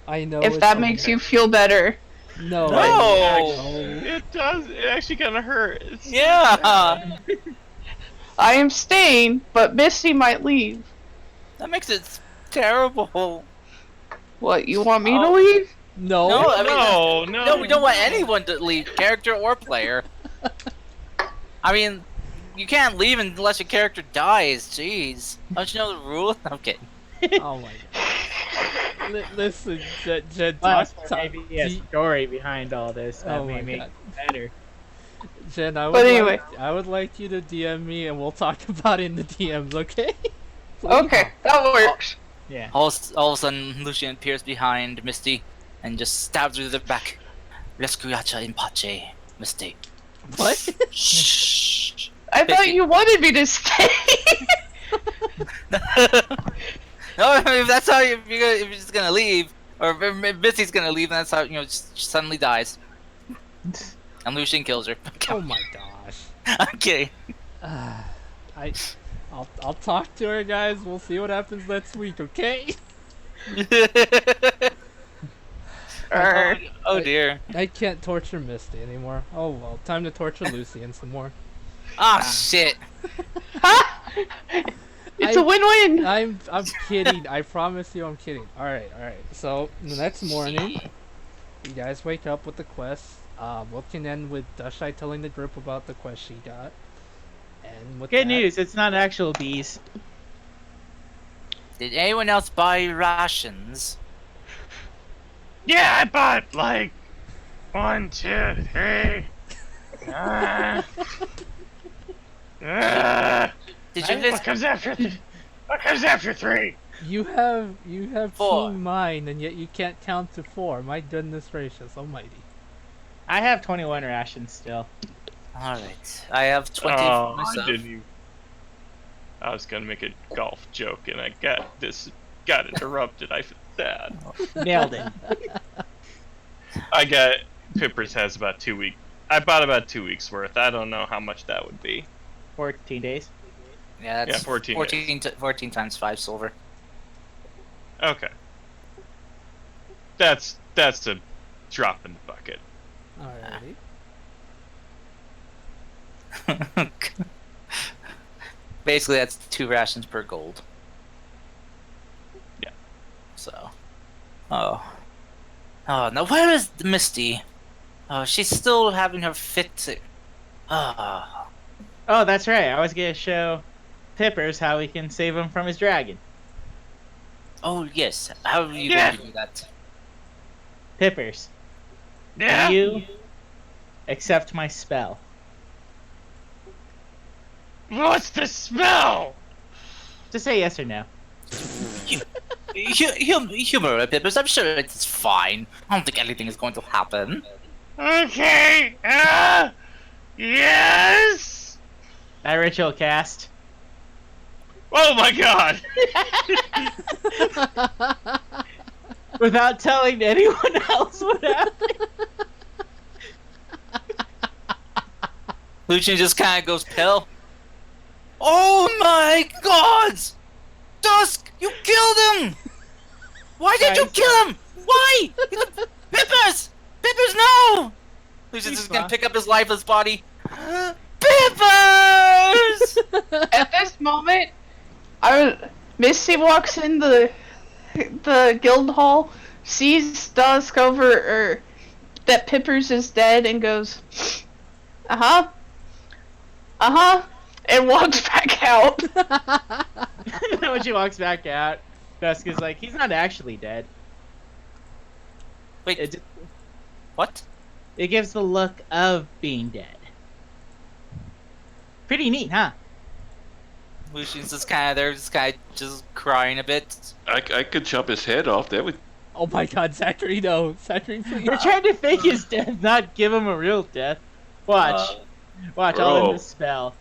I know. If it's that a- makes you feel better. No. No! It does. It actually kind of hurts. yeah! I am staying, but Misty might leave. That makes it terrible. What, you want me to Oh. leave? No. No, I mean, No, no, we don't want anyone to leave, character or player. I mean, you can't leave unless your character dies. Jeez, don't you know the rule? I'm kidding. Oh my god. Listen, Jed, Plus, talk, there may be a story behind all this that Oh may my make God. it better. Jen, But anyway. I would like you to DM me and we'll talk about it in the DMs, okay? Okay, that works. Yeah. All of a sudden, Lucian appears behind Misty and just stabs her to the back. Rescuacha in pace, Misty. What? Shh. I thought you wanted me to stay. No, I mean, if that's how if you're just gonna leave, or if Misty's gonna leave, then that's how just she suddenly dies. And Lucian kills her. Oh my gosh. Okay. I'll talk to her, guys. We'll see what happens next week, okay? Oh dear. I can't torture Misty anymore. Oh well, time to torture Lucian some more. Ah shit. It's a win-win. I'm kidding. I promise you, I'm kidding. All right. So the next morning, you guys wake up with the quest. What can end with Dashai telling the group about the quest she got. And with Good that, news, it's not actual bees. Did anyone else buy rations? Yeah, I bought like 1, 2, 3. Did you What list? comes after? What comes after 3? You have 4. Team Mine, and yet you can't count to 4. My goodness gracious, almighty. I have 21 rations still. Alright. I have 20 for Oh, myself. didn't you? I was gonna make a golf joke and I got interrupted. I feel sad. Nailed it. I got Pippers has about 2 weeks. I bought about 2 weeks worth. I don't know how much that would be. 14 days. Yeah, that's Yeah, 14 14 times 5 silver. Okay. That's a drop in the bucket. Alrighty. Basically, that's 2 rations per gold. Yeah. So. Oh. Oh, now where is Misty? Oh, she's still having her fit. Oh. Oh, that's right. I was gonna show Pippers how we can save him from his dragon. Oh yes. How are you Yeah. going to do that? Pippers, Yeah. do you accept my spell? What's the smell? Just say yes or no. Humor, Pippers. I'm sure it's fine. I don't think anything is going to happen. Okay. Yes. That ritual cast. Oh my god. Without telling anyone else what happened. Lucian just kind of goes pale. Oh my god! Dusk, you killed him! Why did you kill him? Why? Pippers! Pippers, no! Lucian's just gonna pick up his lifeless body. Pippers! At this moment, Misty walks in the guild hall, sees Dusk over that Pippers is dead, and goes, and walks back out. And then when she walks back out, Dusk is like, he's not actually dead. Wait, It, what? it gives the look of being dead. Pretty neat, huh? Lucian's just kind of there, just crying a bit. I could chop his head off. That would. Oh my god, Zachary, no. Zachary, please. We're trying to fake his death, not give him a real death. Watch. Watch, I'll end Bro. the spell.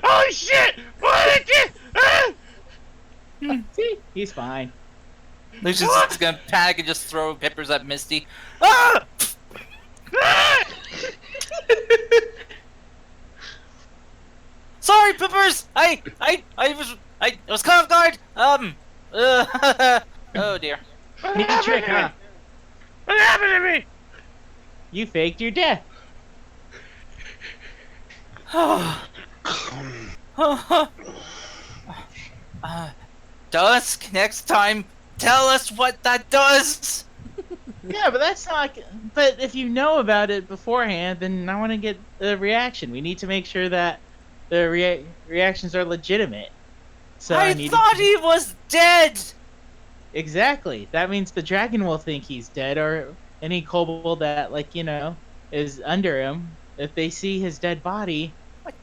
Holy shit! What did See? He's fine. Lucian's just gonna panic and just throw Pippers at Misty. Ah! Sorry, Pippers! I was caught off guard! Oh dear. Neat trick, huh? What happened to me? You faked your death. Dusk, next time, tell us what that does! Yeah, but that's not. But if you know about it beforehand, then I want to get the reaction. We need to make sure that the reactions are legitimate. So I need thought he was dead! Exactly. That means the dragon will think he's dead, or any kobold that, like, you know, is under him. If they see his dead body,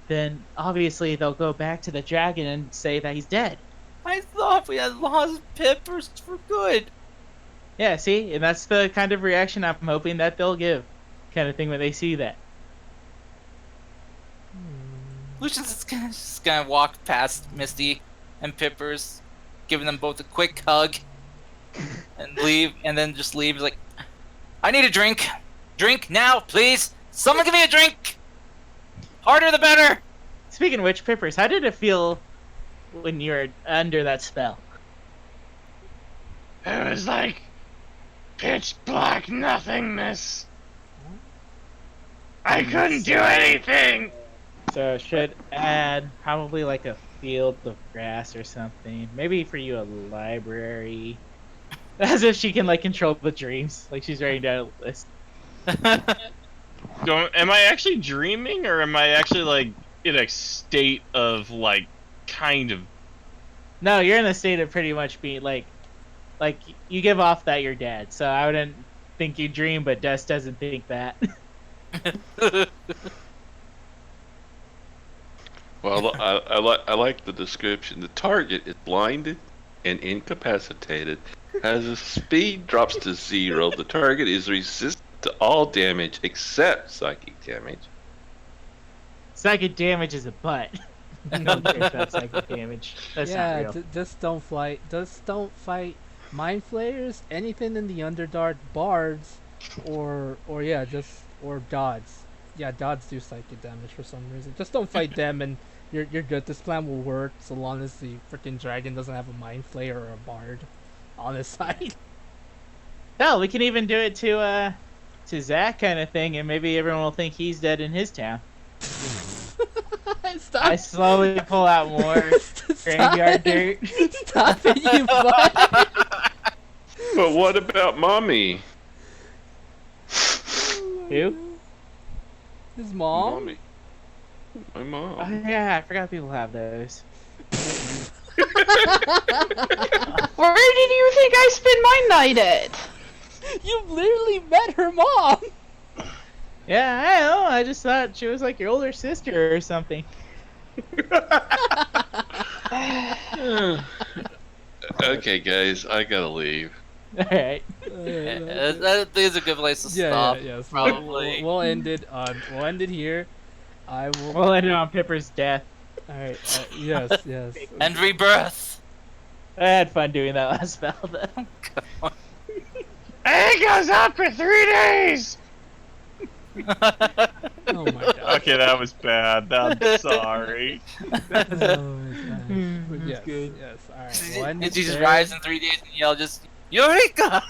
then obviously they'll go back to the dragon and say that he's dead. I thought we had lost Pippers for good. Yeah, see? And that's the kind of reaction I'm hoping that they'll give. Kind of thing when they see that. Lucian's just gonna walk past Misty and Pippers, giving them both a quick hug, and leave, and then just leave. He's like, I need a drink. Drink now, please. Someone give me a drink. Harder the better. Speaking of which, Pippers, how did it feel when you were under that spell? It was like pitch black nothingness. I couldn't do anything. So should add probably like a field of grass or something. Maybe for you a library. As if she can like control the dreams. Like she's writing down a list. Am I actually dreaming, or am I actually like in a state of like kind of? No, you're in the state of pretty much being like you give off that you're dead. So I wouldn't think you dream, but Dust doesn't think that. Well, I like the description. The target is blinded and incapacitated. As the speed drops to 0, the target is resistant to all damage except psychic damage. Psychic damage is a butt. No one cares about psychic damage. That's not real. Just don't fight. Just don't fight mind flayers. Anything in the Underdark bards, or dods. Yeah, dods do psychic damage for some reason. Just don't fight them, and you're good. This plan will work so long as the freaking dragon doesn't have a mind flayer or a bard on his side. No, we can even do it to Zach kind of thing, and maybe everyone will think he's dead in his town. Stop. I slowly pull out more graveyard dirt. Stop it, you butt. But what about mommy? Who? His mom? Mommy. My mom. Oh yeah, I forgot people have those. Where did you think I spent my night at? You literally met her mom! Yeah, I know. I just thought she was like your older sister or something. Okay, guys, I gotta leave. All right. That is a good place to stop. Yes. Probably. We'll end it. We'll end it here. I will. We'll end it on Pipper's death. All right. Yes. Yes. And rebirth. I had fun doing that last spell though. It goes up for 3 days. Oh my god. Okay, that was bad. I'm sorry. Oh my god. Yes. good. Yes. All right. We'll end Did it you just there. rise in 3 days and yell just Eureka?